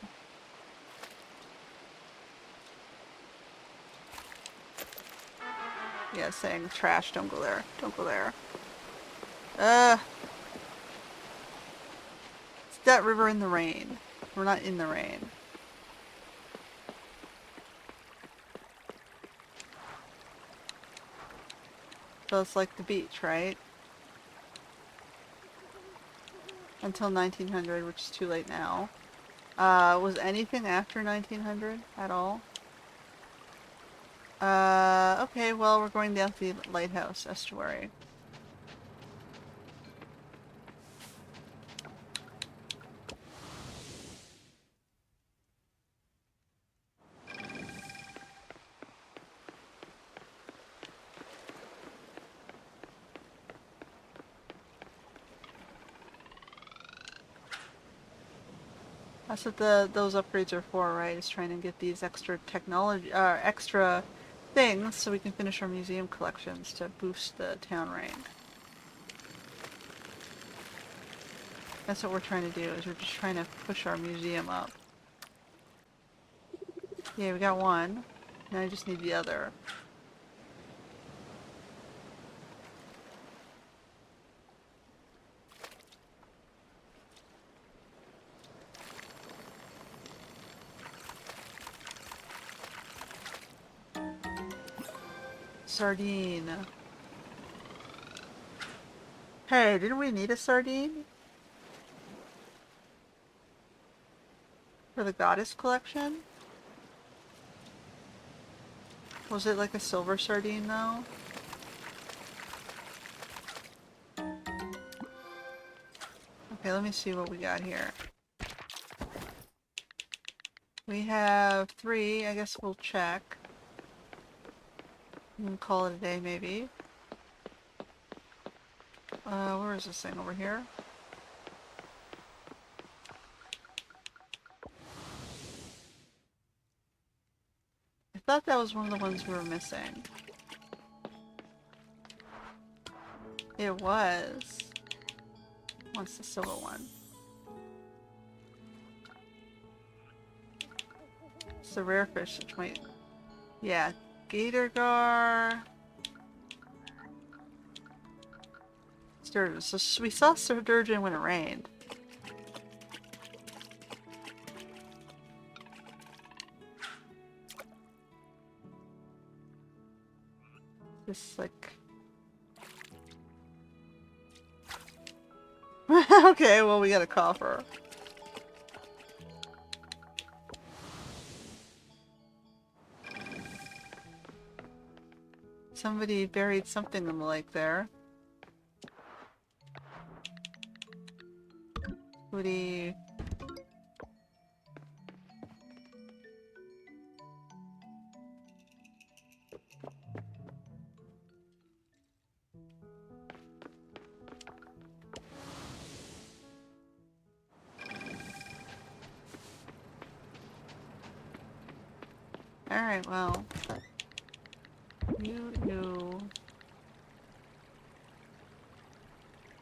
Yeah, saying trash, don't go there. Don't go there. It's that river in the rain. We're not in the rain. So it's like the beach, right? Until 1900, which is too late now. Was anything after 1900 at all? Okay, well, we're going down to the lighthouse estuary. That's what those upgrades are for, right? Is trying to get these extra technology, extra things so we can finish our museum collections to boost the town rank. That's what we're trying to do, is we're just trying to push our museum up. Yeah, we got one. Now I just need the other. Sardine. Hey, didn't we need a sardine? For the goddess collection? Was it like a silver sardine though? Okay, let me see what we got here. We have 3, I guess we'll check. And call it a day maybe. Where is this thing? Over here? I thought that was one of the ones we were missing. It was. What's the silver one? It's the rare fish, which might... Yeah, gator gar... Sturgeon. So we saw sturgeon when it rained. Just like... Okay, well we got a coffer. Somebody buried something in the lake there. Woody. Alright, well. You.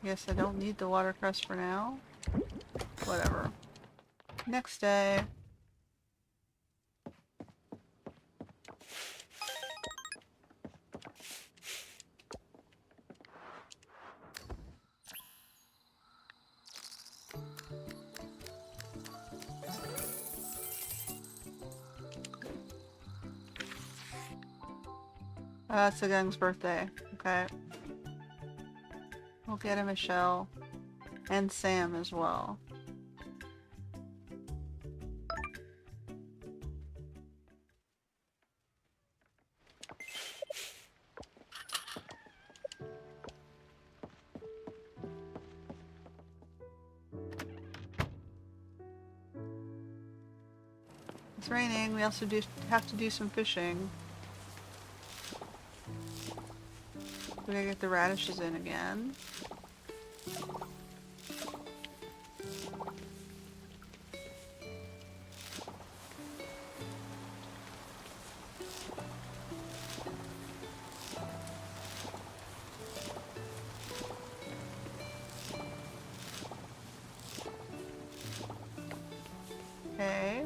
Guess I don't need the watercress for now. Whatever. Next day. It's Agung's birthday. Okay. We'll get him a shell. And Sam as well. It's raining. We also have to do some fishing. We gotta get the radishes in again. Okay.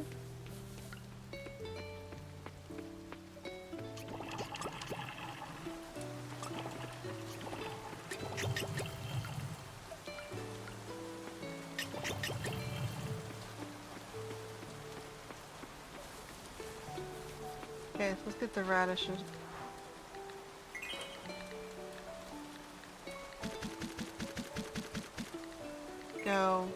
Okay, so let's get the radishes. Go.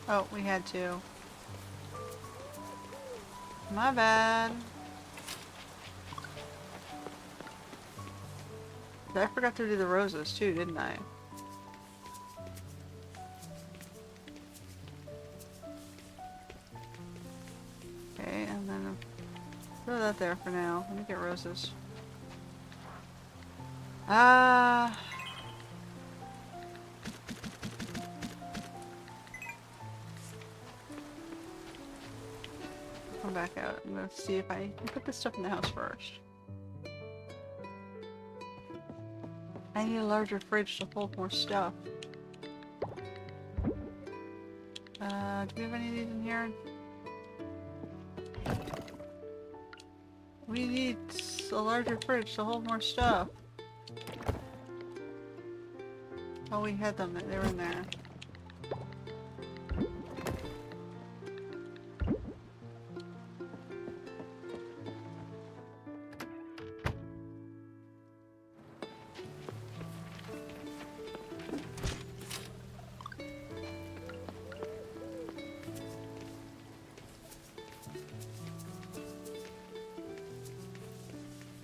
Oh, we had to. My bad. I forgot to do the roses too, didn't I? Okay, and then throw that there for now. Let me get roses. Ah. Come back out. I'm gonna see if I can put this stuff in the house first. I need a larger fridge to hold more stuff. Do we have any of these in here? We need a larger fridge to hold more stuff. Oh, we had them. They were in there.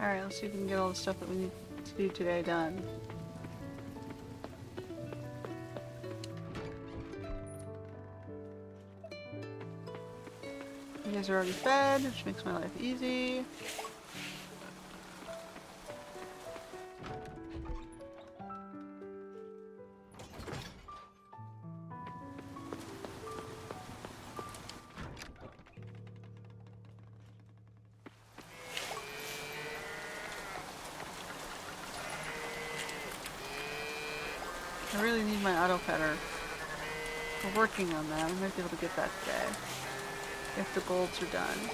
Alright, let's see if we can get all the stuff that we need to do today done. You guys are already fed, which makes my life easy. I really need my auto cutter. We're working on that. I might be able to get that today. If the golds are done.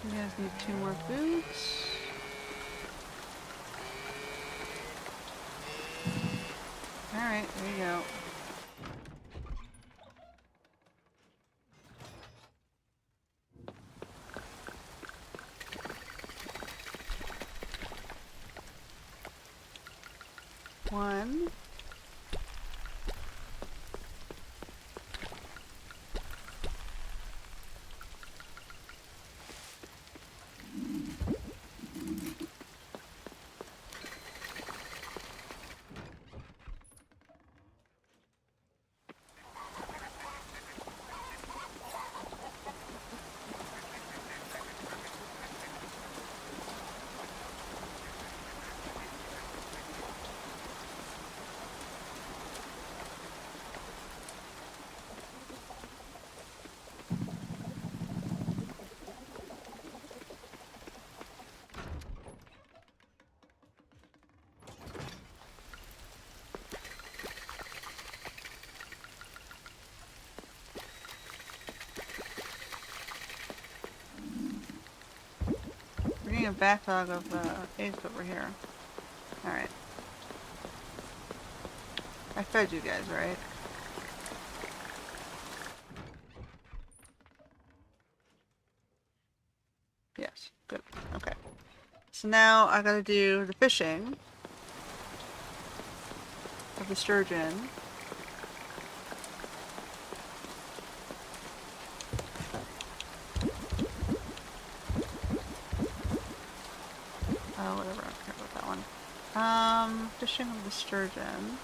You guys need 2 more boots. Alright, there you go. One. a backlog of eggs over here. Alright. I fed you guys, right? Yes. Good. Okay. So now I gotta do the fishing of the sturgeon. Oh, whatever. I don't care about that one. Fishing of the sturgeon.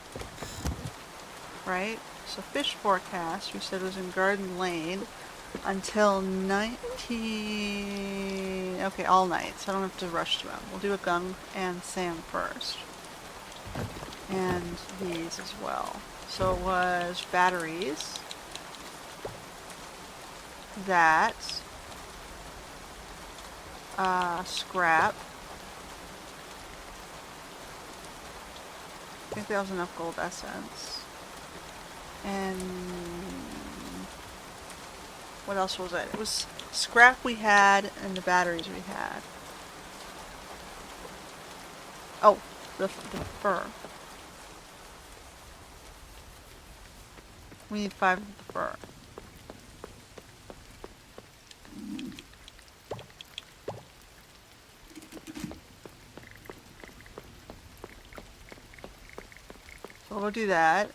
Right? So fish forecast, you said was in Garden Lane until 19... Okay, all night, so I don't have to rush to them. We'll do Agung and Sam first. And these as well. So it was batteries. That. Scrap. I think that was enough gold essence. And what else was it? It was scrap we had and the batteries we had. Oh, the fur. We need 5 of the fur. So we'll do that.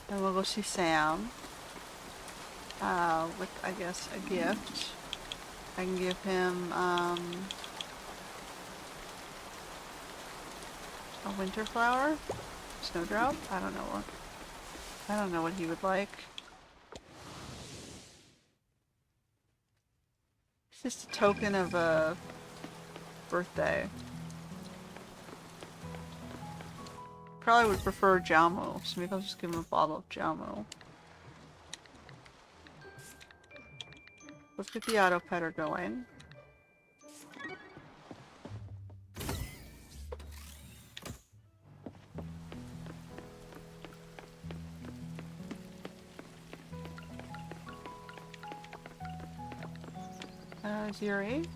Then we'll go see Sam. With, I guess, a gift. I can give him, a winter flower? Snowdrop? I don't know what he would like. It's just a token of a birthday. Probably would prefer Jamu, so maybe I'll just give him a bottle of Jamu. Let's get the auto petter going. Ziri.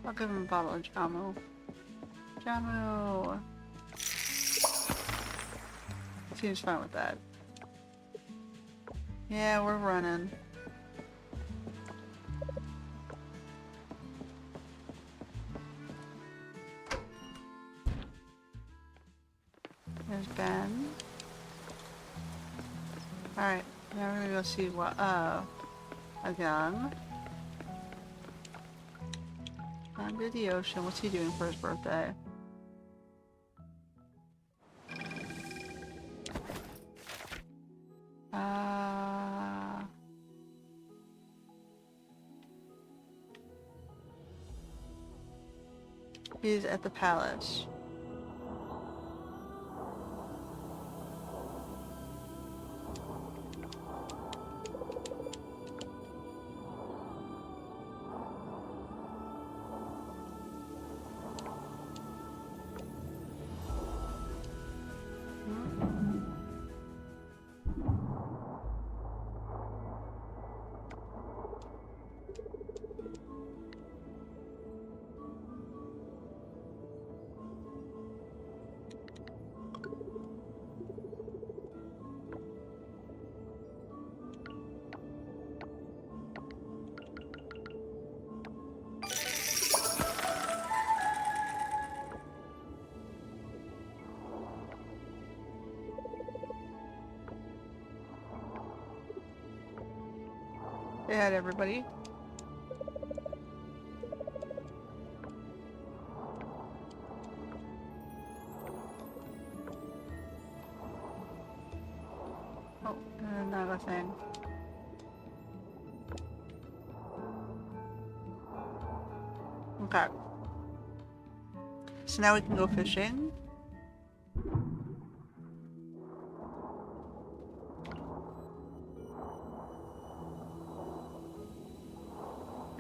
I'll give him a bottle of Jamu. Jamu! Seems fine with that. Yeah, we're running. There's Ben. Alright, now we're gonna go see what, again. Under the ocean, what's he doing for his birthday? He's at the palace. Say hi to everybody. Oh, another thing. Okay. So now we can go fishing.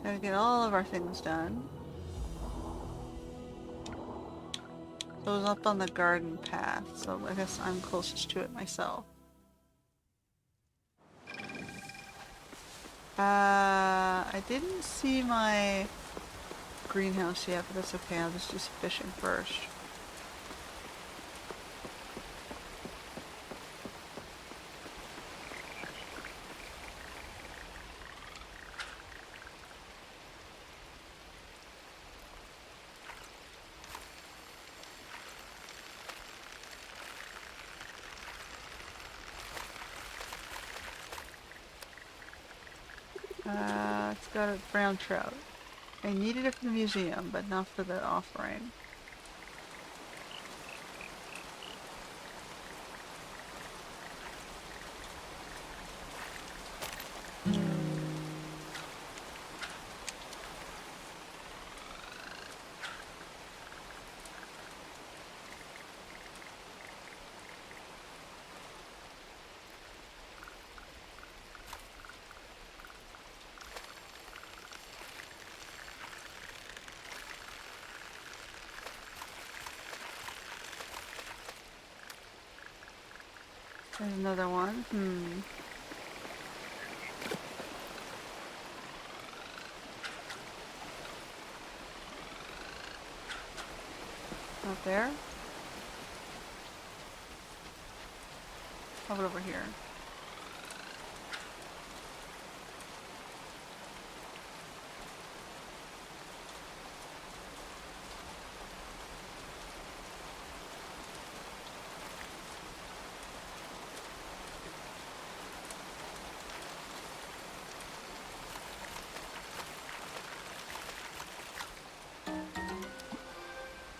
Gotta get all of our things done. So it was up on the garden path, so I guess I'm closest to it myself. I didn't see my greenhouse yet, but that's okay. I'll just do some fishing first. It's got a brown trout. I needed it for the museum, but not for the offering. There's another one. Not there. How about over here?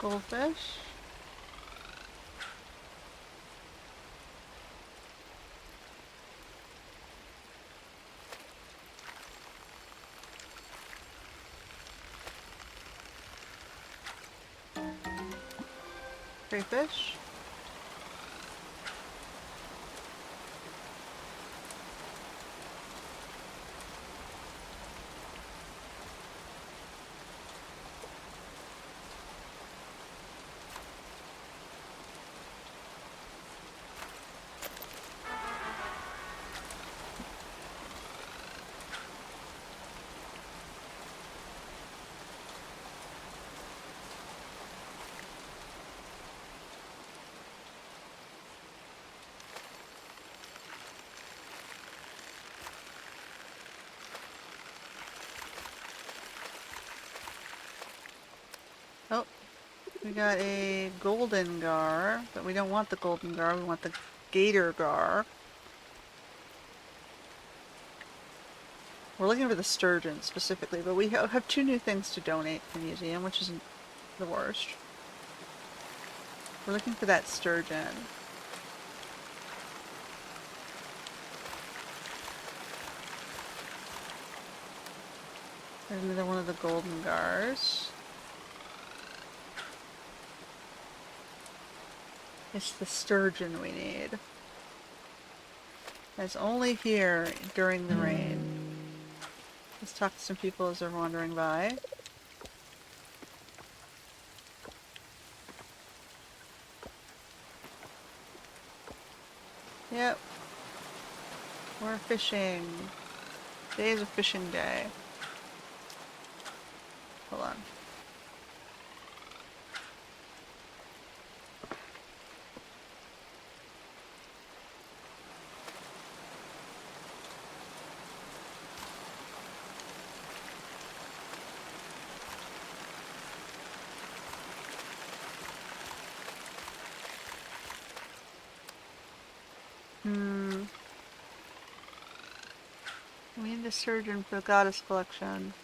Goldfish. Crayfish. Oh, we got a golden gar, but we don't want the golden gar, we want the gator gar. We're looking for the sturgeon specifically, but we have two new things to donate to the museum, which isn't the worst. We're looking for that sturgeon. There's another one of the golden gars. It's the sturgeon we need. It's only here during the rain. Let's talk to some people as they're wandering by. Yep. We're fishing. Today's a fishing day. Hold on. We need a surgeon for the goddess collection.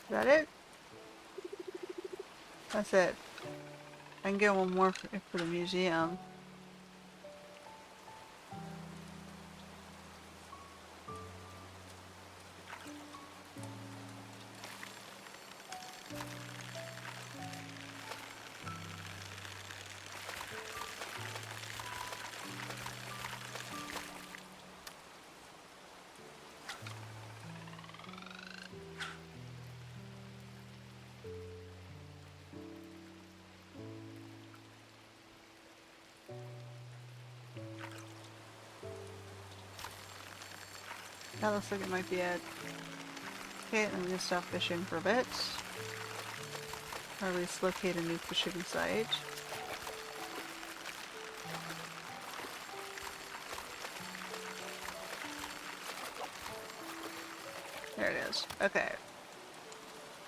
Is that it? That's it. I can get one more for the museum. That looks like it might be it. Okay, I'm gonna stop fishing for a bit. Or at least locate a new fishing site. There it is. Okay.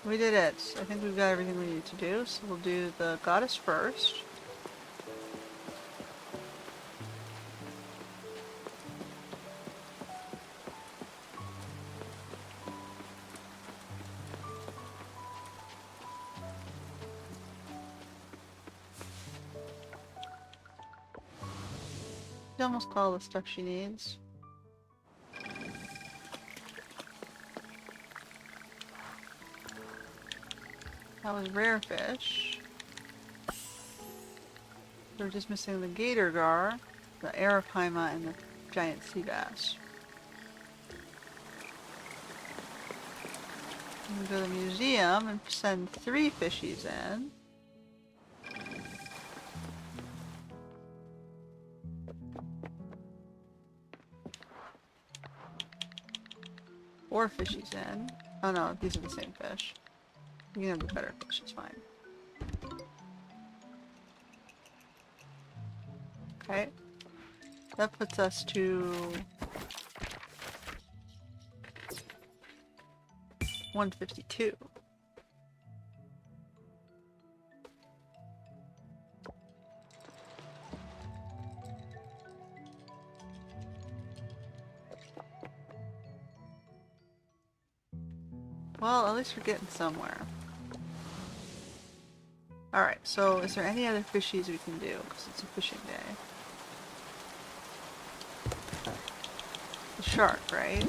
We did it. I think we've got everything we need to do, so we'll do the goddess first. She almost got all the stuff she needs. That was rare fish. We're just missing the gator gar, the arapaima, and the giant sea bass. We can go to the museum and send 3 fishies in. Four fishies in. Oh no, these are the same fish. You can have the better fish, it's fine. Okay. That puts us to 152. Well, at least we're getting somewhere. Alright, so is there any other fishies we can do? Because it's a fishing day. The shark, right?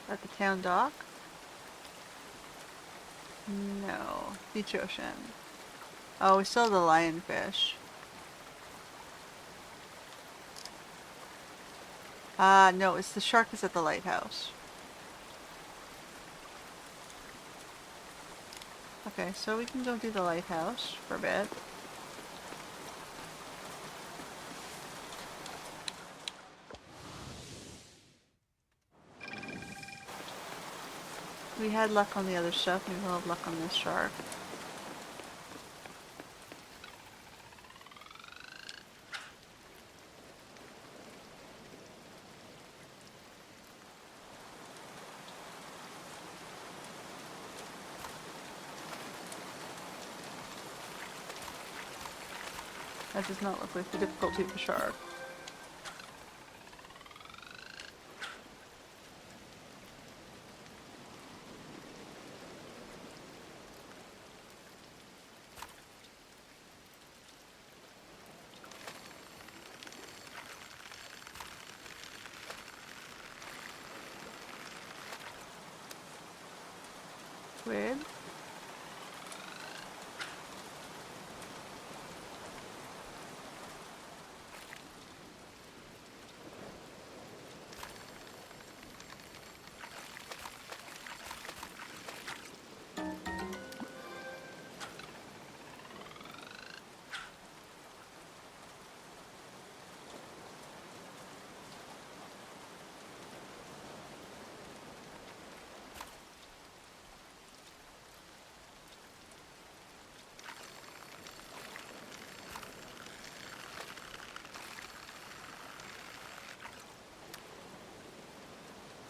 At the town dock? No. Beach ocean. Oh, we still have the lionfish. No, it's the shark is at the lighthouse. Okay, so we can go do the lighthouse for a bit. We had luck on the other stuff, maybe we'll have luck on this shark. That does not look like the difficulty of the shark. Weird.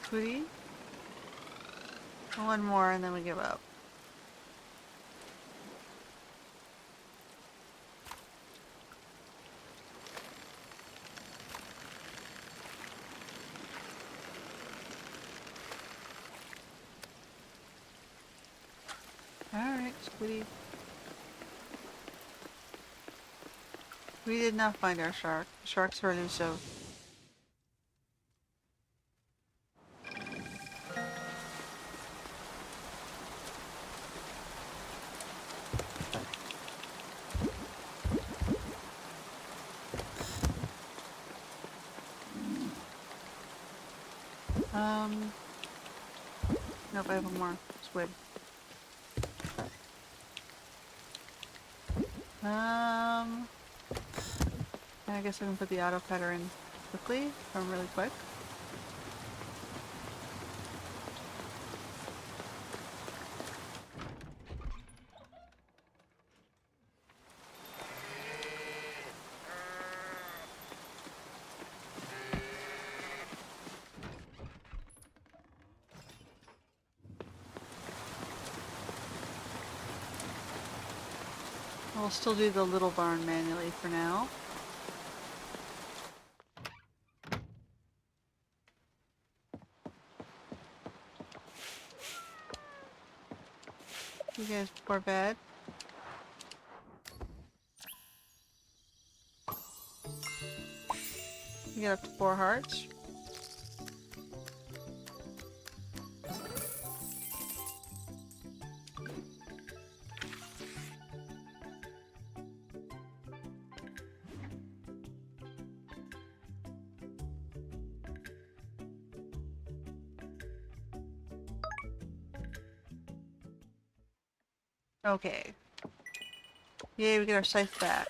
Sweetie? One more and then we give up. Alright, sweetie. We did not find our shark. The sharks were elusive. Nope, I have one more. squid. I guess I can put the auto cutter in quickly, from really quick. We'll still do the little barn manually for now. You guys before bed. You get up to 4 hearts. Okay. Yay, we get our scythe back.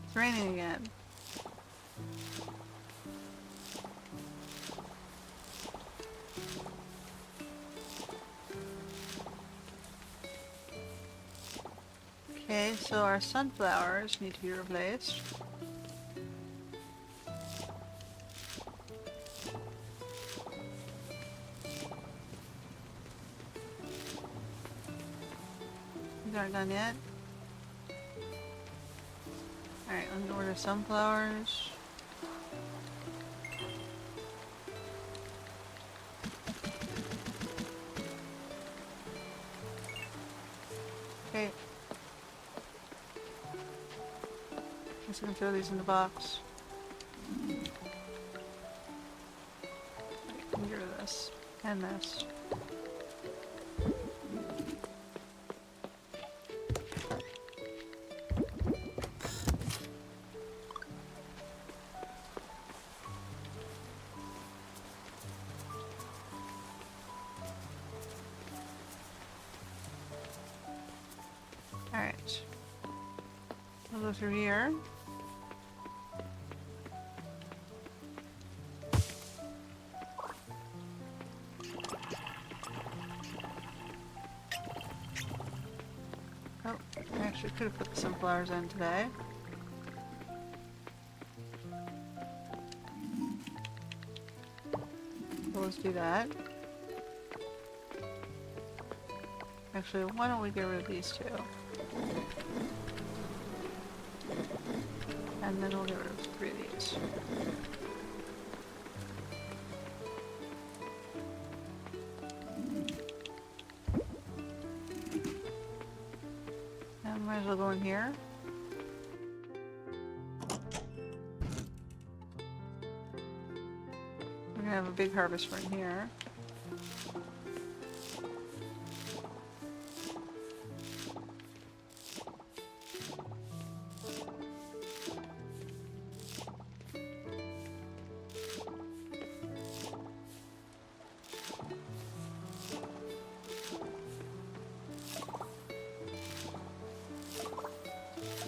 It's raining again. Okay, so our sunflowers need to be replaced. These aren't done yet. Alright, let me order sunflowers. Okay. Guess I can throw these in the box. Get rid of this. And this. Alright. We'll go through here. Oh, I actually could have put the sunflowers in today. So let's do that. Actually, why don't we get rid of these two? And then we'll get rid of 3 of these. And might as well go in here. We're gonna have a big harvester in here.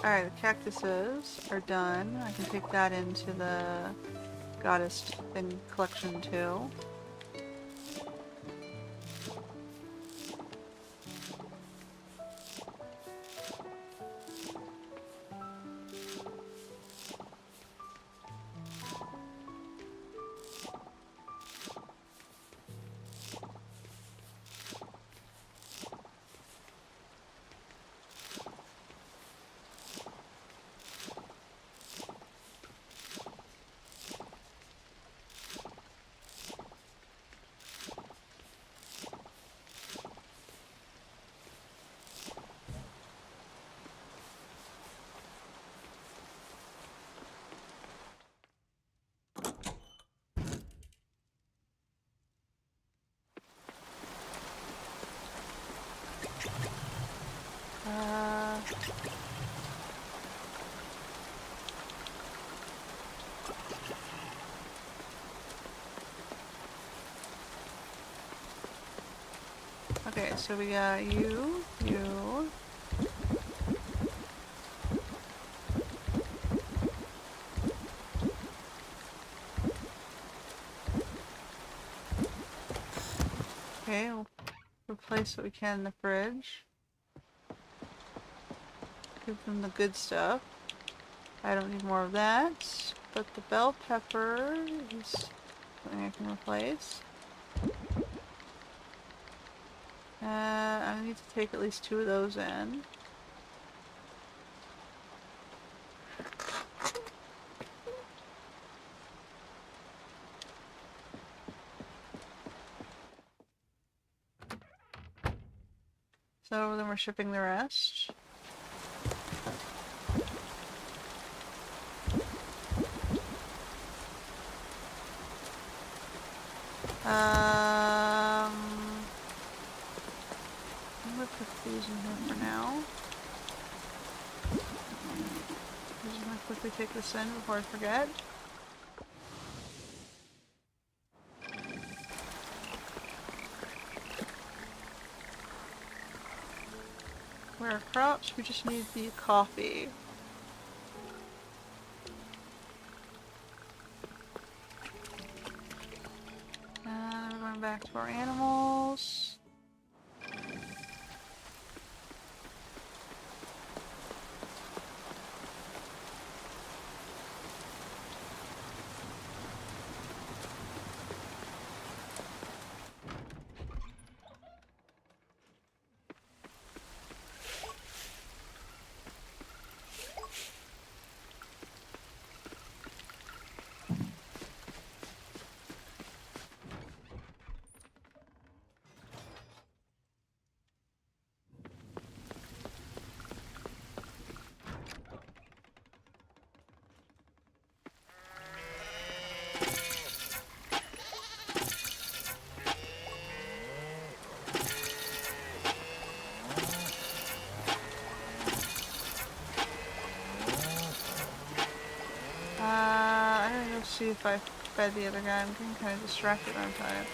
Alright, the cactuses are done. I can take that into the goddess thing collection too. Okay, so we got you, you. Okay, we'll replace what we can in the fridge. Give them the good stuff. I don't need more of that. But the bell pepper is something I can replace. I need to take at least 2 of those in. So then we're shipping the rest. I'm gonna put these in here for now. I'm just gonna quickly take this in before I forget. Where are crops? We just need the coffee. And we're going back to our animals. I'm gonna go see if I fed the other guy. I'm getting kind of distracted on time.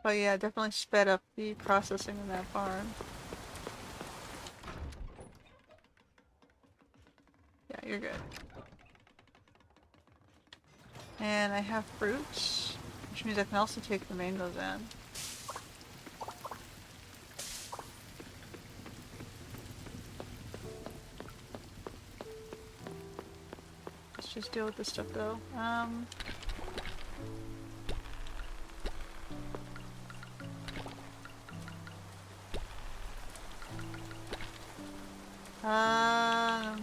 But yeah, definitely sped up the processing in that farm. Yeah, you're good. And I have fruits, which means I can also take the mangoes in. Let's just deal with this stuff though.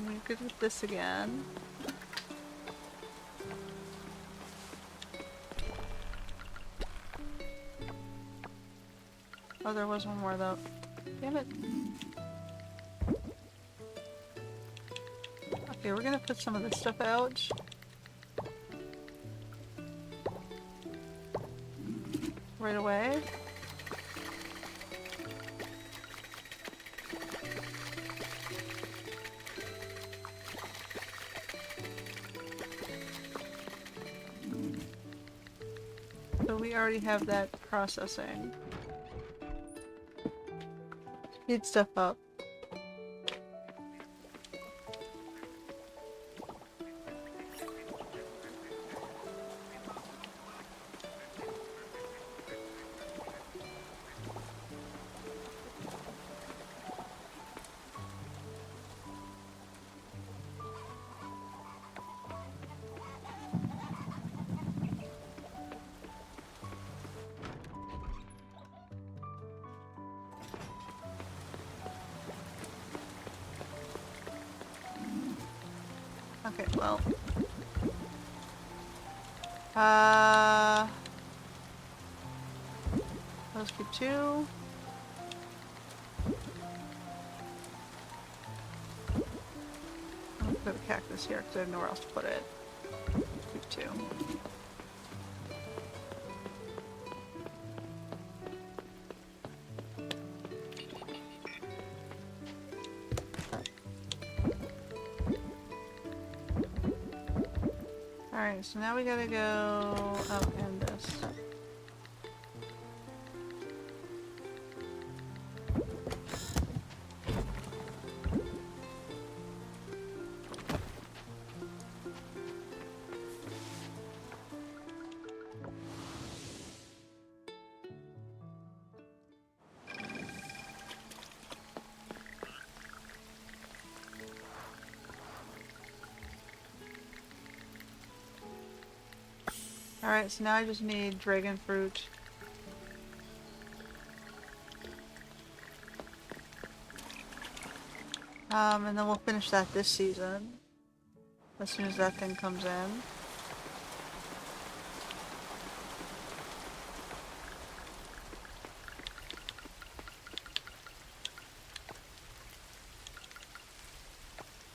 We're good with this again. Oh, there was one more though. Damn it. Okay, we're gonna put some of this stuff out. Right away. So we already have that processing. Speed stuff up. Okay, well. Let's keep 2. I'm gonna put a cactus here because I have nowhere else to put it. Keep 2. Alright, so now we gotta go up and this. Alright, so now I just need dragon fruit. And then we'll finish that this season. As soon as that thing comes in.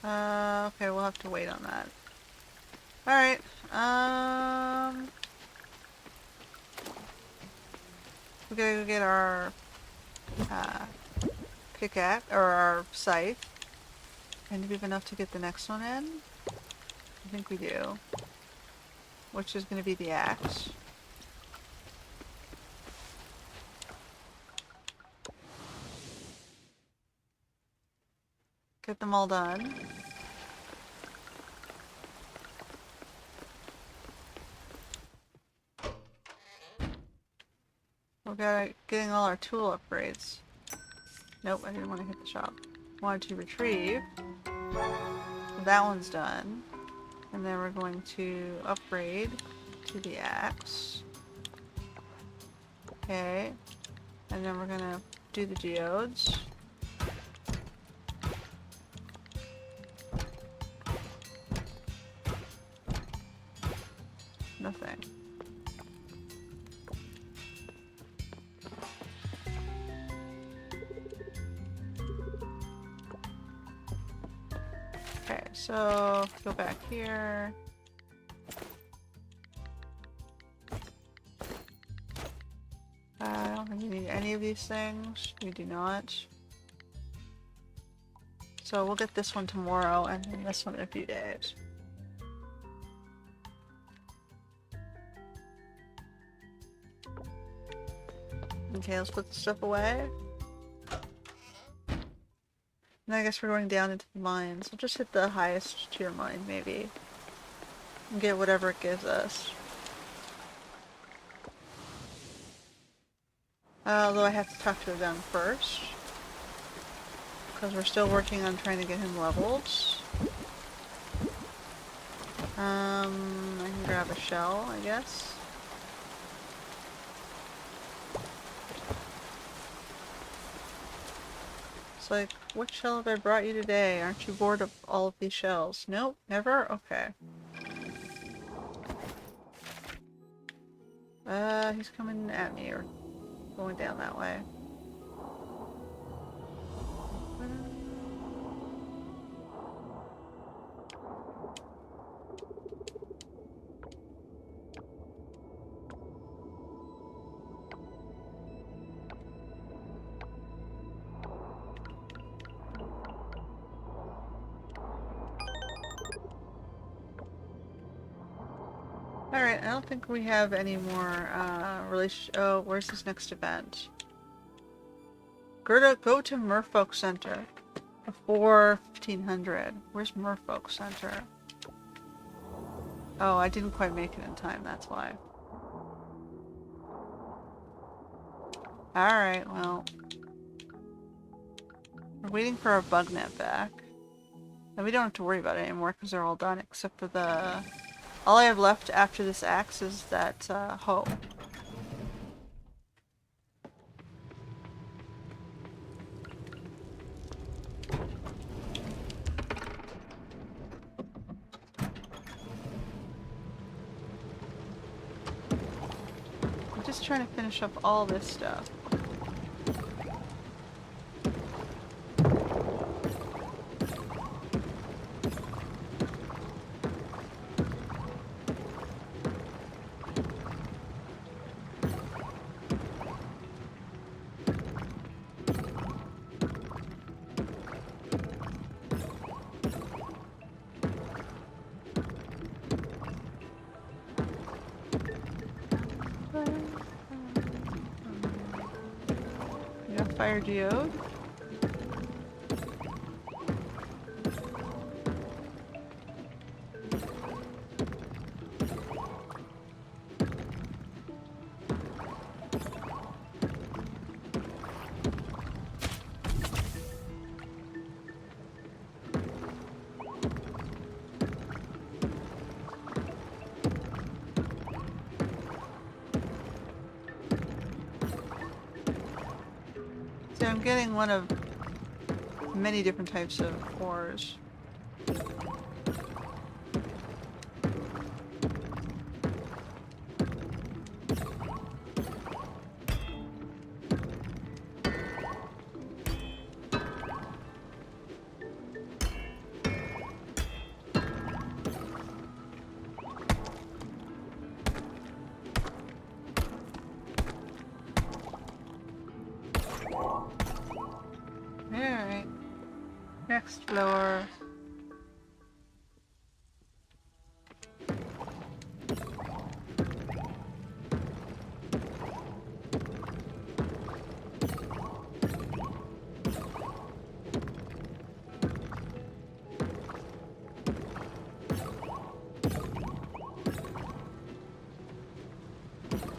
Okay, we'll have to wait on that. Alright, we gotta go get our, pickaxe, or our scythe. And do we have enough to get the next one in? I think we do. Which is gonna be the axe. Get them all done. We're getting all our tool upgrades. Nope, I didn't want to hit the shop. Wanted to retrieve. That one's done. And then we're going to upgrade to the axe. Okay. And then we're gonna do the geodes. Nothing. Okay, so go back here. I don't think we need any of these things. We do not. So we'll get this one tomorrow and then this one in a few days. Okay, let's put the stuff away. And I guess we're going down into the mines. We'll just hit the highest tier mine, maybe. And get whatever it gives us. Although I have to talk to Agung first. Because we're still working on trying to get him leveled. I can grab a shell, I guess. It's like, what shell have I brought you today? Aren't you bored of all of these shells? Nope, never? Okay. He's coming at me or going down that way. Alright, I don't think we have any more oh, where's this next event? Go to Merfolk Center before 1500. Where's Merfolk Center? Oh, I didn't quite make it in time, that's why. Alright, well. We're waiting for our bug net back. And we don't have to worry about it anymore because they're all done except for the... All I have left after this axe is that hoe. I'm just trying to finish up all this stuff. fire geode. So I'm getting one of many different types of ores. Alright. Next floor.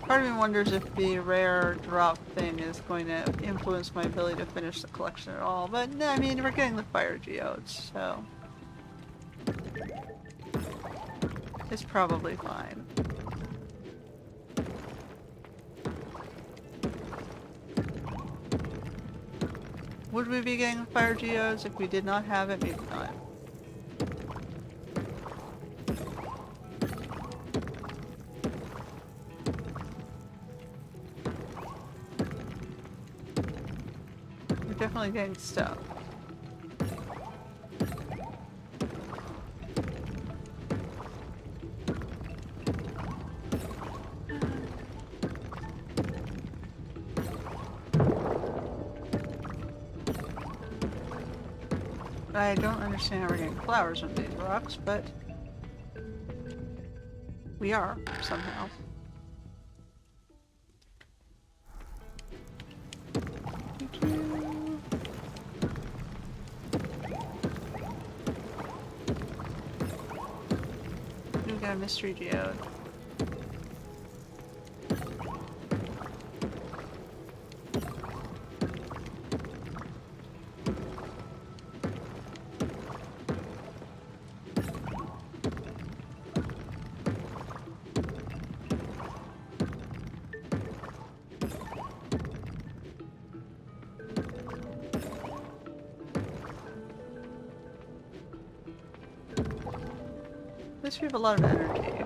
Part of me wonders if the rare drop thing is going to influence my ability to finish the collection at all, but no, I mean, we're getting the fire geodes, so it's probably fine. Would we be getting the fire geodes if we did not have it? Maybe not. Definitely getting stuff. I don't understand how we're getting flowers from these rocks, but we are somehow. We've got a mystery geode. At least we have a lot of energy.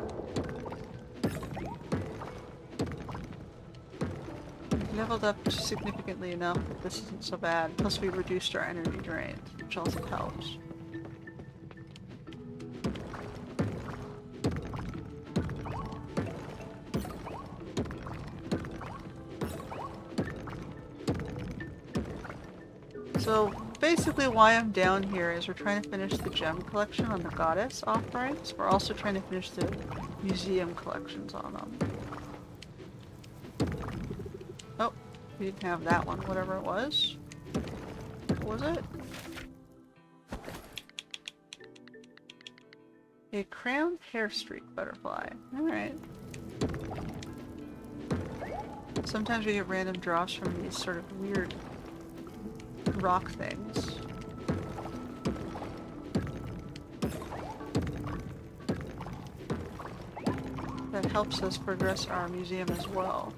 We've leveled up significantly enough that this isn't so bad. Plus we reduced our energy drain, which also helps. So basically why I'm down here is we're trying to finish the gem collection on the goddess offerings. We're also trying to finish the museum collections on them. Oh, we didn't have that one, whatever it was. What was it? A crowned hair streak butterfly. Alright. Sometimes we get random drops from these sort of weird rock things. That helps us progress our museum as well.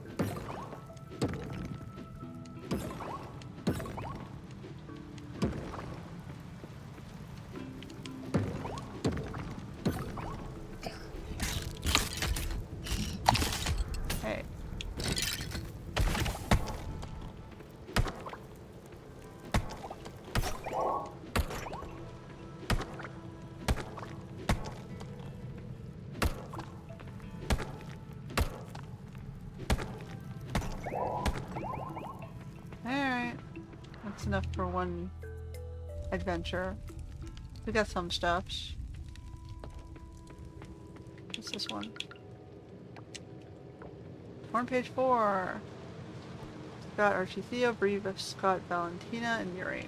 Hey. Alright. That's enough for one adventure. We got some stuffs. What's this one? We're on page 4. Scott, Archie, Theo, Breva, Scott, Valentina, and Yuri.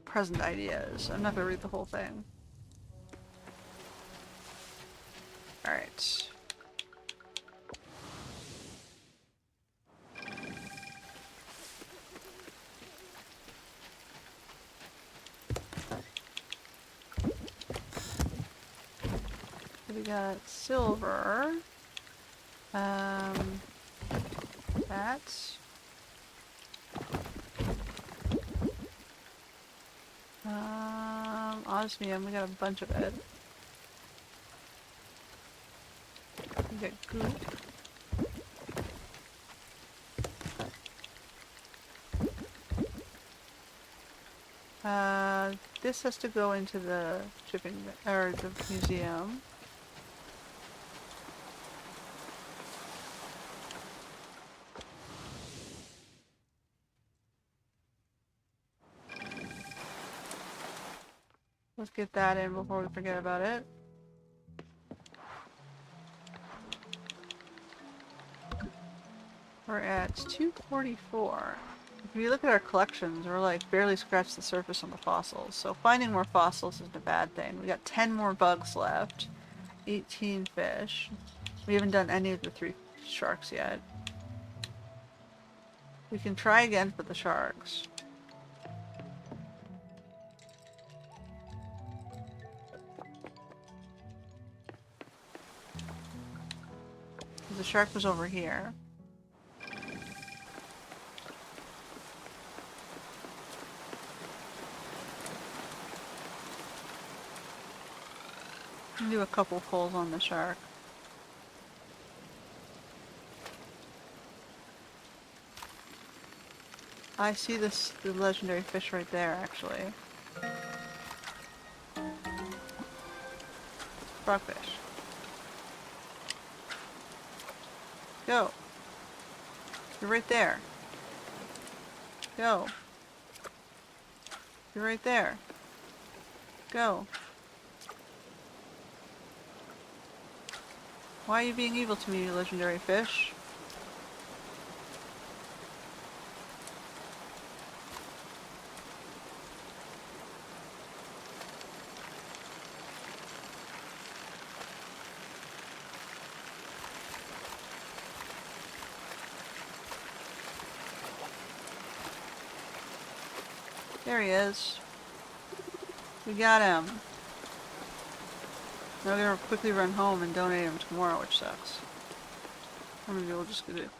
Present ideas. I'm not gonna read the whole thing. Alright. We got silver. That. Osmium, we got a bunch of it. We got goop. This has to go into the shipping, or the museum. Let's get that in before we forget about it. We're at 244. If you look at our collections, we're like barely scratched the surface on the fossils. So finding more fossils isn't a bad thing. We got 10 more bugs left. 18 fish. We haven't done any of the 3 sharks yet. We can try again for the sharks. The shark was over here. Do a couple pulls on the shark. I see the legendary fish right there, actually. Frogfish. Go. You're right there. Go. You're right there. Go. Why are you being evil to me, you legendary fish? There he is. We got him. Now we're gonna quickly run home and donate him tomorrow, which sucks. Or maybe we'll just gonna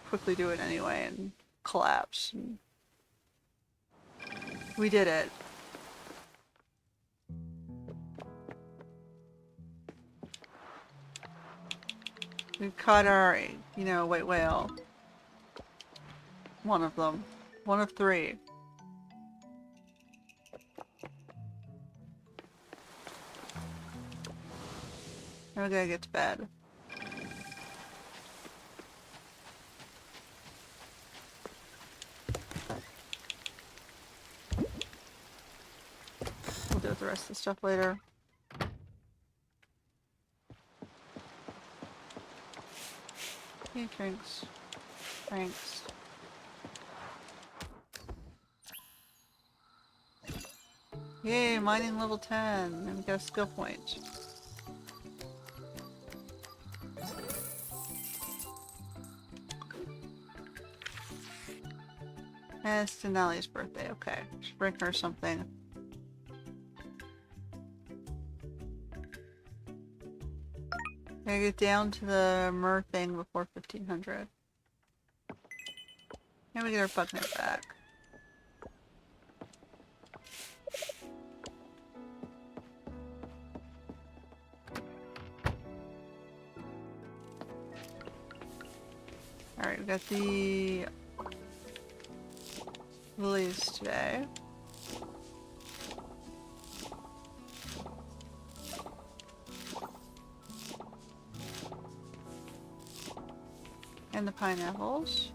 quickly do it anyway and collapse. We did it. We caught our, white whale. One of them. One of 3. Now we gotta get to bed. We'll do the rest of the stuff later. Hey, drinks. Thanks. Yay, mining level 10. And we got a skill point. And it's Denali's birthday. Okay. Should bring her something. Gotta get down to the mer thing before 1500. And we get our bug net back. Alright, we got the lilies today. And the pineapples.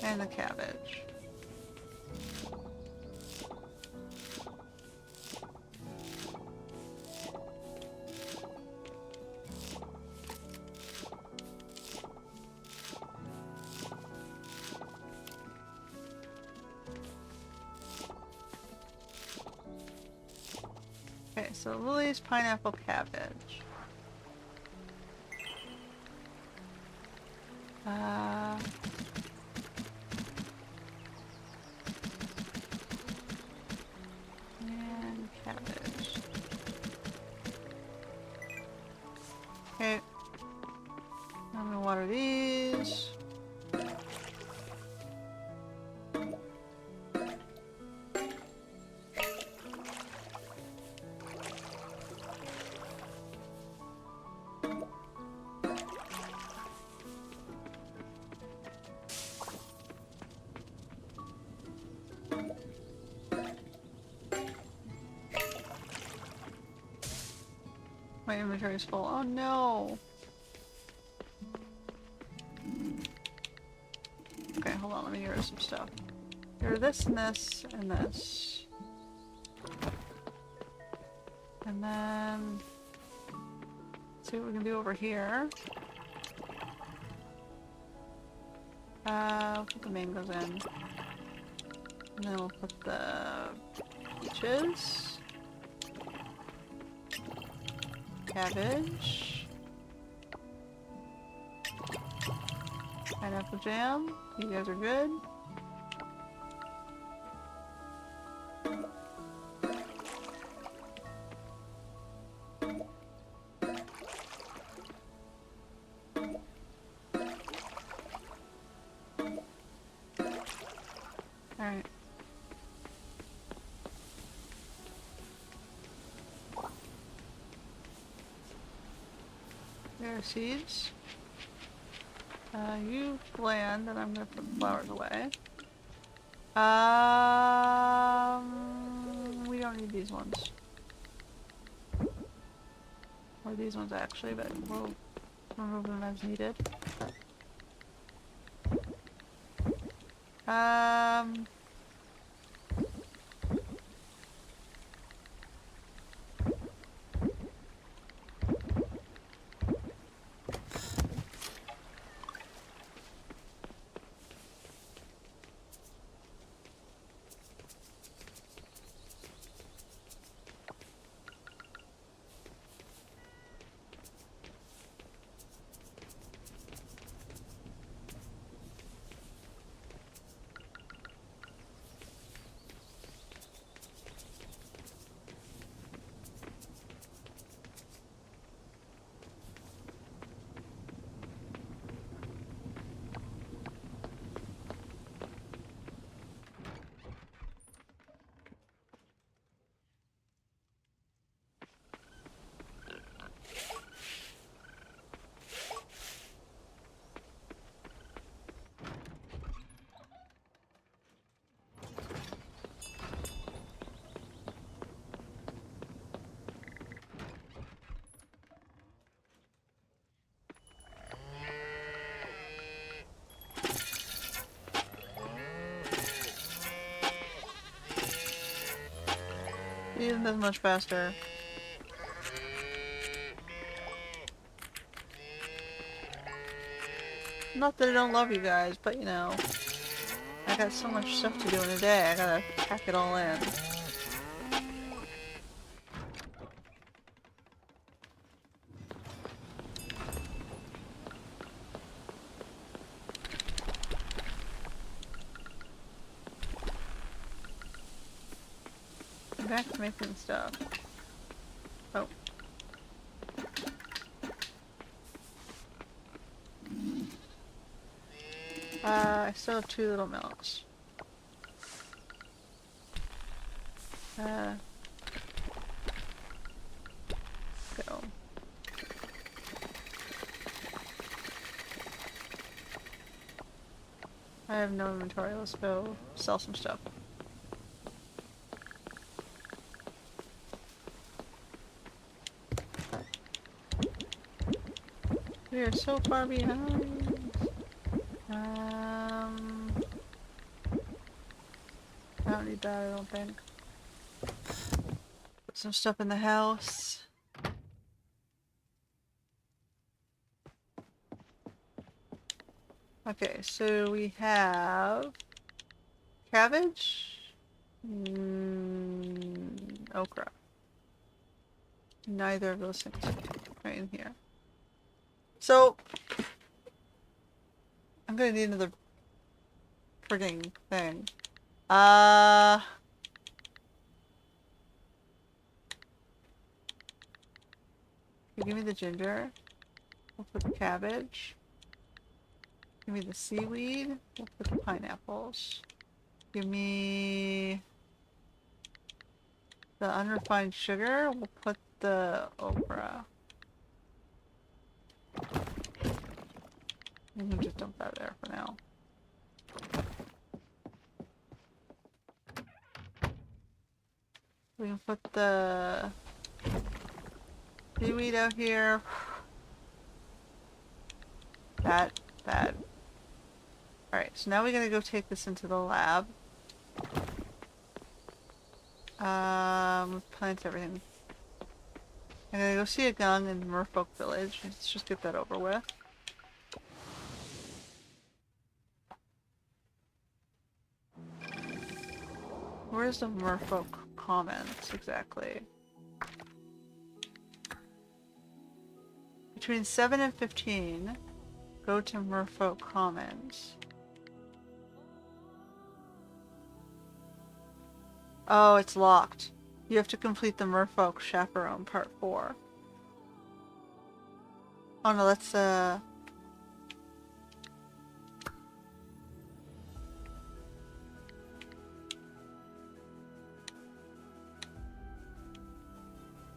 And the cabbage. Okay, so lilies, pineapple, cabbage. And cabbage. Okay. I'm gonna water these. My inventory is full. Oh no! Okay, hold on, let me get rid of some stuff. Get rid of this and this and this. And then see what we can do over here. We'll put the mangoes in. And then we'll put the peaches. Cabbage. Pineapple jam. You guys are good. Alright. There are seeds. You land, and I'm gonna put the flowers away. We don't need these ones. Or these ones actually, but we'll remove them as needed. Isn't this much faster? Not that I don't love you guys, but you know, I got so much stuff to do in a day, I gotta pack it all in. I'm back to making stuff. Oh. I still have 2 little milks. Go. I have no inventory, let's go sell some stuff. We are so far behind. I don't need that, I don't think. Put some stuff in the house. Okay, so we have cabbage, okra. Neither of those things right in here. So I'm gonna need another frigging thing. You give me the ginger. We'll put the cabbage. Give me the seaweed. We'll put the pineapples. Give me the unrefined sugar. We'll put the okra. We can just dump that there for now. We can put the seaweed out here. That. Alright, so now we gotta go take this into the lab. Plant everything. I'm gonna go see Agung in Merfolk Village. Let's just get that over with. Where's the Merfolk Commons exactly? Between 7 and 15, go to Merfolk Commons. Oh, it's locked. You have to complete the Merfolk Chaperone Part 4. Oh no, that's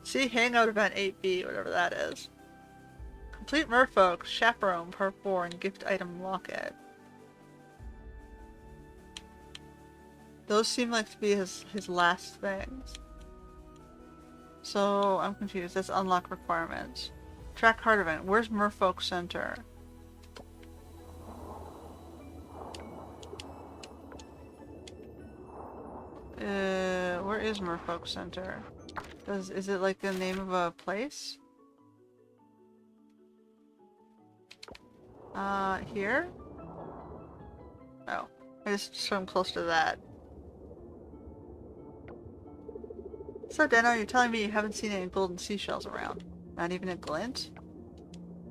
see Hangout Event 8B, whatever that is. Complete Merfolk Chaperone Part 4 and Gift Item Locket. Those seem like to be his last things. So, I'm confused. That's unlock requirements. Track Heart Event. Where's Merfolk Center? Where is Merfolk Center? Is it like the name of a place? Here? Oh. I just swim close to that. So, Deno, you're telling me you haven't seen any golden seashells around? Not even a glint?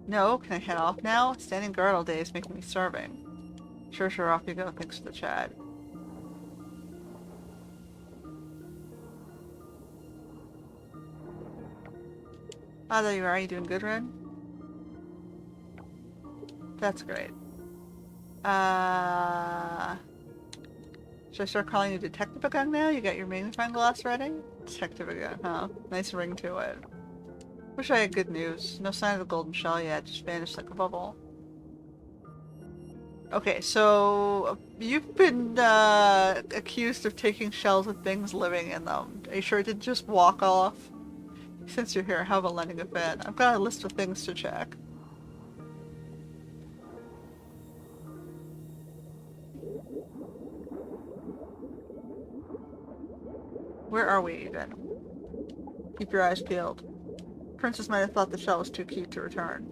No, can I head off now? Standing guard all day is making me starving. Sure, off you go, thanks for the chat. Ah, there you are. You doing good, Red? That's great. Should I start calling you Detective Agung now? You got your magnifying glass ready? Detective Agung, huh? Nice ring to it. Wish I had good news. No sign of the golden shell yet, just vanished like a bubble. Okay, so you've been accused of taking shells with things living in them. Are you sure it didn't just walk off? Since you're here, how about lending a fit? I've got a list of things to check. Where are we even? Keep your eyes peeled. Princess might have thought the shell was too cute to return.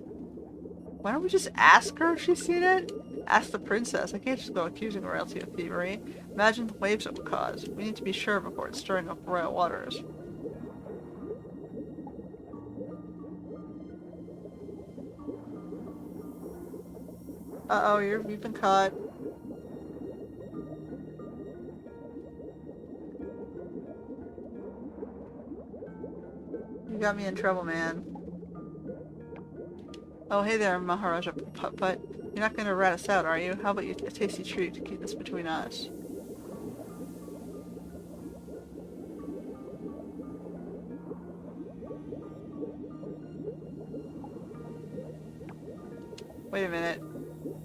Why don't we just ask her if she's seen it? Ask the princess. I can't just go accusing royalty of thievery. Imagine the waves it would cause. We need to be sure before it's stirring up royal waters. Uh-oh, you've been caught. You got me in trouble, man. Oh, hey there, Maharaja Putt. You're not gonna rat us out, are you? How about you a tasty treat to keep this between us? Wait a minute.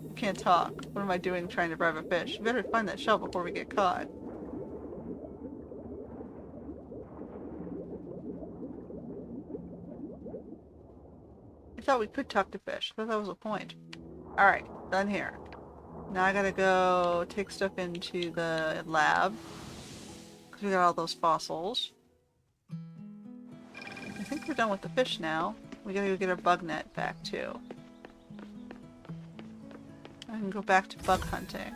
I can't talk. What am I doing trying to bribe a fish? You better find that shell before we get caught. I thought we could talk to fish. I thought that was the point. Alright, done here. Now I gotta go take stuff into the lab. Because we got all those fossils. I think we're done with the fish now. We gotta go get our bug net back too. I can go back to bug hunting.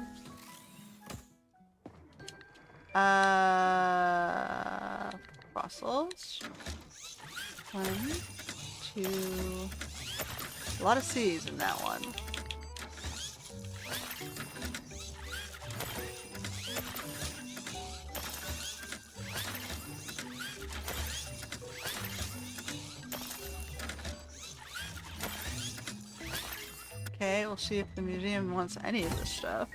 Fossils. 1, 2... A lot of C's in that one. Okay, we'll see if the museum wants any of this stuff.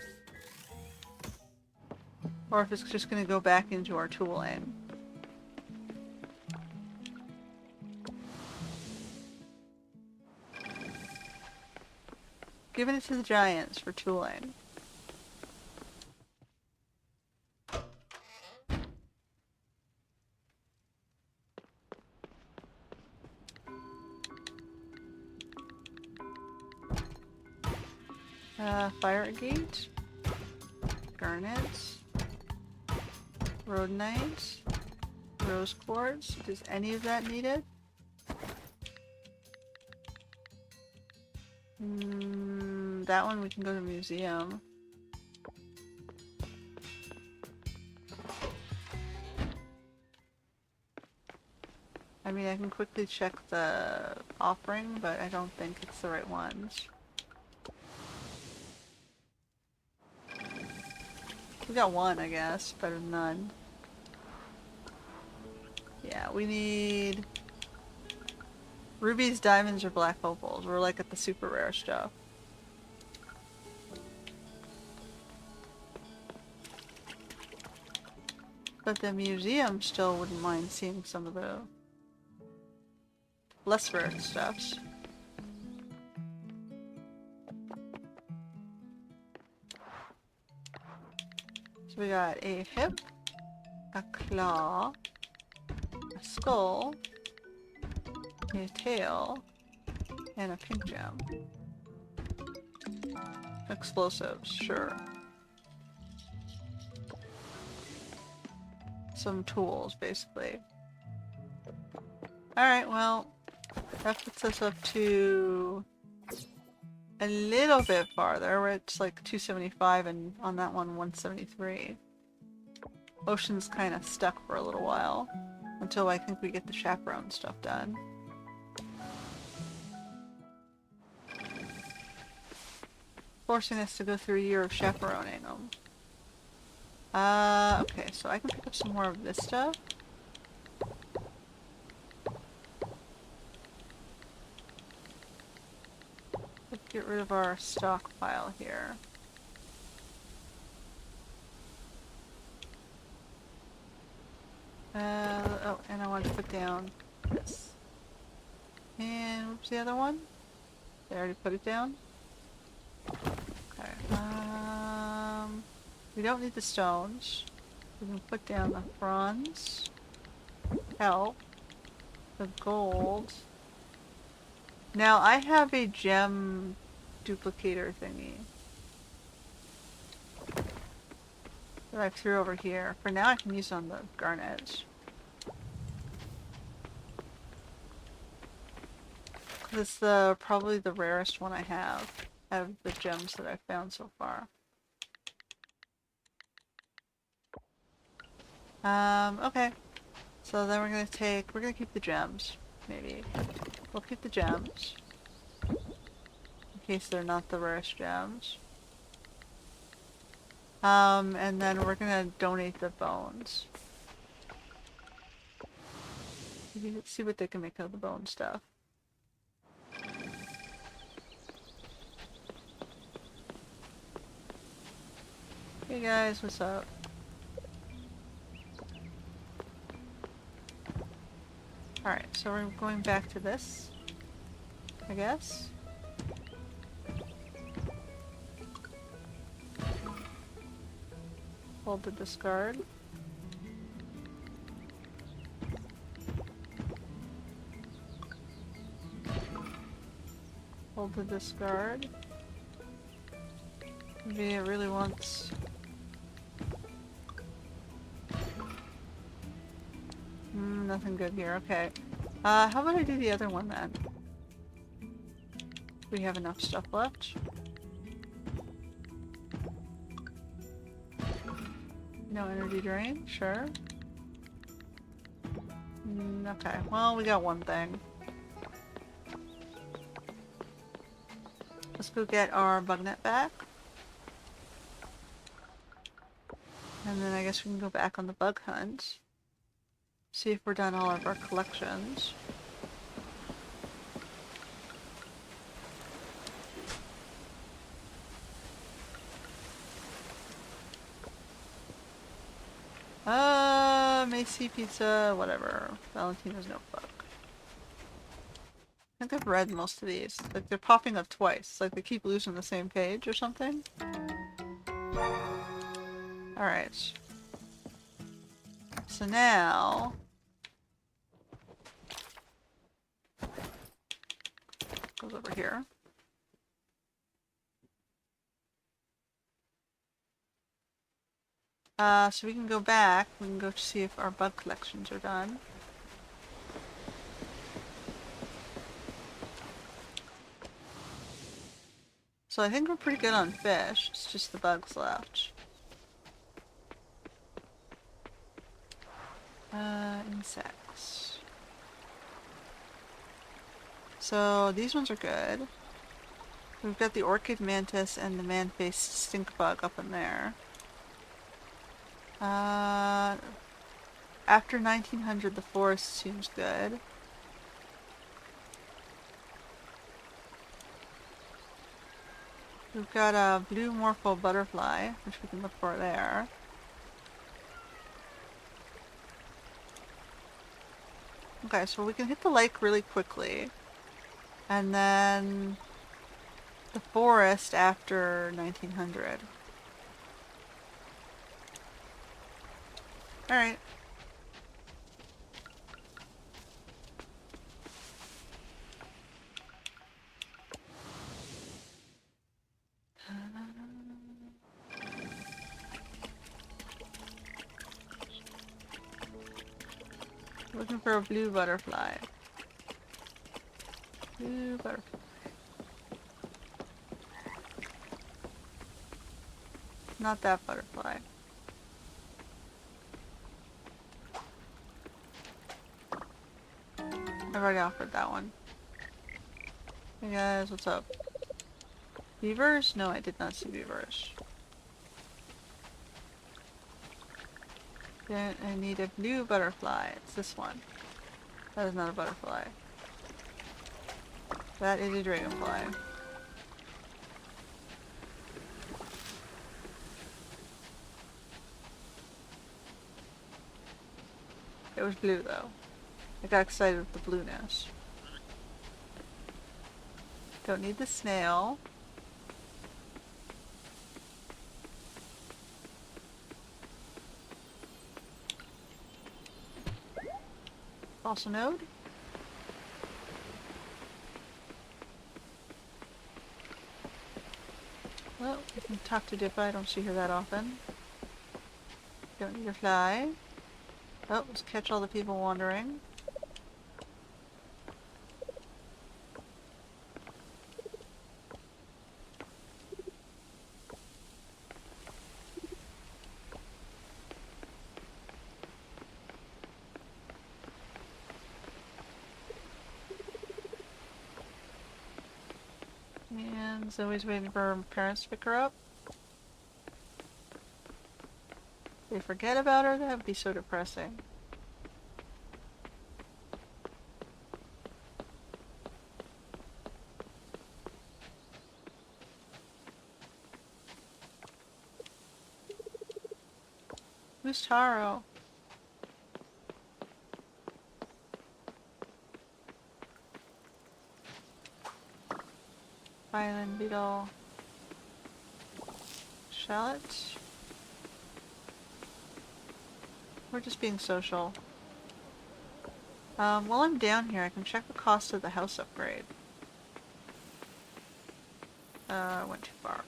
Or if it's just gonna go back into our tooling. Giving it to the giants for tooling. Fire gate. Garnet. Rhodonite. Rose quartz. Is any of that needed? That one we can go to the museum. I mean, I can quickly check the offering, but I don't think it's the right ones. We got one, I guess. Better than none. Yeah, we need rubies, diamonds, or black opals. We're like at the super rare stuff. But the museum still wouldn't mind seeing some of the less rare stuffs. So we got a hip, a claw, a skull, a tail, and a pink gem. Explosives, sure. Some tools, basically. Alright, well, that puts us up to a little bit farther. We're at like 275 and on that one 173. Ocean's kind of stuck for a little while until I think we get the chaperone stuff done. Forcing us to go through a year of chaperoning them. Okay, so I can pick up some more of this stuff. Let's get rid of our stockpile here. Oh, and I want to put down this. And what's the other one? They already put it down? Okay. We don't need the stones. We can put down the bronze, kelp, the gold. Now I have a gem duplicator thingy that I threw over here. For now I can use it on the garnet. This is probably the rarest one I have out of the gems that I've found so far. Okay. So then we're gonna keep the gems, maybe. We'll keep the gems. In case they're not the rarest gems. And then we're gonna donate the bones. See what they can make out of the bone stuff. Hey guys, what's up? Alright, so we're going back to this, I guess. Hold the discard. Hold the discard. Maybe it really wants... nothing good here. Okay. How about I do the other one then? We have enough stuff left. No energy drain? Sure. Okay, well, we got one thing. Let's go get our bug net back. And then I guess we can go back on the bug hunt. See if we're done all of our collections. Macy Pizza, whatever. Valentino's Notebook. I think I've read most of these. Like, they're popping up twice. Like, they keep losing the same page or something. Alright. So now... goes over here. So we can go back. We can go to see if our bug collections are done. So I think we're pretty good on fish. It's just the bugs left. Insects. So these ones are good. We've got the orchid mantis and the man-faced stink bug up in there. After 1900, the forest seems good. We've got a blue morpho butterfly, which we can look for there. Okay, so we can hit the lake really quickly. And then the forest after 1900. Alright. Looking for a blue butterfly. Blue butterfly. Not that butterfly. I've already offered that one. Hey guys, what's up? Beavers? No, I did not see beavers. Then I need a blue butterfly. It's this one. That is not a butterfly. That is a dragonfly. It was blue though. I got excited with the blueness. Don't need the snail. Fossil node. Well, we can talk to Dippa. I don't see her that often. Don't need a fly. Oh, let's catch all the people wandering. And Zoe's waiting for her parents to pick her up. If they forget about her, that would be so depressing. Who's Taro? Violin beetle. Shallot? We're just being social. While I'm down here, I can check the cost of the house upgrade. I went too far.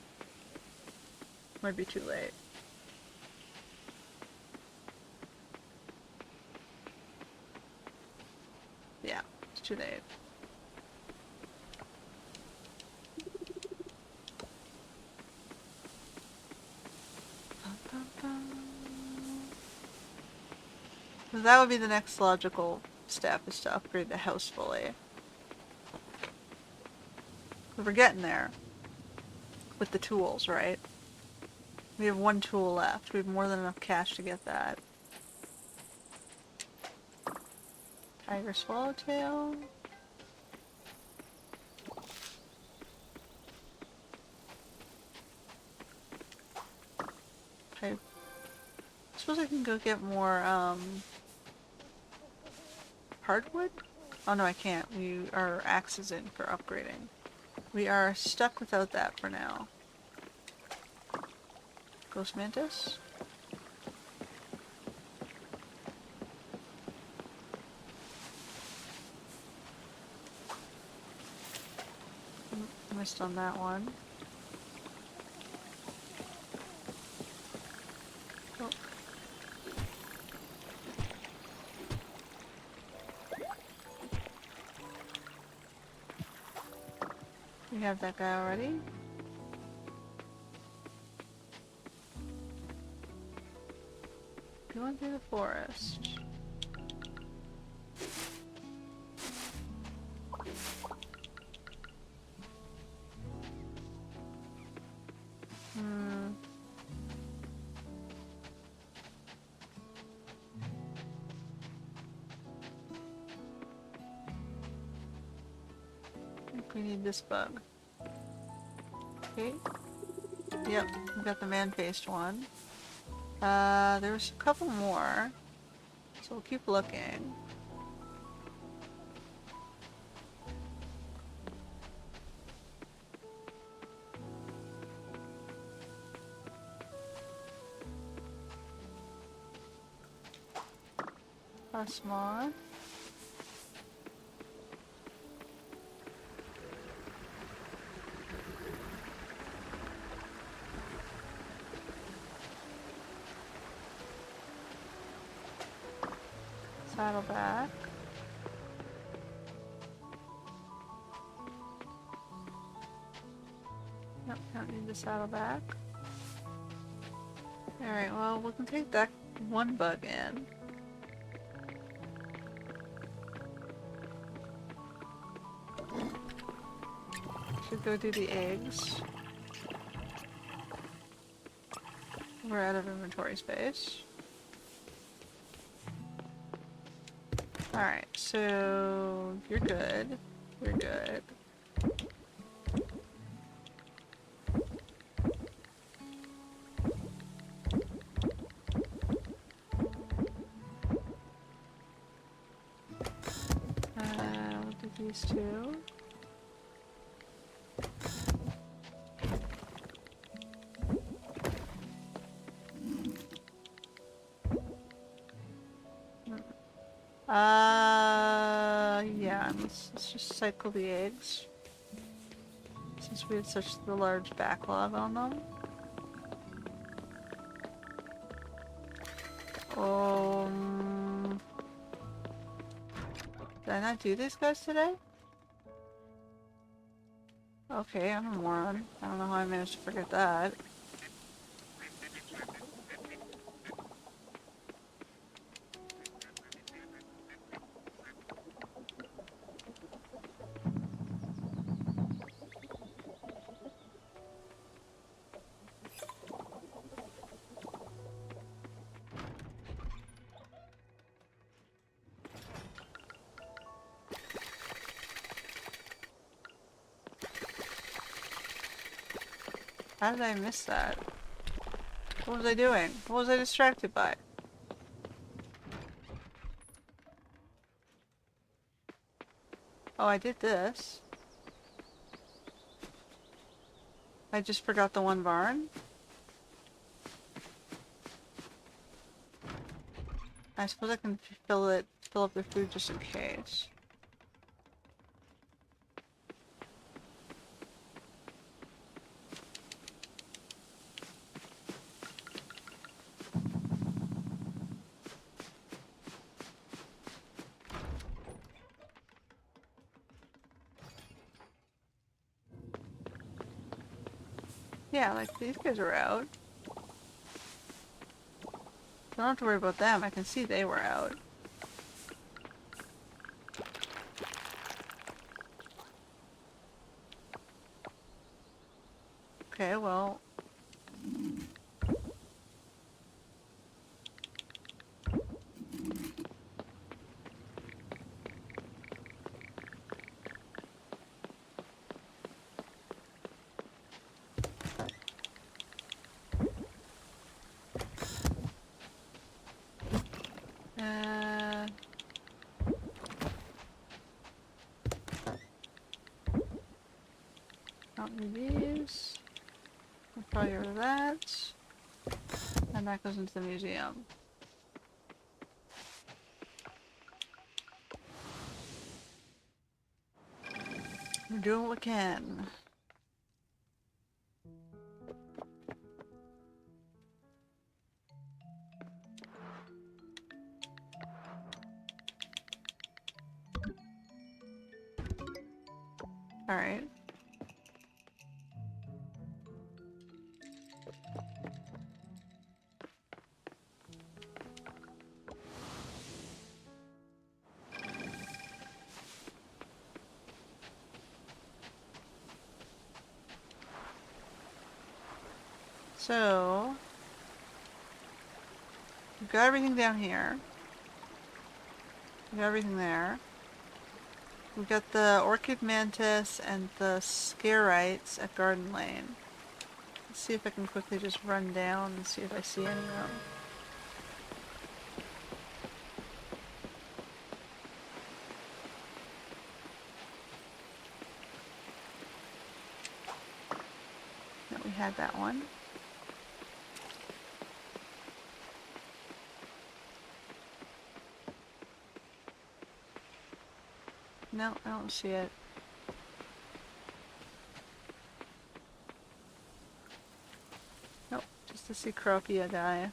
Might be too late. oxygenate. So that would be the next logical step, is to upgrade the house fully. We're getting there with the tools, right? We have one tool left. We have more than enough cash to get that. Tiger swallowtail. I suppose I can go get more hardwood? Oh no, I can't. Our axe is in for upgrading. We are stuck without that for now. Ghost mantis? Missed on that one. Oh. We have that guy already. You want to do the forest? I think we need this bug. Okay. Yep, we got the man-faced one. There's a couple more, so we'll keep looking. Osmium. Saddleback. Nope, don't need the saddleback. Alright, well, we can take that one bug in. Should go do the eggs. We're out of inventory space. Alright, so you're good. You're good. We'll do these two. Yeah, let's just cycle the eggs. Since we had such a large backlog on them. Did I not do these guys today? Okay, I'm a moron. I don't know how I managed to forget that. How did I miss that? What was I doing? What was I distracted by? Oh, I did this. I just forgot the one barn. I suppose I can fill up the food just in case. Yeah, like these guys are out. I don't have to worry about them. I can see they were out. Okay, well. Don't need these. I'll probably get rid of that. And that goes into the museum. We're doing what we can. Alright. So, we've got everything down here. We've got everything there. We've got the orchid mantis and the scarites at Garden Lane. Let's see if I can quickly just run down and see if I see any of them. No, we had that one. No, I don't see it. Nope, just a Cecropia guy.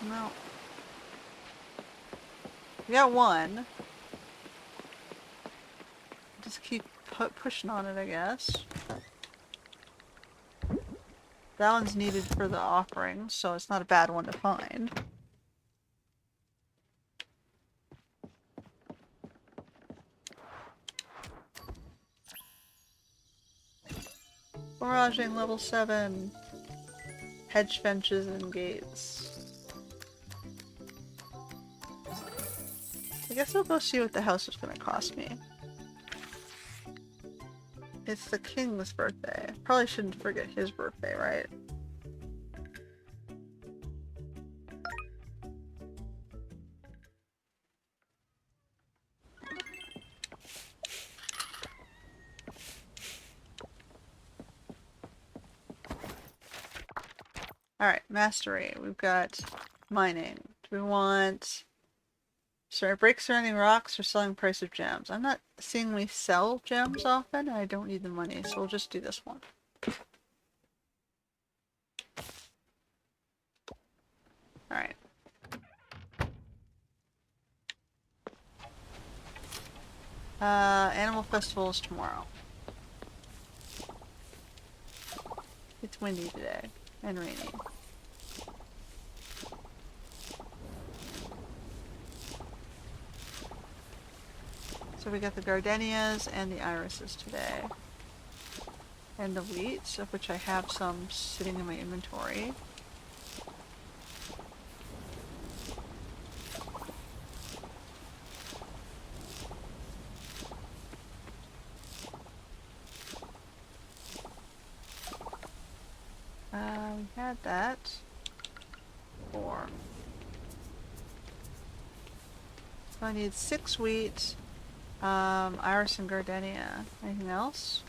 No. We got one. Just keep pushing on it, I guess. That one's needed for the offering, so it's not a bad one to find. Barraging level 7. Hedge fences and gates. I guess I'll go see what the house is going to cost me. It's the king's birthday. Probably shouldn't forget his birthday, right? Alright, mastery. We've got mining. Do we want... Sorry, break surrounding rocks or selling price of gems. I'm not seeing we sell gems often, and I don't need the money, so we'll just do this one. Alright. Animal festival is tomorrow. It's windy today, and rainy. So we got the gardenias and the irises today. And the wheat, of which I have some sitting in my inventory. We had that. 4. So I need 6 wheat, iris and gardenia. Anything else?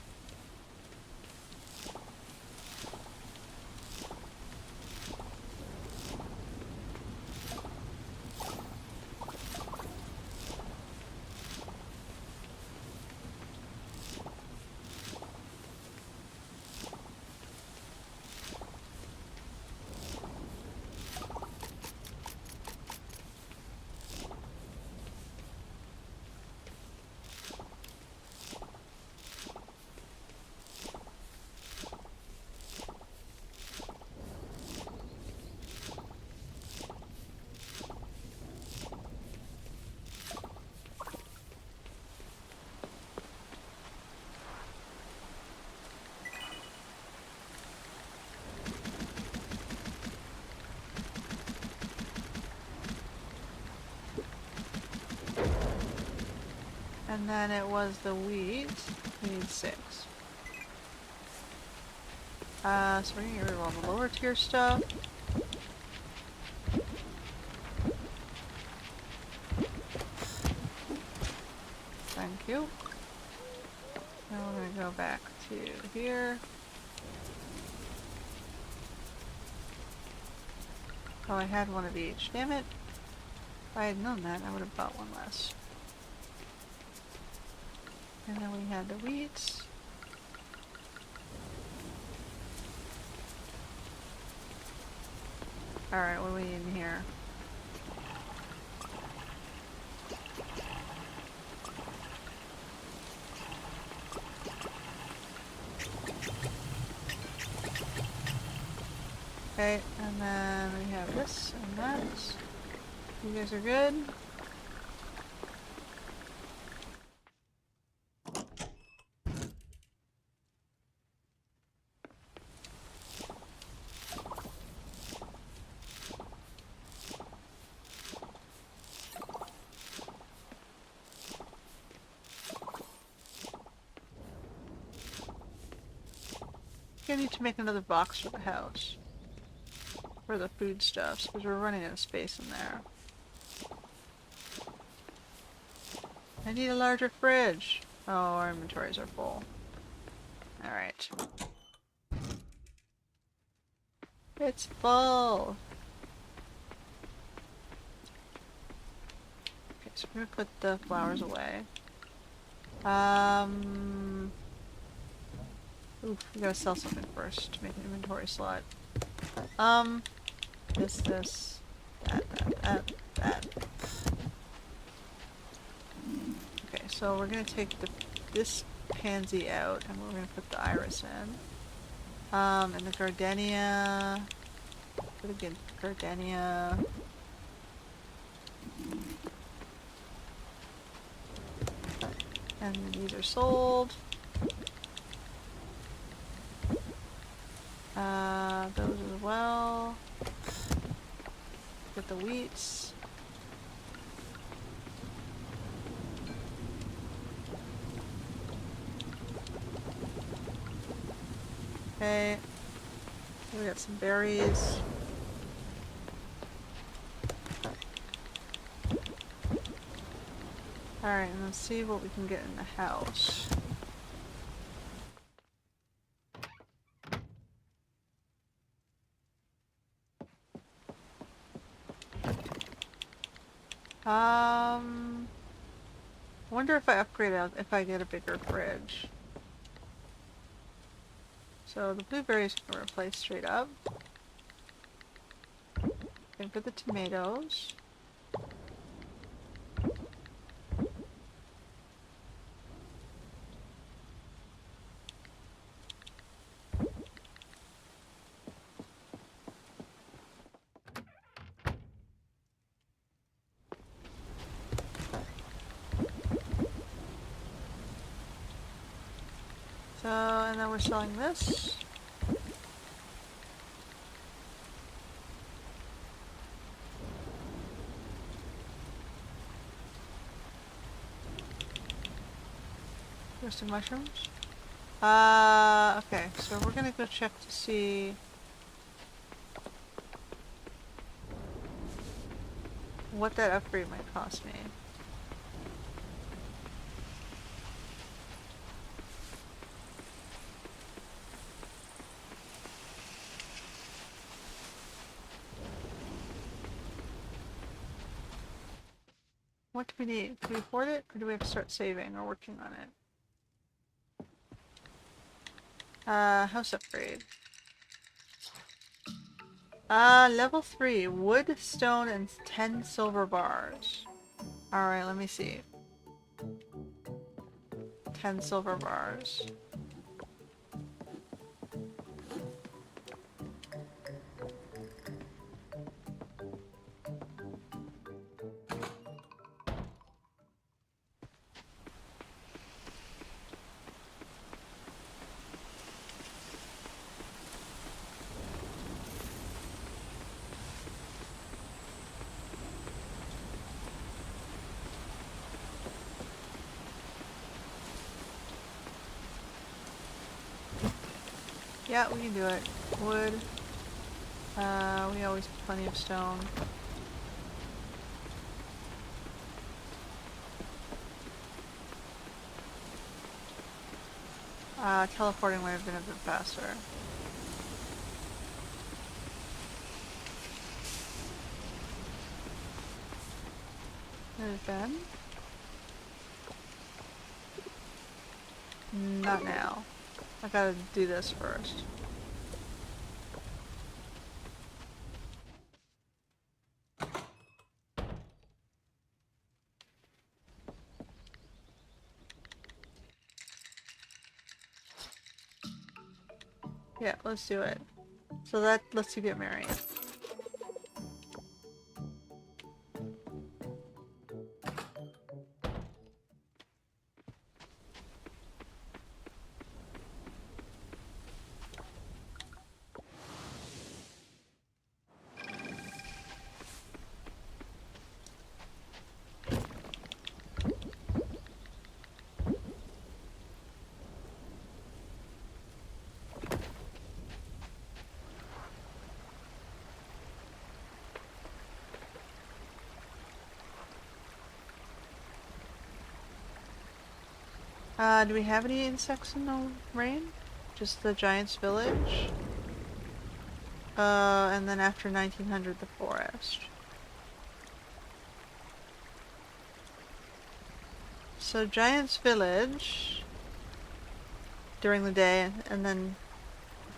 And then it was the wheat. We need 6. So we're gonna get rid of all the lower tier stuff. Thank you. Now we're gonna go back to here. Oh, I had one of each. Damn it. If I had known that, I would have bought one less. And then we had the wheat. Alright, what do we need in here? Okay, and then we have this and that. You guys are good? I need to make another box for the house. For the foodstuffs, because we're running out of space in there. I need a larger fridge. Oh, our inventories are full. Alright. It's full! Okay, so we're gonna put the flowers away. Oof, we gotta sell something first to make an inventory slot. This, that. Okay, so we're gonna take this pansy out and we're gonna put the iris in. And the gardenia. Put again, gardenia. And these are sold. Those as well. Get the wheats. Okay. We got some berries. Alright, and let's see what we can get in the house. I wonder if I upgrade out, if I get a bigger fridge. So the blueberries can replace straight up. And for the tomatoes. So, and then we're selling this. Roasted mushrooms. Okay, so we're gonna go check to see what that upgrade might cost me. What do we need? Can we afford it, or do we have to start saving or working on it? House upgrade. Level 3. Wood, stone, and 10 silver bars. Alright, let me see. 10 silver bars. Yeah, we can do it. Wood. We always have plenty of stone. Teleporting would have been a bit faster. There's Ben. Not now. I gotta do this first. Yeah, let's do it. So that lets you get married. Do we have any insects in the rain? Just the Giant's Village? And then after 1900, the forest. So Giant's Village during the day, and then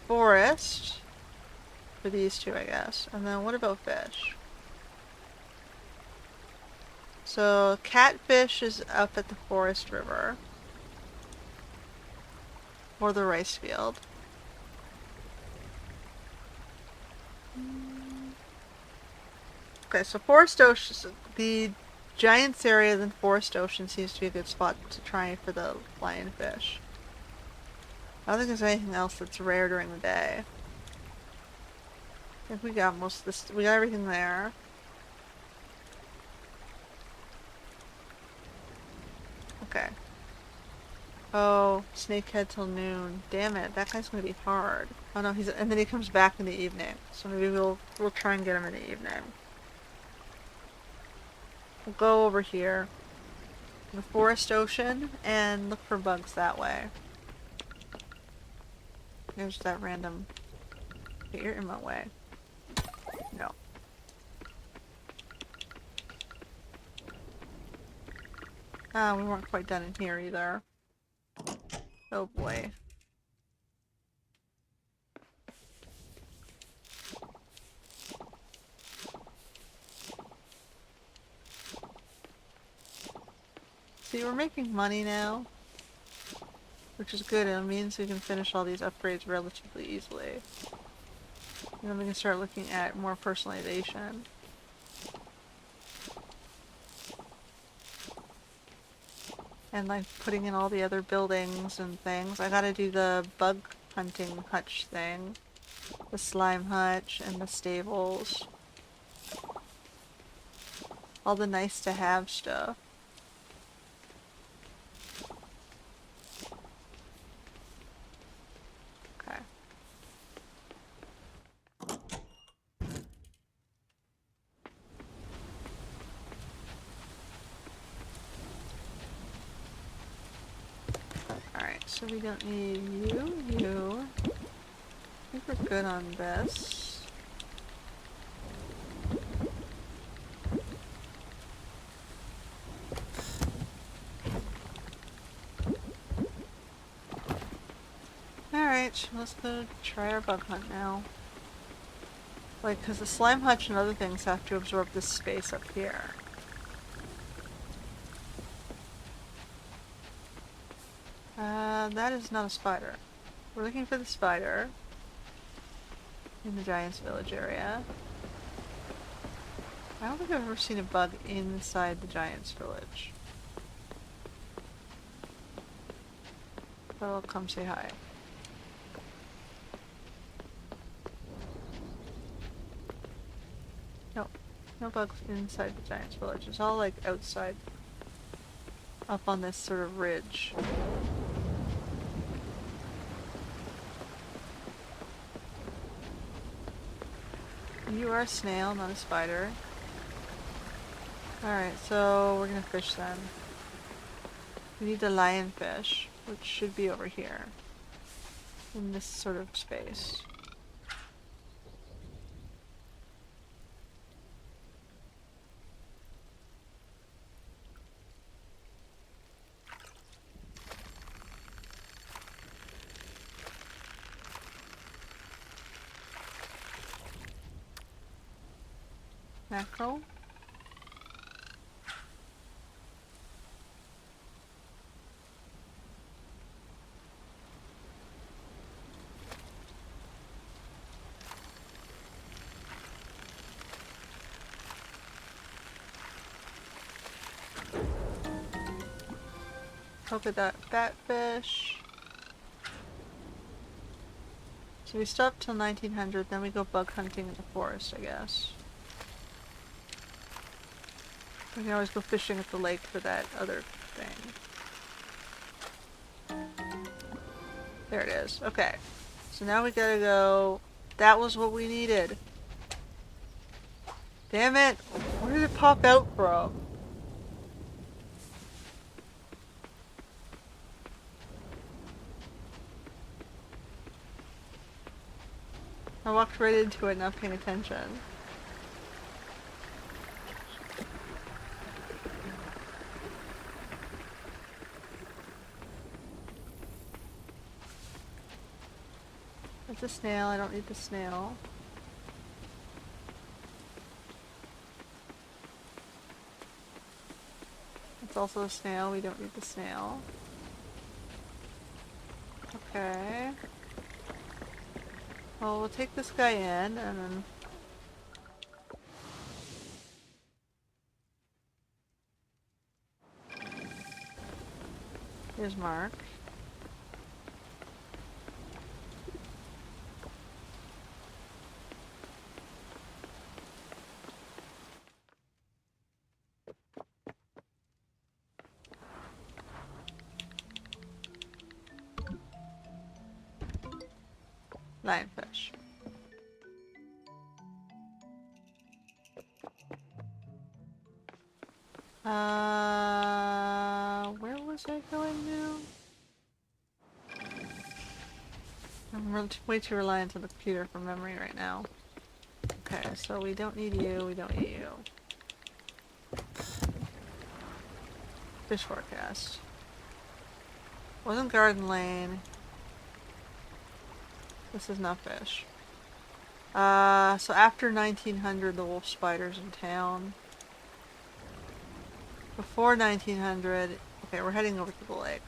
forest for these two, I guess. And then what about fish? So catfish is up at the forest river. Or the rice field. Okay, so Forest Ocean, the Giants area, then Forest Ocean seems to be a good spot to try for the lionfish. I don't think there's anything else that's rare during the day. I think we got most of this. We got everything there. Okay. Oh, snakehead till noon. Damn it, that guy's gonna be hard. Oh no, and then he comes back in the evening. So maybe we'll try and get him in the evening. We'll go over here, the Forest Ocean, and look for bugs that way. There's that random. Okay, you're in my way. No. We weren't quite done in here either. Oh boy. See, we're making money now, which is good. It means we can finish all these upgrades relatively easily. And then we can start looking at more personalization. And like putting in all the other buildings and things. I gotta do the bug hunting hutch thing. The slime hutch and the stables. All the nice to have stuff. Okay. Alright, so we don't need you. I think we're good on this. Alright, let's go try our bug hunt now. Like, because the slime hutch and other things have to absorb this space up here. That is not a spider. We're looking for the spider in the Giant's Village area. I don't think I've ever seen a bug inside the Giant's Village. But I'll come say hi. Nope. No bugs inside the Giant's Village. It's all like outside. Up on this sort of ridge. You are a snail, not a spider. Alright, so we're gonna fish then. We need the lionfish, which should be over here. In this sort of space. Mackerel. Polka dot batfish. So we stopped till 1900, then we go bug hunting in the forest, I guess. We can always go fishing at the lake for that other thing. There it is. Okay. So now we gotta go... That was what we needed. Damn it! Where did it pop out from? I walked right into it, not paying attention. It's a snail, I don't need the snail. It's also a snail, we don't need the snail. Okay. Well, we'll take this guy in, and then... Here's Mark. Lionfish. Where was I going now? I'm way too reliant on the computer for memory right now. Okay, so we don't need you, we don't need you. Fish forecast. Wasn't Garden Lane. This is not fish. So after 1900, the wolf spider's in town. Before 1900, okay, we're heading over to the lake.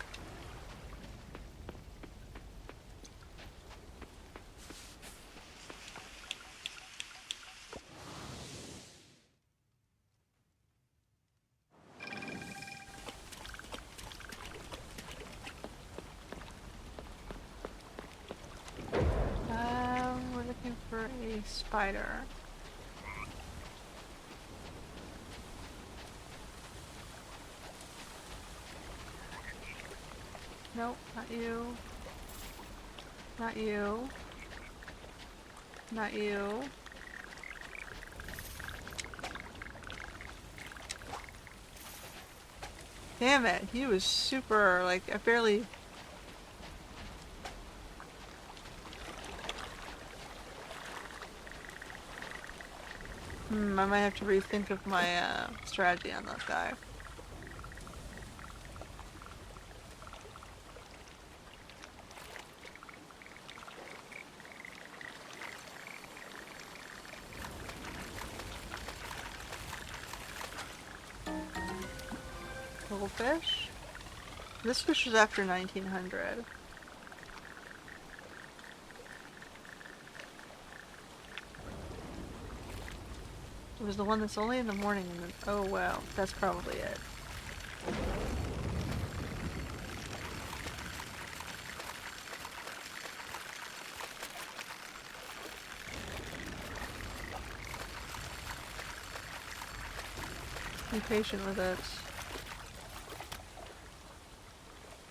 We're looking for a spider. Nope, not you. Not you. Not you. Damn it, he was super, like, I barely... I might have to rethink of my, strategy on that guy. Little fish? This fish was after 1900. It was the one that's only in the morning and then, oh wow, that's probably it. Be patient with it.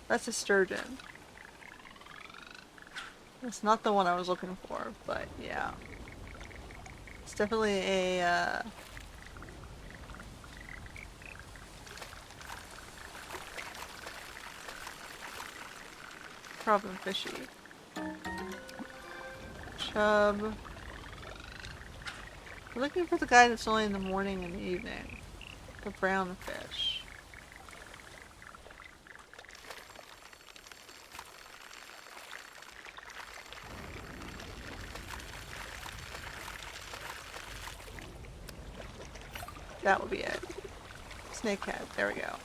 That's a sturgeon. That's not the one I was looking for, but yeah. It's definitely a problem fishy. Chub. We're looking for the guy that's only in the morning and the evening. The brown fish. That would be it. Snakehead. There we go.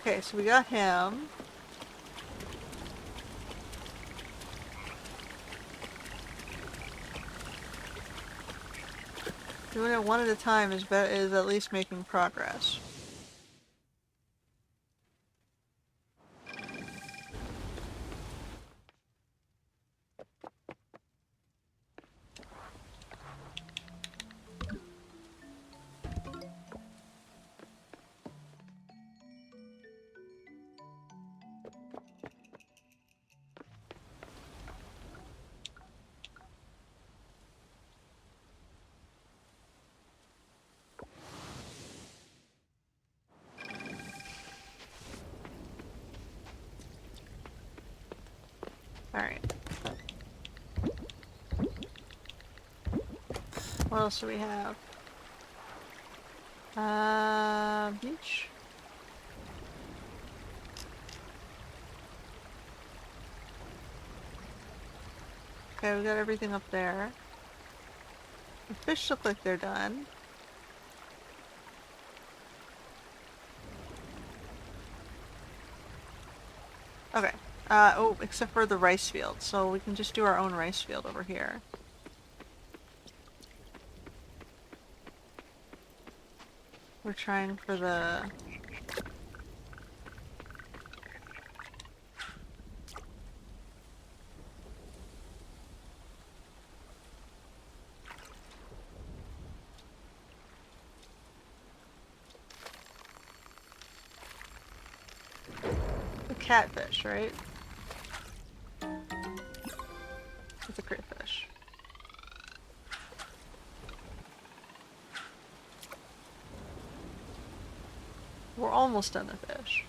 Okay, so we got him. Doing it one at a time is at least making progress. Alright. What else do we have? Beach? Okay, we got everything up there. The fish look like they're done. Okay. Oh, except for the rice field. So we can just do our own rice field over here. We're trying for the... the catfish, right? It's a crayfish. We're almost done the fish.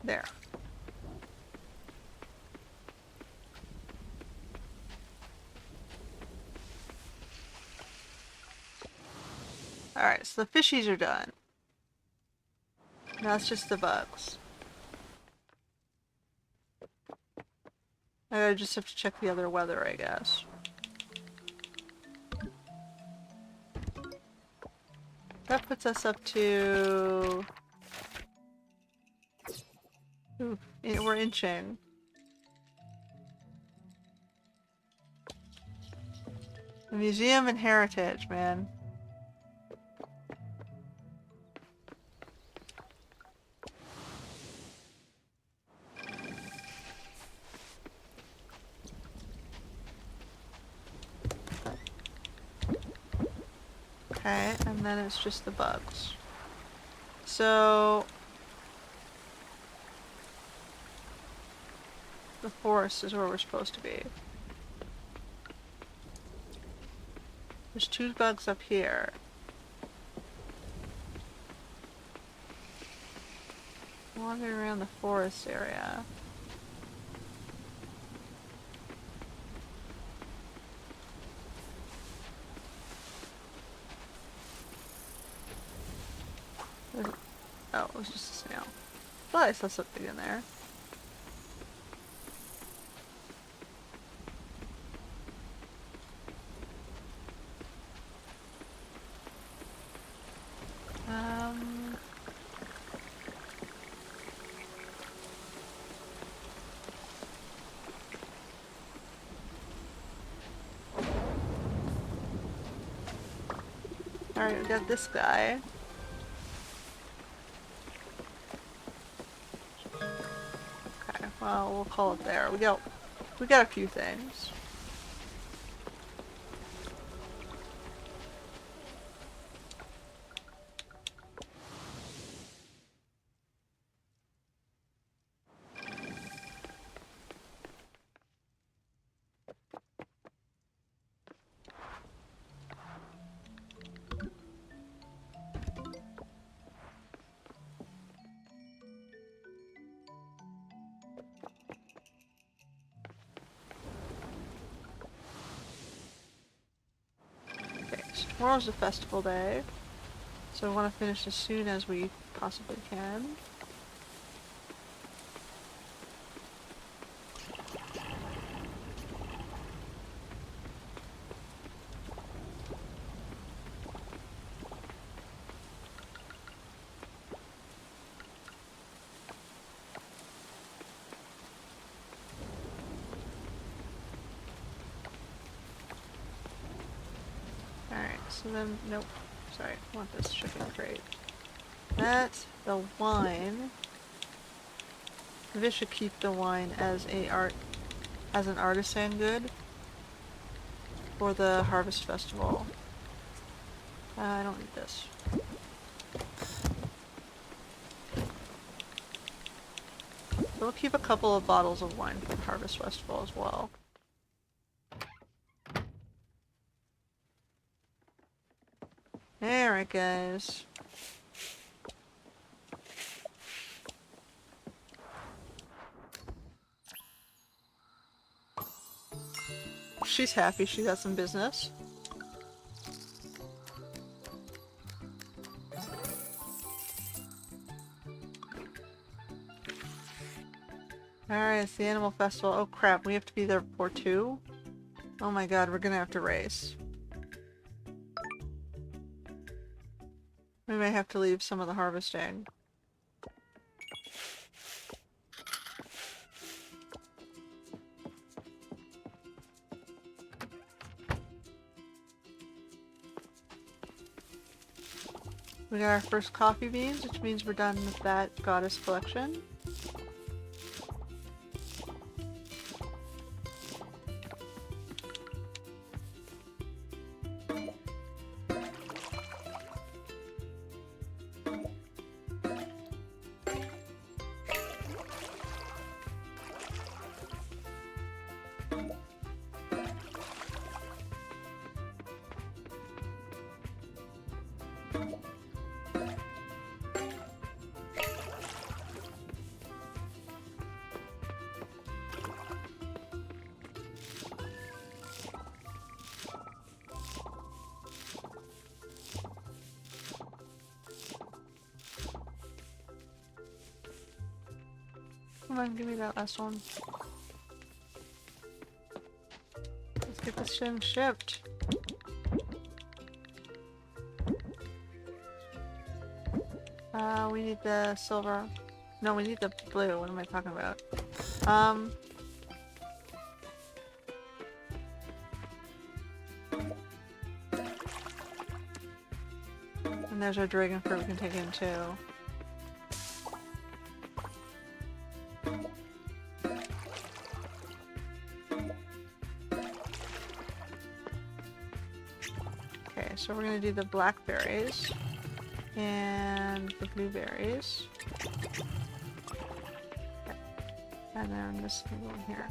There. Alright, so the fishies are done. Now it's just the bugs. I just have to check the other weather, I guess. That puts us up to... Ooh, we're inching. The museum and heritage, man. Okay, and then it's just the bugs. So... the forest is where we're supposed to be. There's 2 bugs up here. Wandering around the forest area. Oh, it was just a snail. Thought I saw something in there. Alright, we got this guy. Okay, well, we'll call it there. We got a few things. So tomorrow's the festival day. So I want to finish as soon as we possibly can. Alright, so then, nope. Sorry, I want this chicken crate. That's the wine. Maybe I should keep the wine as an artisan good for the Harvest Festival. I don't need this. We'll keep a couple of bottles of wine for the Harvest Festival as well. Alright, guys. She's happy she got some business. Alright, it's the animal festival. Oh crap, we have to be there before 2? Oh my god, we're gonna have to race. We may have to leave some of the harvesting. We got our first coffee beans, which means we're done with that goddess collection. Come on, give me that last one. Let's get this thing shipped. We need the silver. No, we need the blue. What am I talking about? And there's our dragon fruit we can take in too. Okay, so we're gonna do the blackberries and the blueberries. Okay. And then this one here.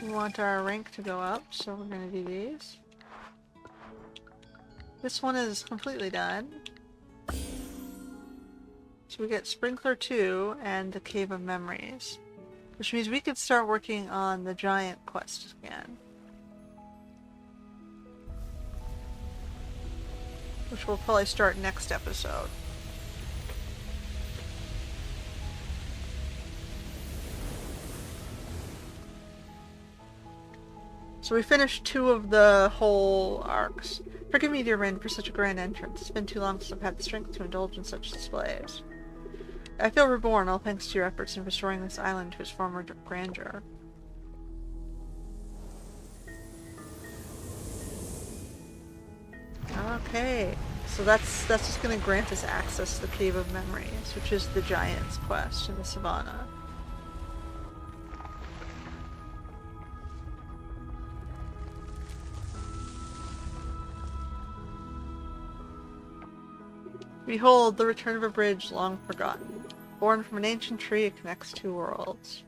We want our rank to go up, so we're gonna do these. This one is completely done. So we get Sprinkler 2 and the Cave of Memories. Which means we could start working on the giant quest again. Which we'll probably start next episode. So we finished 2 of the whole arcs. Forgive me, dear Rin, for such a grand entrance. It's been too long since I've had the strength to indulge in such displays. I feel reborn, all thanks to your efforts in restoring this island to its former grandeur. Okay, so that's just going to grant us access to the Cave of Memories, which is the Giant's quest in the savannah. Behold, the return of a bridge long forgotten. Born from an ancient tree, it connects 2 worlds.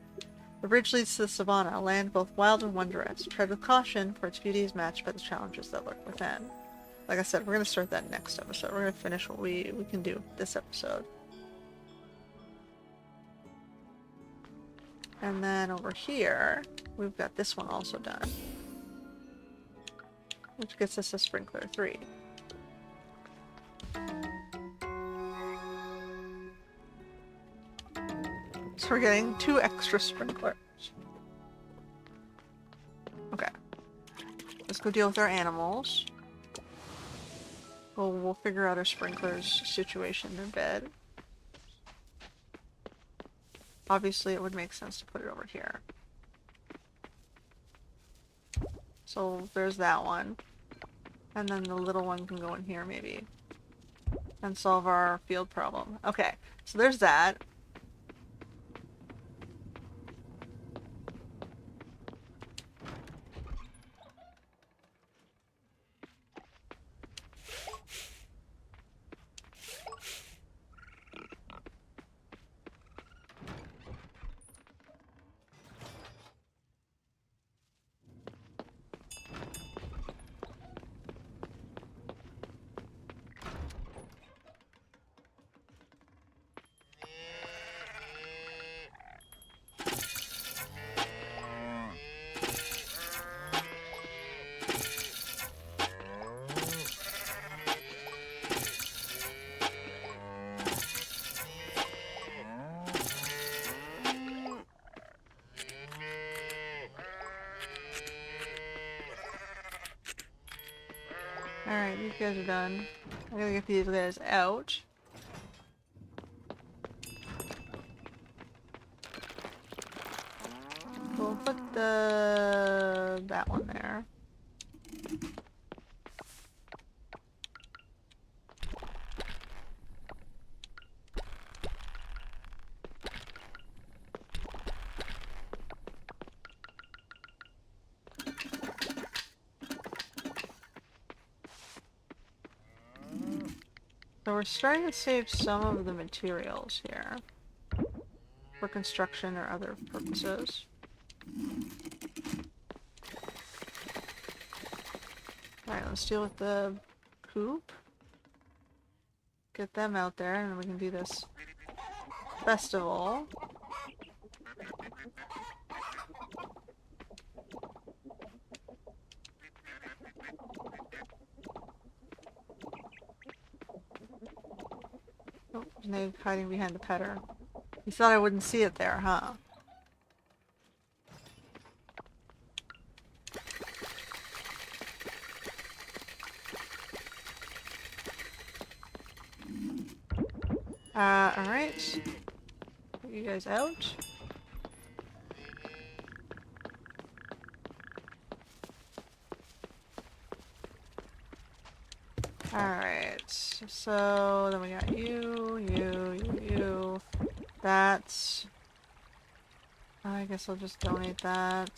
The bridge leads to the savannah, a land both wild and wondrous. Tread with caution, for its beauty is matched by the challenges that lurk within. Like I said, we're gonna start that next episode. We're gonna finish what we can do this episode. And then over here, we've got this one also done. Which gets us a sprinkler 3. So we're getting 2 extra sprinklers. Okay. Let's go deal with our animals. We'll figure out our sprinklers situation in bed. Obviously, it would make sense to put it over here. So there's that one. And then the little one can go in here, maybe. And solve our field problem. Okay, so there's that. Alright, these guys are done. I gotta get these guys out. We'll put that one there. So we're starting to save some of the materials here for construction or other purposes. Alright, let's deal with the coop. Get them out there and then we can do this festival. Oh, Nate hiding behind the petter. You thought I wouldn't see it there, huh? Alright. Get you guys out. Alright, so then we got you. That's... I guess I'll just donate that.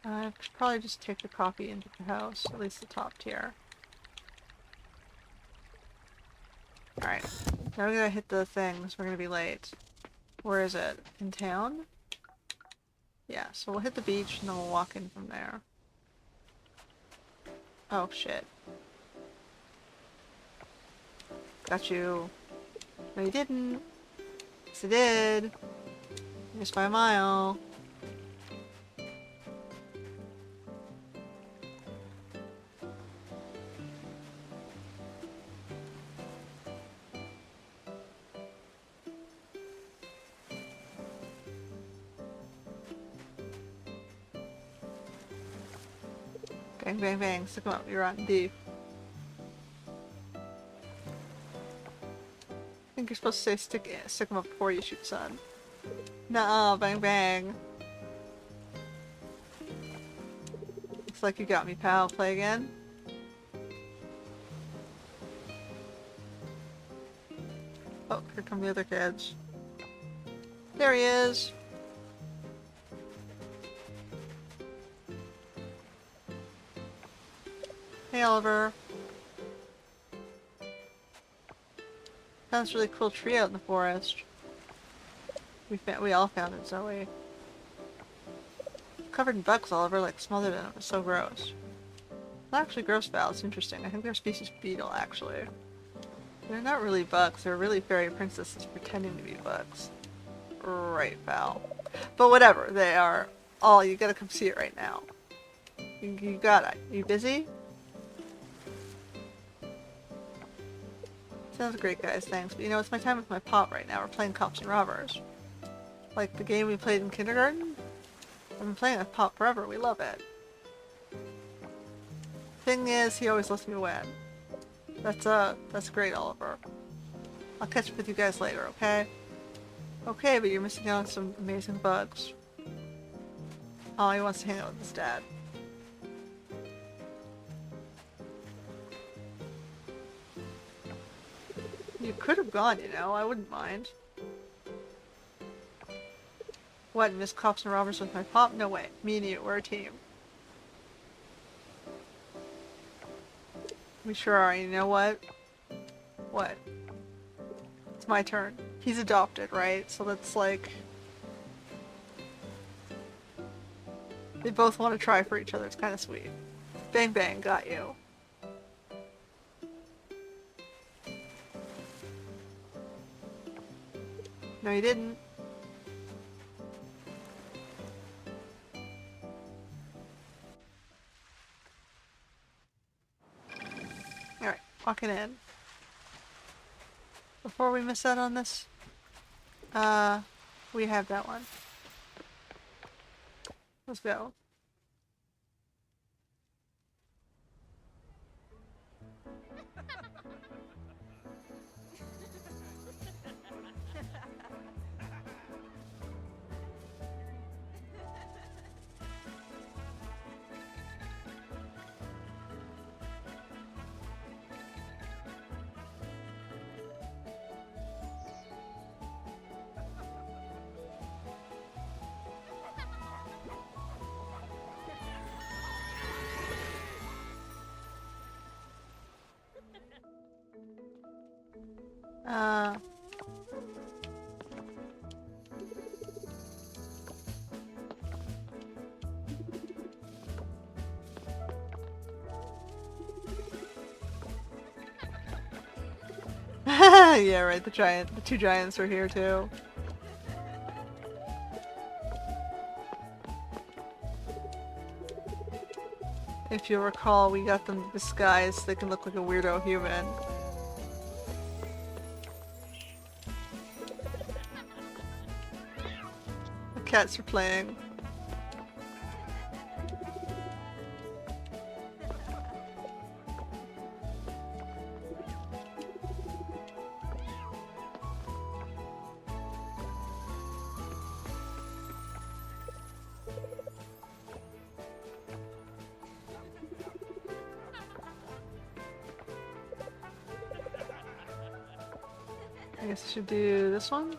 I should probably just take the coffee into the house, at least the top tier. Alright, now we gotta hit the things, we're gonna be late. Where is it? In town? Yeah, so we'll hit the beach and then we'll walk in from there. Oh shit. Got you. No you didn't. Yes I did. Just by a mile. Bang, bang, bang. Stick 'em up. You're on deep. I think you're supposed to say stick 'em up before you shoot sun. Nuh-uh, bang, bang. Looks like you got me, pal. Play again? Oh, here come the other kids. There he is! Hey, Oliver. Found this really cool tree out in the forest. We all found it, Zoe. Covered in bugs all over, like smothered in them. It's so gross. Not actually gross, Val. It's interesting. I think they're a species beetle, actually. They're not really bugs. They're really fairy princesses pretending to be bugs. Right, Val. But whatever. They are all... You gotta come see it right now. You got it. You busy? Sounds great, guys. Thanks. But you know, it's my time with my pop right now. We're playing Cops and Robbers. Like the game we played in kindergarten? I've been playing with Pop forever. We love it. Thing is, he always lets me win. That's great, Oliver. I'll catch up with you guys later, okay? Okay, but you're missing out on some amazing bugs. Oh, he wants to hang out with his dad. You could have gone, you know. I wouldn't mind. What, miss Cops and Robbers with my pop? No way. Me and you, we're a team. We sure are. You know what? What? It's my turn. He's adopted, right? So that's like... They both want to try for each other. It's kind of sweet. Bang bang, got you. No, you didn't. Alright, walking in. Before we miss out on this, we have that one. Let's go. Yeah, right, the two giants were here too. If you recall, we got them disguised so they can look like a weirdo human. The cats are playing. I guess I should do this one?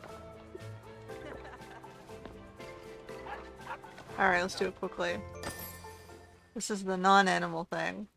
Alright, let's do it quickly. This is the non-animal thing.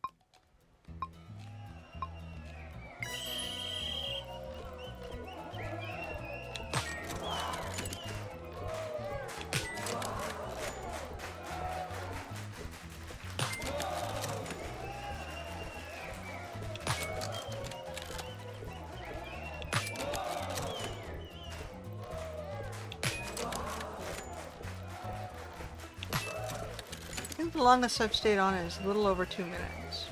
I think the longest I've stayed on it is a little over 2 minutes.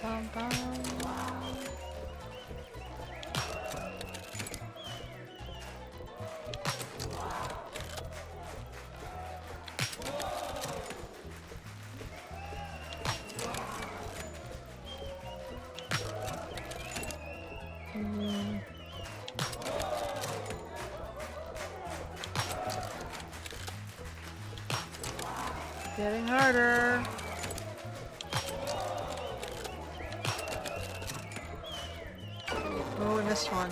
bum, bum. Getting harder. Oh, we missed one.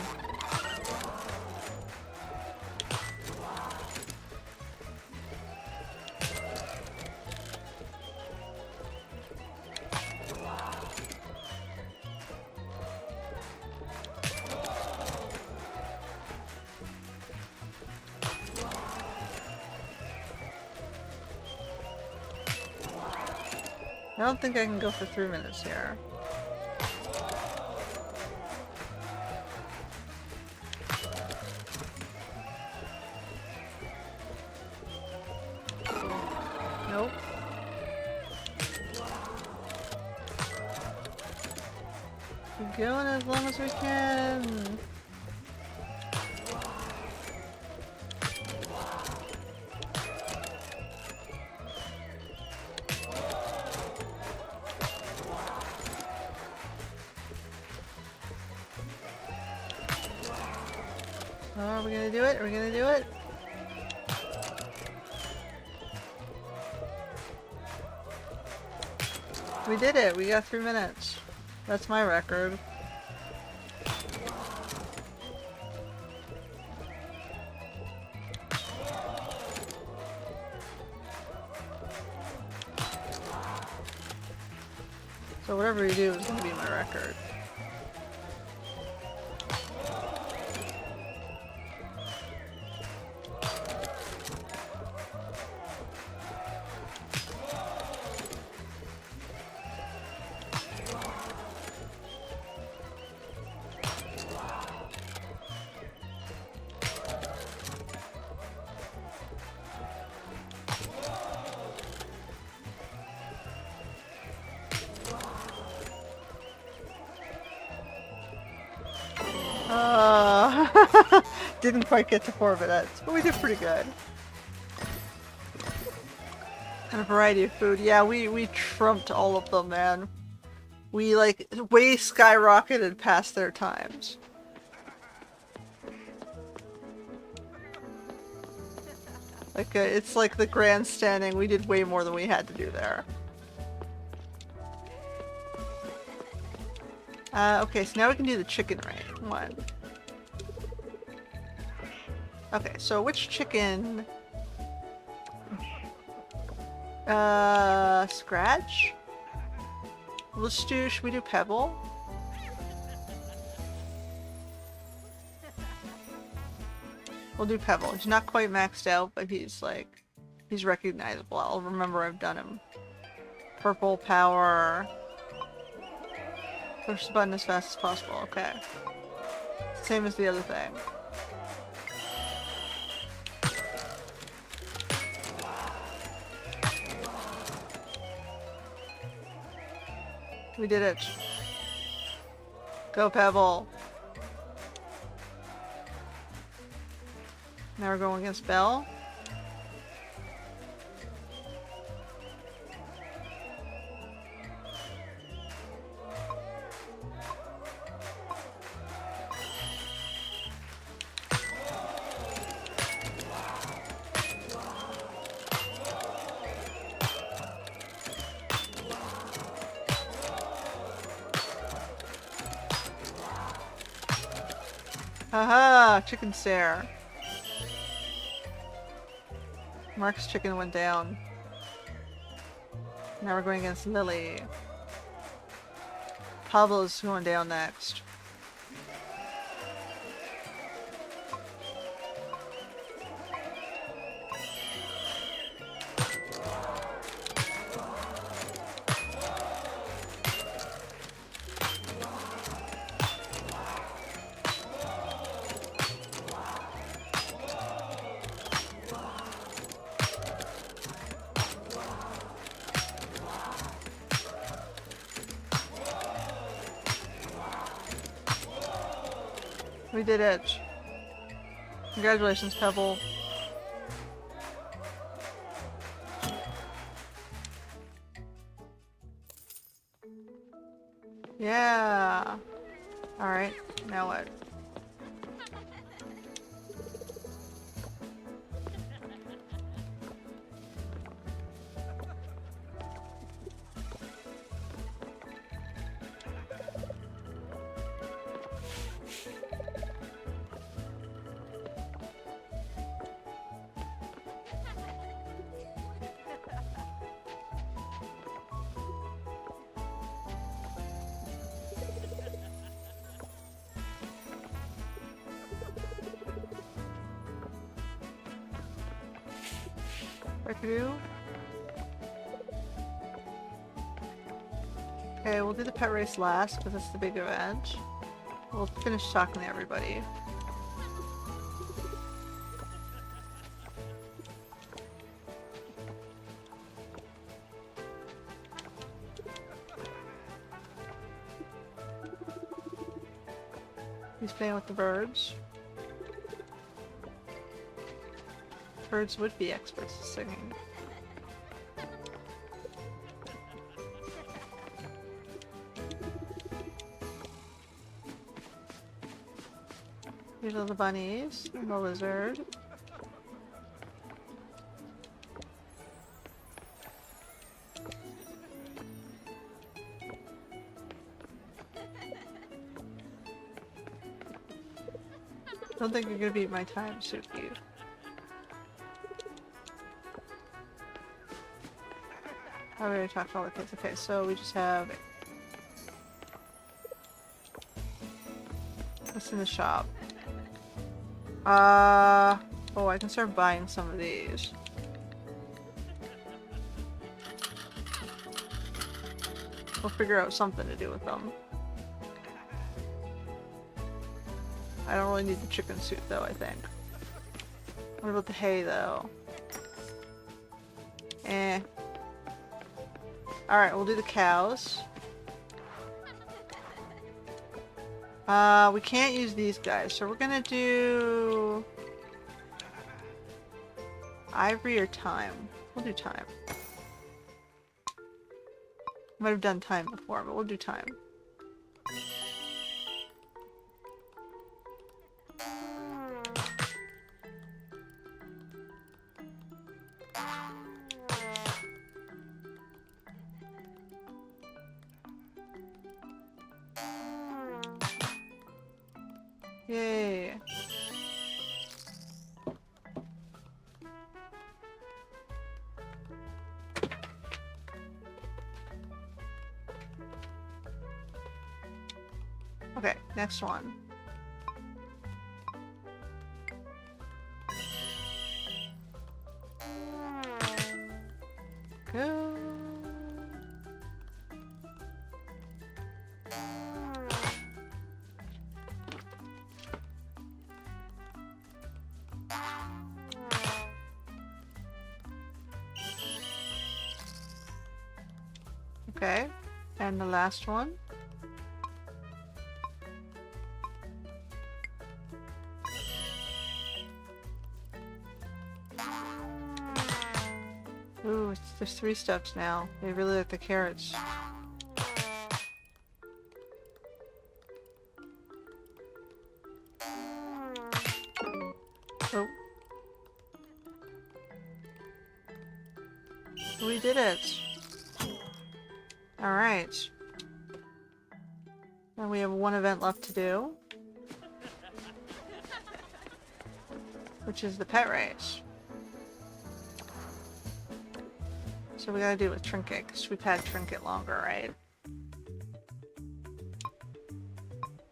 I don't think I can go for 3 minutes here. Nope. Keep going as long as we can. Oh, are we gonna do it? Are we gonna do it? We did it! We got 3 minutes. That's my record. So whatever you do is gonna be my record. Didn't quite get to 4 minutes, but we did pretty good. And a variety of food. Yeah, we trumped all of them, man. We, like, way skyrocketed past their times. Like, it's like the grandstanding. We did way more than we had to do there. Okay, so now we can do the chicken one. Okay, so which chicken? Scratch? Should we do Pebble? We'll do Pebble. He's not quite maxed out, but he's like, he's recognizable. I'll remember I've done him. Purple power. Push the button as fast as possible. Okay. Same as the other thing. We did it. Go Pebble. Now we're going against Belle. Haha! Chicken stare. Mark's chicken went down. Now we're going against Lily. Pablo's going down next. We did it. Congratulations, Pebble. Yeah. Alright, now what? Recadoo? Okay, we'll do the pet race last because that's the big event. We'll finish talking to everybody. He's playing with the birds. Birds would be experts at singing. These are the bunnies and the lizard. Don't think you're gonna beat my time, Suki. I already talked to all the kids. Okay, so we just have... What's in the shop? Oh, I can start buying some of these. We'll figure out something to do with them. I don't really need the chicken suit though, I think. What about the hay though? Eh. Alright, we'll do the cows. We can't use these guys, so we're gonna do... Ivory or time? We'll do time. Might have done time before, but we'll do time. Yay. Okay, next one. Go. Okay, and the last one. Ooh, there's 3 steps now. They really like the carrots. Oh. We did it. Alright. Now we have 1 event left to do. Which is the pet race. So we gotta do it with Trinket, because we've had Trinket longer, right?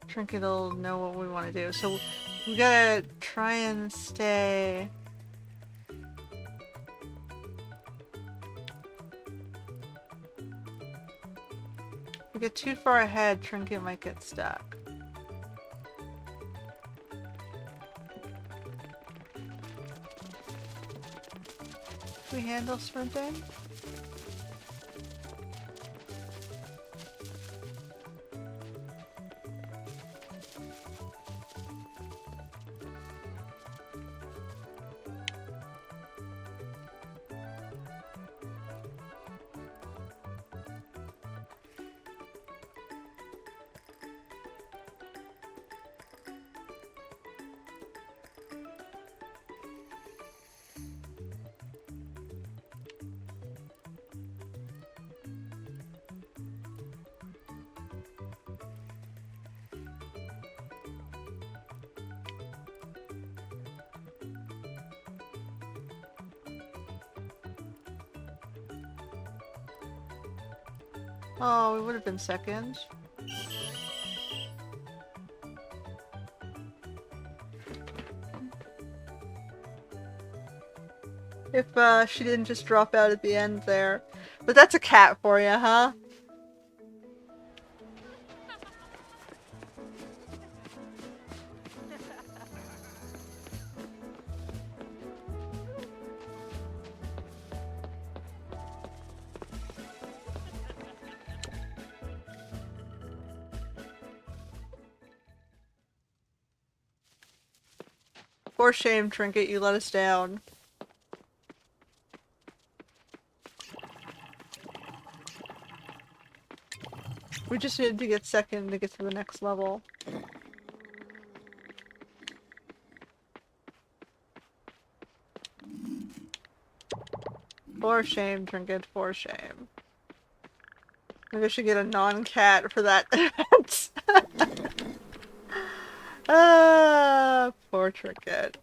Trinket'll know what we want to do. So we gotta try and stay... If we get too far ahead, Trinket might get stuck. Can we handle sprinting? Oh, we would have been second. If she didn't just drop out at the end there. But that's a cat for you, huh? For shame, Trinket, you let us down. We just needed to get second to get to the next level. For shame, Trinket, for shame. Maybe I should get a non-cat for that event. Poor Trinket.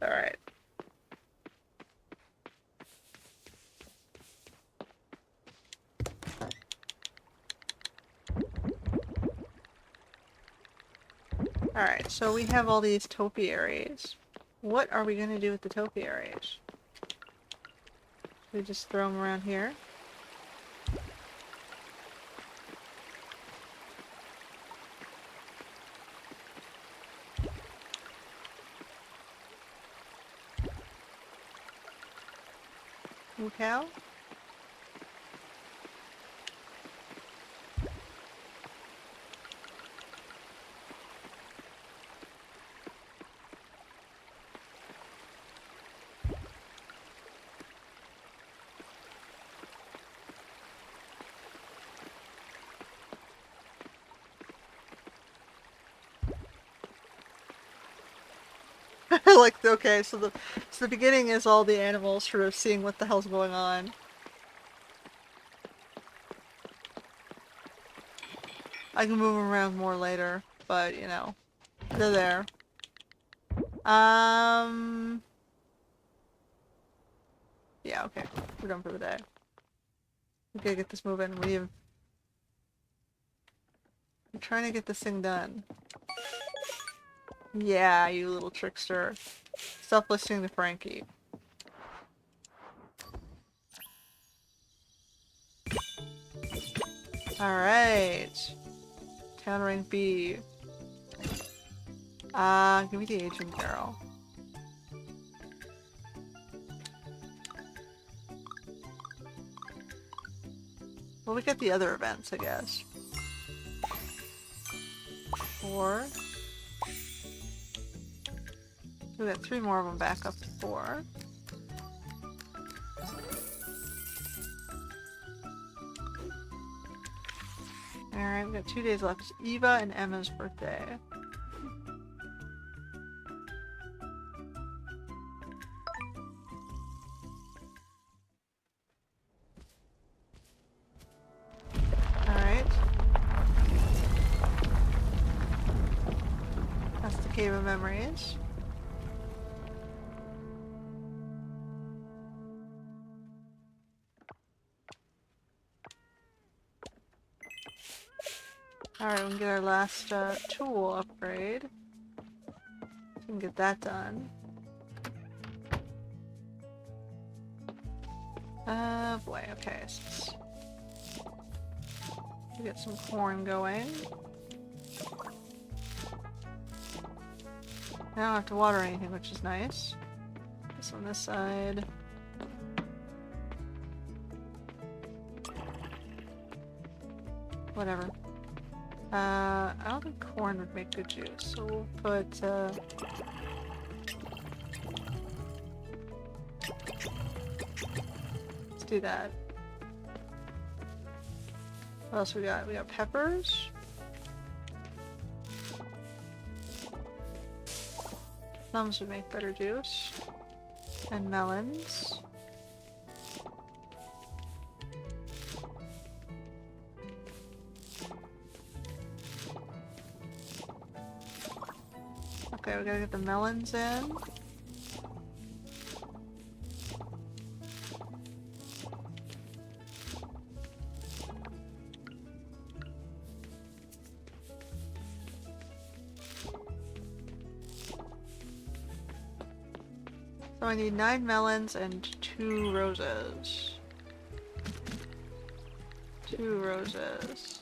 Alright. Alright, so we have all these topiaries. What are we gonna do with the topiaries? Should we just throw them around here? Moo cow? Like, okay, so the beginning is all the animals sort of seeing what the hell's going on. I can move them around more later, but, you know, they're there. Yeah, okay. We're done for the day. We gotta get this moving. I'm trying to get this thing done. Yeah, you little trickster. Stop listening to Frankie. Alright. Town rank B. Give me the aging girl. Well, we get the other events, I guess. 4. We got 3 more of them back up to 4. Alright, we got 2 days left. It's Eva and Emma's birthday. Alright. That's the Cave of Memories. Alright, we can get our last tool upgrade. We can get that done. Boy, okay. So we get some corn going. I don't have to water anything, which is nice. This on this side. Whatever. I don't think corn would make good juice, so we'll put, let's do that. What else we got? We got peppers. Plums would make better juice. And melons. Okay, we gotta get the melons in. So I need 9 melons and 2 roses. 2 roses.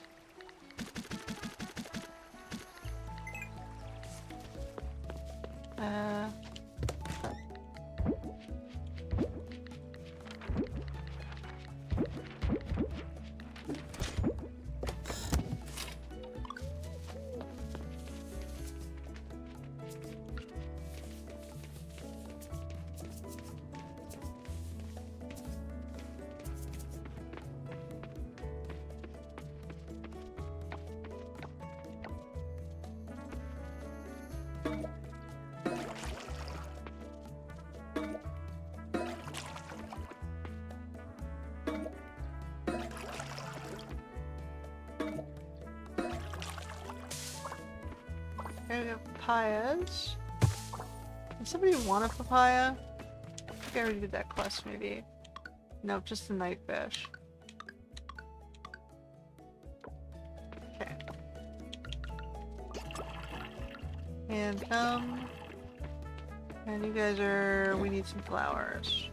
Okay, we have papayas. Does somebody want a papaya? I think I already did that quest, maybe. Nope, just the night fish. Okay. And come. And you guys are... we need some flowers.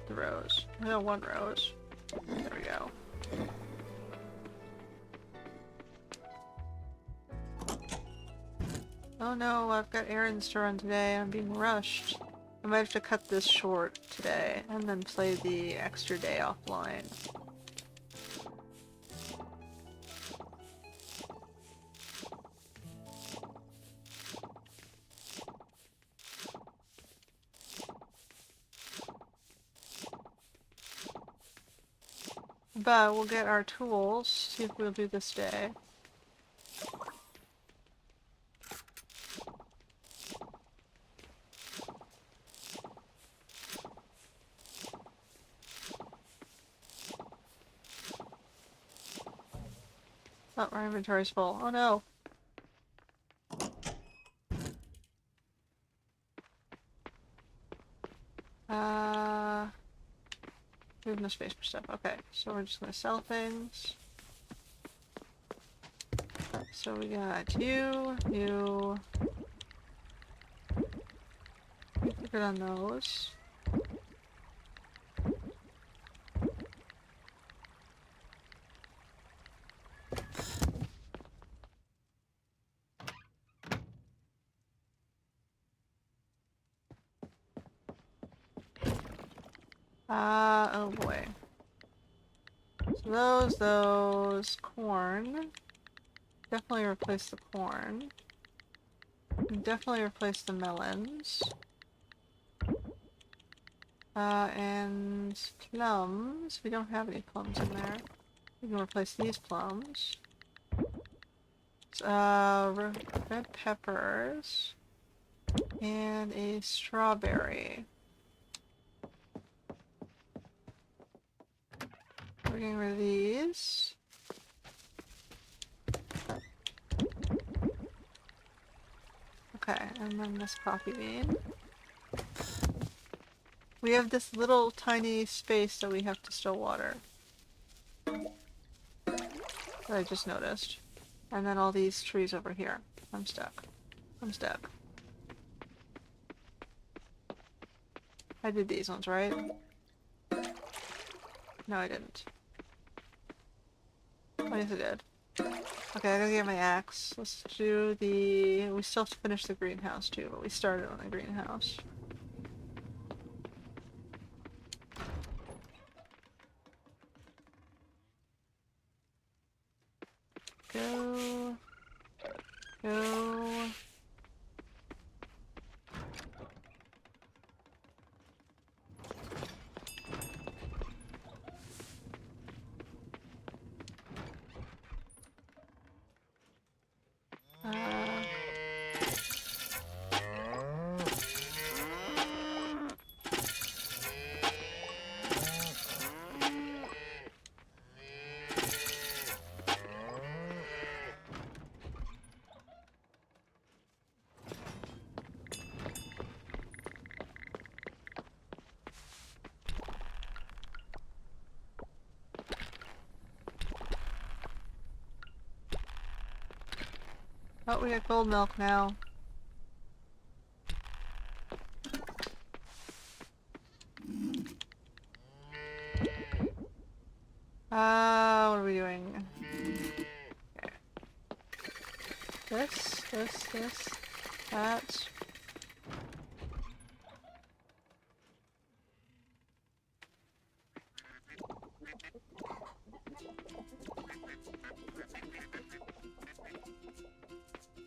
The rose. No, 1 rose. There we go. Oh no, I've got errands to run today. I'm being rushed. I might have to cut this short today and then play the extra day offline. But we'll get our tools, see if we'll do this day. Oh, our inventory's full. Oh no! We have no space for stuff. Okay, so we're just gonna sell things. So we got you. You're good on those. Oh boy. So those, corn. Definitely replace the corn. Definitely replace the melons. And plums. We don't have any plums in there. We can replace these plums. Red peppers. And a strawberry. We're getting rid of these. Okay, and then this coffee bean. We have this little tiny space that we have to still water. That I just noticed. And then all these trees over here. I'm stuck. I'm stuck. I did these ones, right? No, I didn't. Oh, yes, I did. Okay, I gotta get my axe. Let's do the... we still have to finish the greenhouse too, but we started on the greenhouse. Go. Go. Oh, we got gold milk now. What are we doing? Okay. This, that.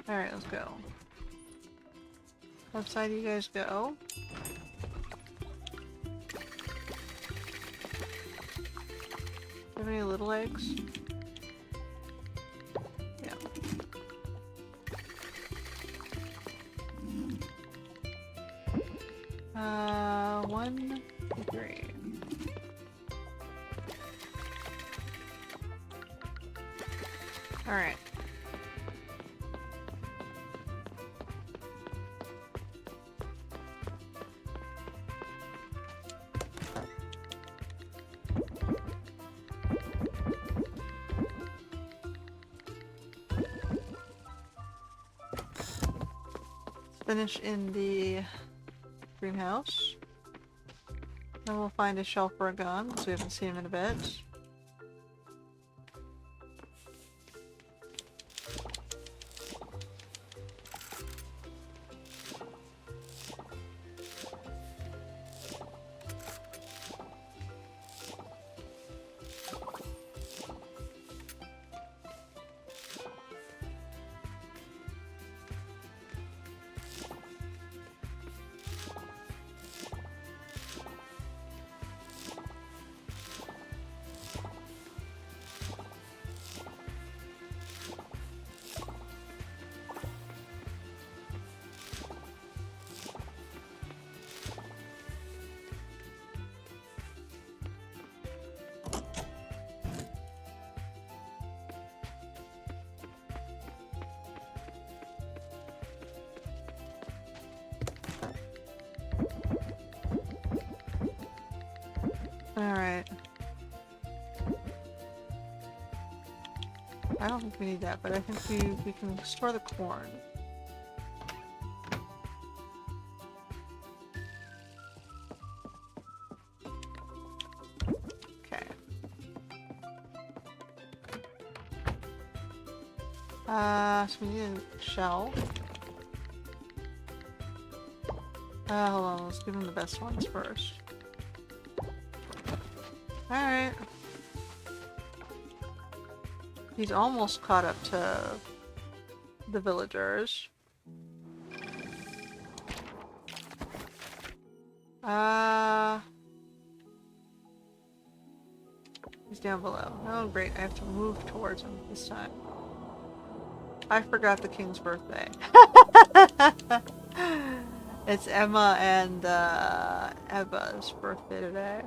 Alright, let's go. Left side you guys go. Do you have any little eggs? Yeah. One, two, three. Alright. Finish in the greenhouse. Then we'll find a shelf for a gun, because we haven't seen him in a bit. Alright. I don't think we need that, but I think we can store the corn. Okay. So we need a shell. Hold on, let's give him the best ones first. Alright. He's almost caught up to the villagers. He's down below. Oh great, I have to move towards him this time. I forgot the king's birthday. It's Emma and Eva's birthday today.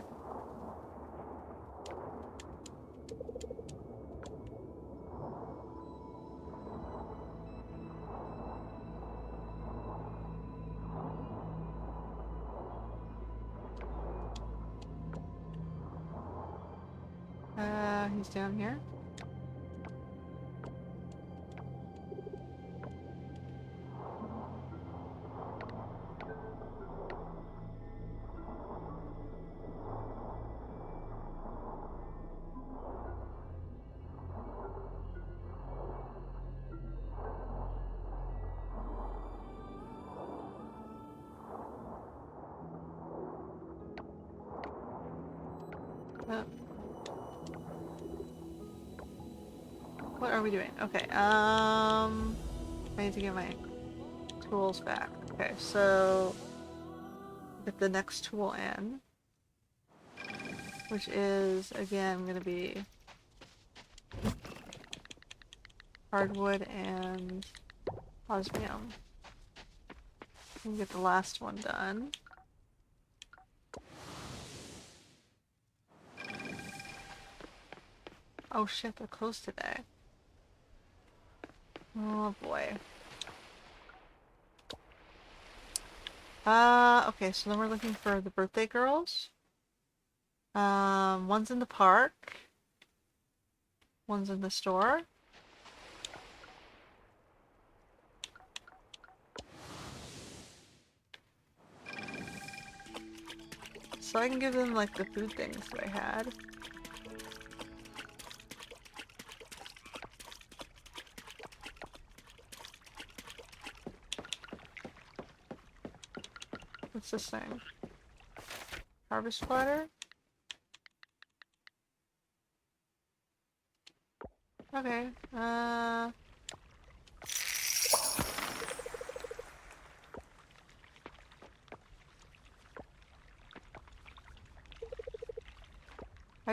He's down here. What are we doing? Okay, I need to get my tools back. Okay, so get the next tool in, which is, again, gonna be hardwood and osmium. And get the last one done. Oh shit, they're closed today. Oh boy. Okay, so then we're looking for the birthday girls. One's in the park. One's in the store. So I can give them like the food things that I had. What's this thing? Harvest platter? Okay. I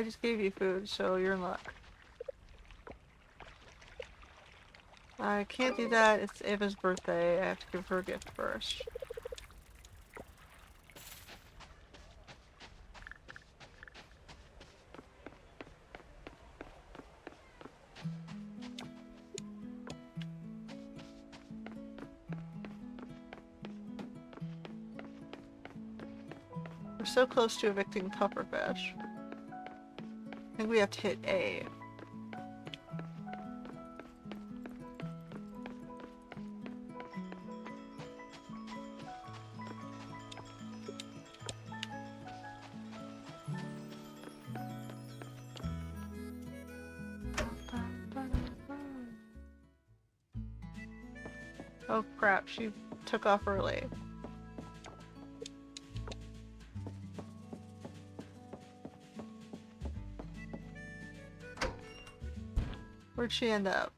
just gave you food, so you're in luck. I can't do that. It's Ava's birthday. I have to give her a gift first. We're so close to evicting pufferfish. I think we have to hit A. Oh crap, she took off early. Where'd she end up?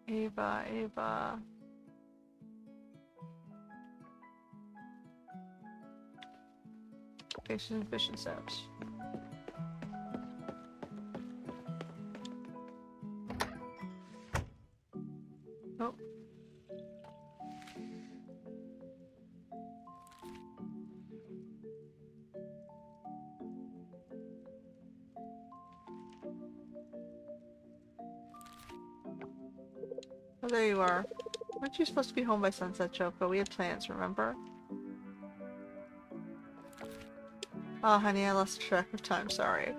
Ava. Okay, she's in Fish and Steps. Oh. Oh, there you are. Weren't you supposed to be home by sunset, Choco? We had plans, remember? Oh, honey, I lost track of time, sorry.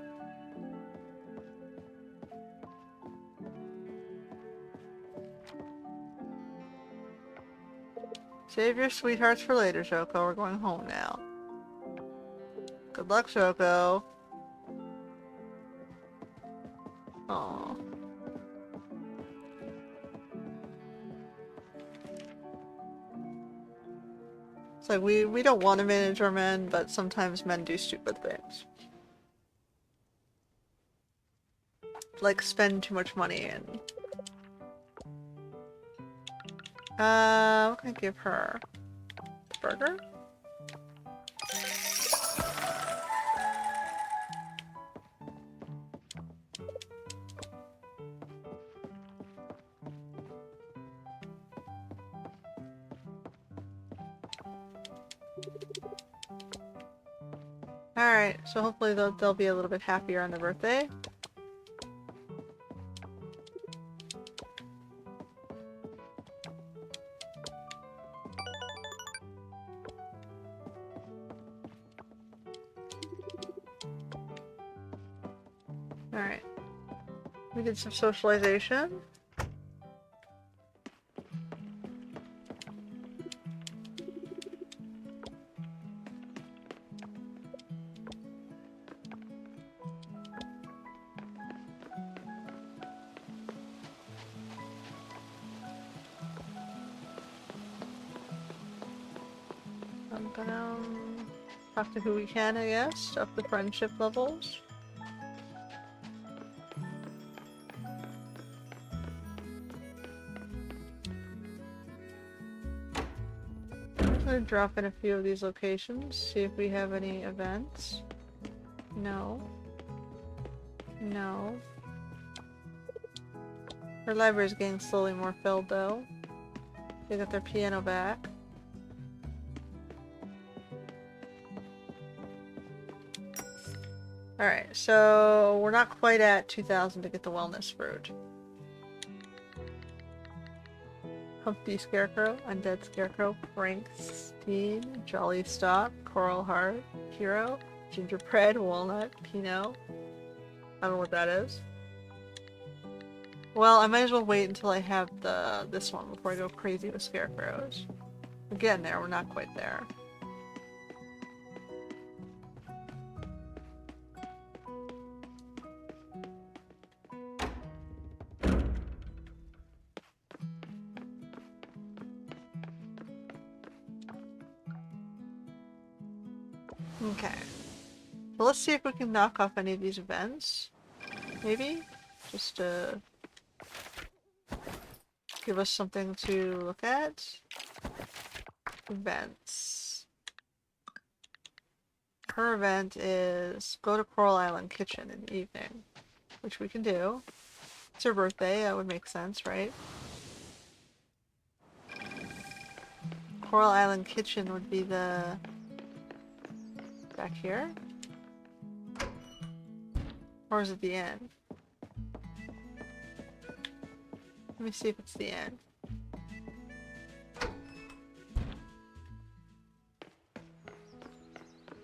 Save your sweethearts for later, Choco. We're going home now. Good luck, Choco. Aww. It's like we don't want to manage our men, but sometimes men do stupid things. Like spend too much money and... what can I give her? Burger? Alright, so hopefully they'll be a little bit happier on their birthday. Alright. We did some socialization. I'm gonna talk to who we can, I guess, up the friendship levels. I'm gonna drop in a few of these locations, see if we have any events. No. No. Her library's getting slowly more filled though. They got their piano back. Alright, so we're not quite at 2,000 to get the wellness fruit. Humpty Scarecrow, Undead Scarecrow, Frankenstein, Jolly Stalk, Coral Heart, Hero, Gingerbread, Walnut, Pinot. I don't know what that is. Well, I might as well wait until I have this one before I go crazy with scarecrows. We're getting there, we're not quite there. Okay. Well, let's see if we can knock off any of these events. Maybe? Just to give us something to look at. Events. Her event is go to Coral Island Kitchen in the evening, which we can do. It's her birthday, that would make sense, right? Coral Island Kitchen would be the... back here? Or is it the end? Let me see if it's the end.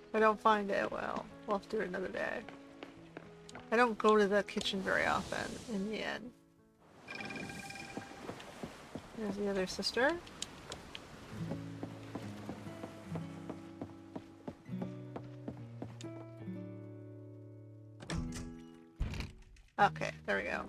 If I don't find it, well, we'll have to do it another day. I don't go to the kitchen very often, in the end. There's the other sister. Okay, there we go.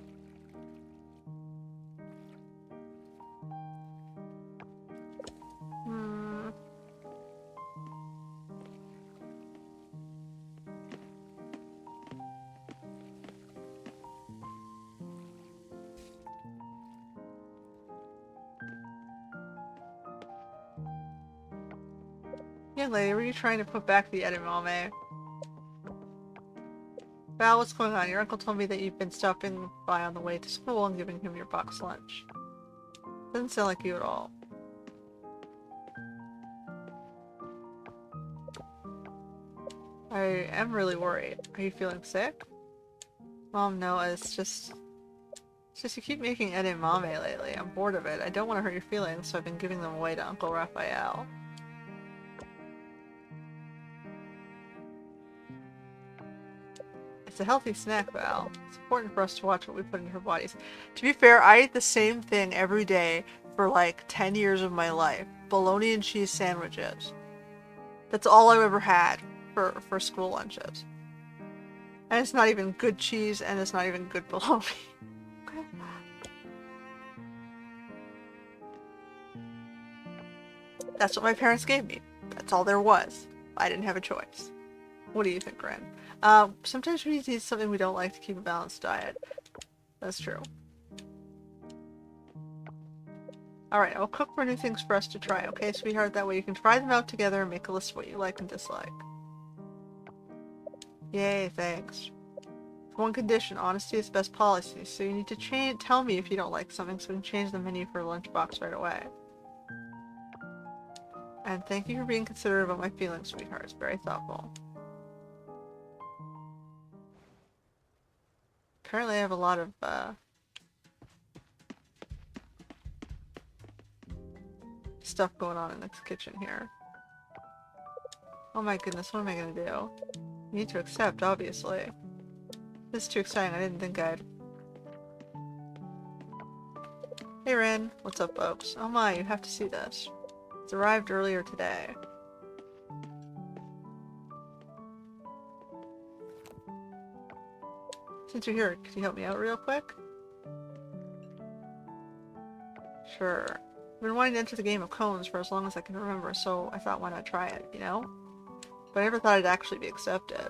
Young lady, were you trying to put back the edamame? Val, what's going on? Your uncle told me that you've been stopping by on the way to school and giving him your box lunch. Doesn't sound like you at all. I am really worried. Are you feeling sick? Mom, no, it's just you keep making edamame lately. I'm bored of it. I don't want to hurt your feelings, so I've been giving them away to Uncle Raphael. It's a healthy snack, Val. It's important for us to watch what we put into our bodies. To be fair, I eat the same thing every day for like 10 years of my life. Bologna and cheese sandwiches. That's all I've ever had for school lunches. And it's not even good cheese, and it's not even good bologna. Okay. That's what my parents gave me. That's all there was. I didn't have a choice. What do you think, Ren? Sometimes we need to eat something we don't like to keep a balanced diet. That's true. Alright, I'll cook for new things for us to try, okay, sweetheart? That way you can try them out together and make a list of what you like and dislike. Yay, thanks. For one condition, honesty is best policy, so you need to tell me if you don't like something so we can change the menu for a lunchbox right away. And thank you for being considerate of my feelings, sweetheart. It's very thoughtful. Apparently I have a lot of, stuff going on in the kitchen here. Oh my goodness, what am I gonna do? You need to accept, obviously. This is too exciting, I didn't think I'd... Hey Ren, what's up folks? Oh my, you have to see this. It's arrived earlier today. Since you're here, could you help me out real quick? Sure. I've been wanting to enter the game of cones for as long as I can remember, so I thought why not try it, you know? But I never thought I'd actually be accepted.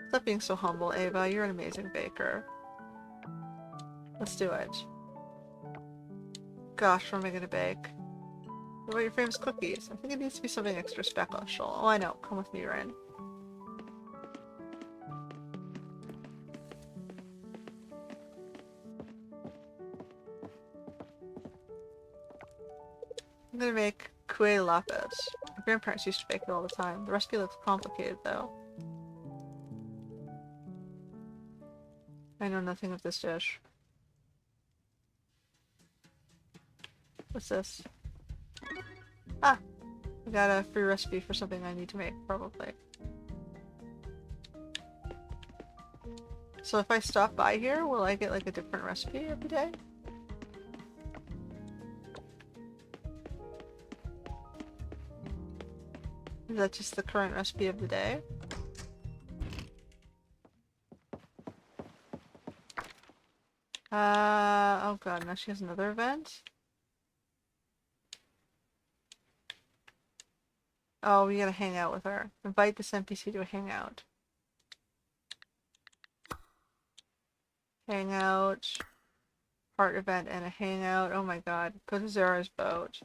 Stop being so humble, Ava. You're an amazing baker. Let's do it. Gosh, what am I gonna bake? What about your famous cookies? I think it needs to be something extra special. Oh, I know. Come with me, Ren. I'm gonna make cuy lapis. My grandparents used to bake it all the time. The recipe looks complicated, though. I know nothing of this dish. What's this? Ah! I got a free recipe for something I need to make, probably. So if I stop by here, will I get like a different recipe every day? Is that just the current recipe of the day? Oh god, now she has another event? Oh, we gotta hang out with her. Invite this NPC to a hangout. Hangout. Heart event and a hangout. Oh my god. Go to Zara's boat.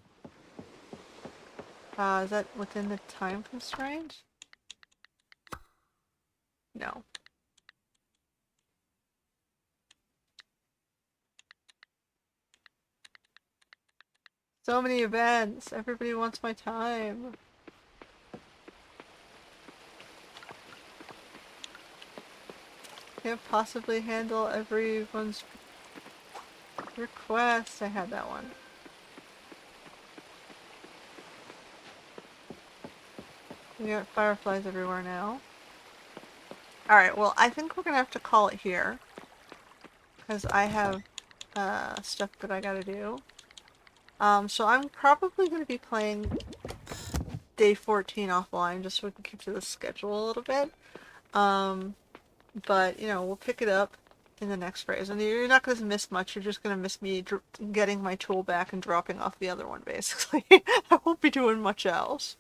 Is that within the time constraint? No. So many events. Everybody wants my time. Can't possibly handle everyone's request. I had that one. We got fireflies everywhere now. Alright, well, I think we're gonna have to call it here. Because I have stuff that I gotta do. So I'm probably gonna be playing day 14 offline just so we can keep to the schedule a little bit. But, you know, we'll pick it up in the next phase. And you're not going to miss much. You're just going to miss me getting my tool back and dropping off the other one, basically. I won't be doing much else.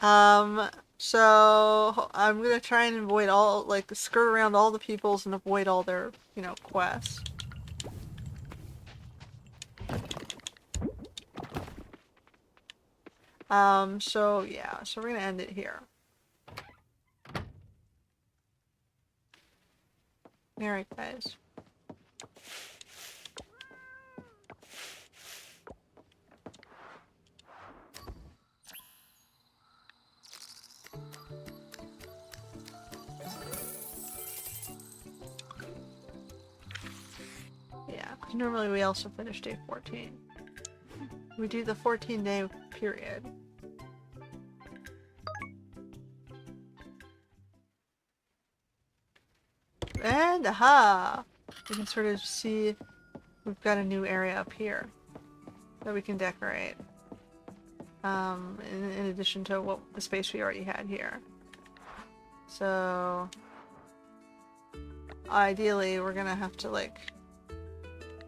So I'm going to try and avoid all, like, skirt around all the peoples and avoid all their, you know, quests. So yeah, so we're going to end it here. Alright, guys. Yeah, because normally we also finish day 14. We do the 14-day period. And aha! You can sort of see we've got a new area up here that we can decorate. In addition to what the space we already had here. So ideally we're gonna have to like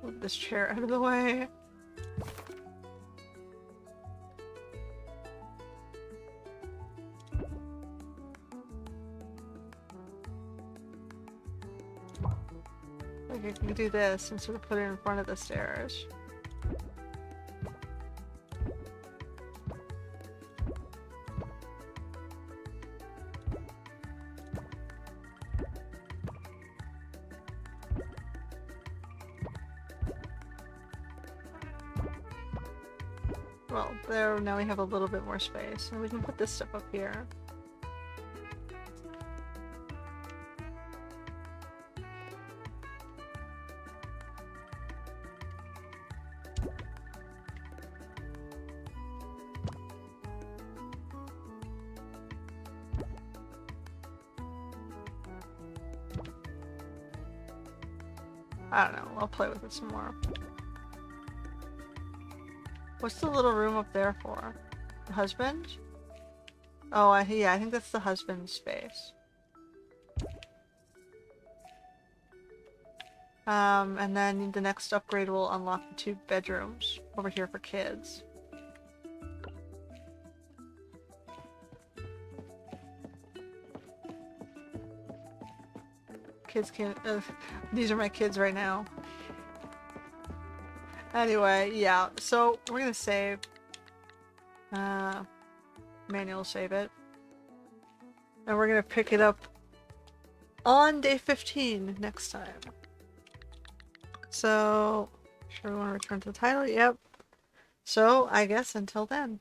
move this chair out of the way. Like I can do this and sort of put it in front of the stairs. Well, there, now we have a little bit more space, and we can put this stuff up here. I don't know, I'll play with it some more. What's the little room up there for? The husband? Oh, yeah, I think that's the husband's space. And then the next upgrade will unlock the 2 bedrooms over here for kids. Kids can't, these are my kids right now. Anyway, yeah, so we're gonna save. Manual save it. And we're gonna pick it up on day 15 next time. So, sure we want to return to the title? Yep. So, I guess until then.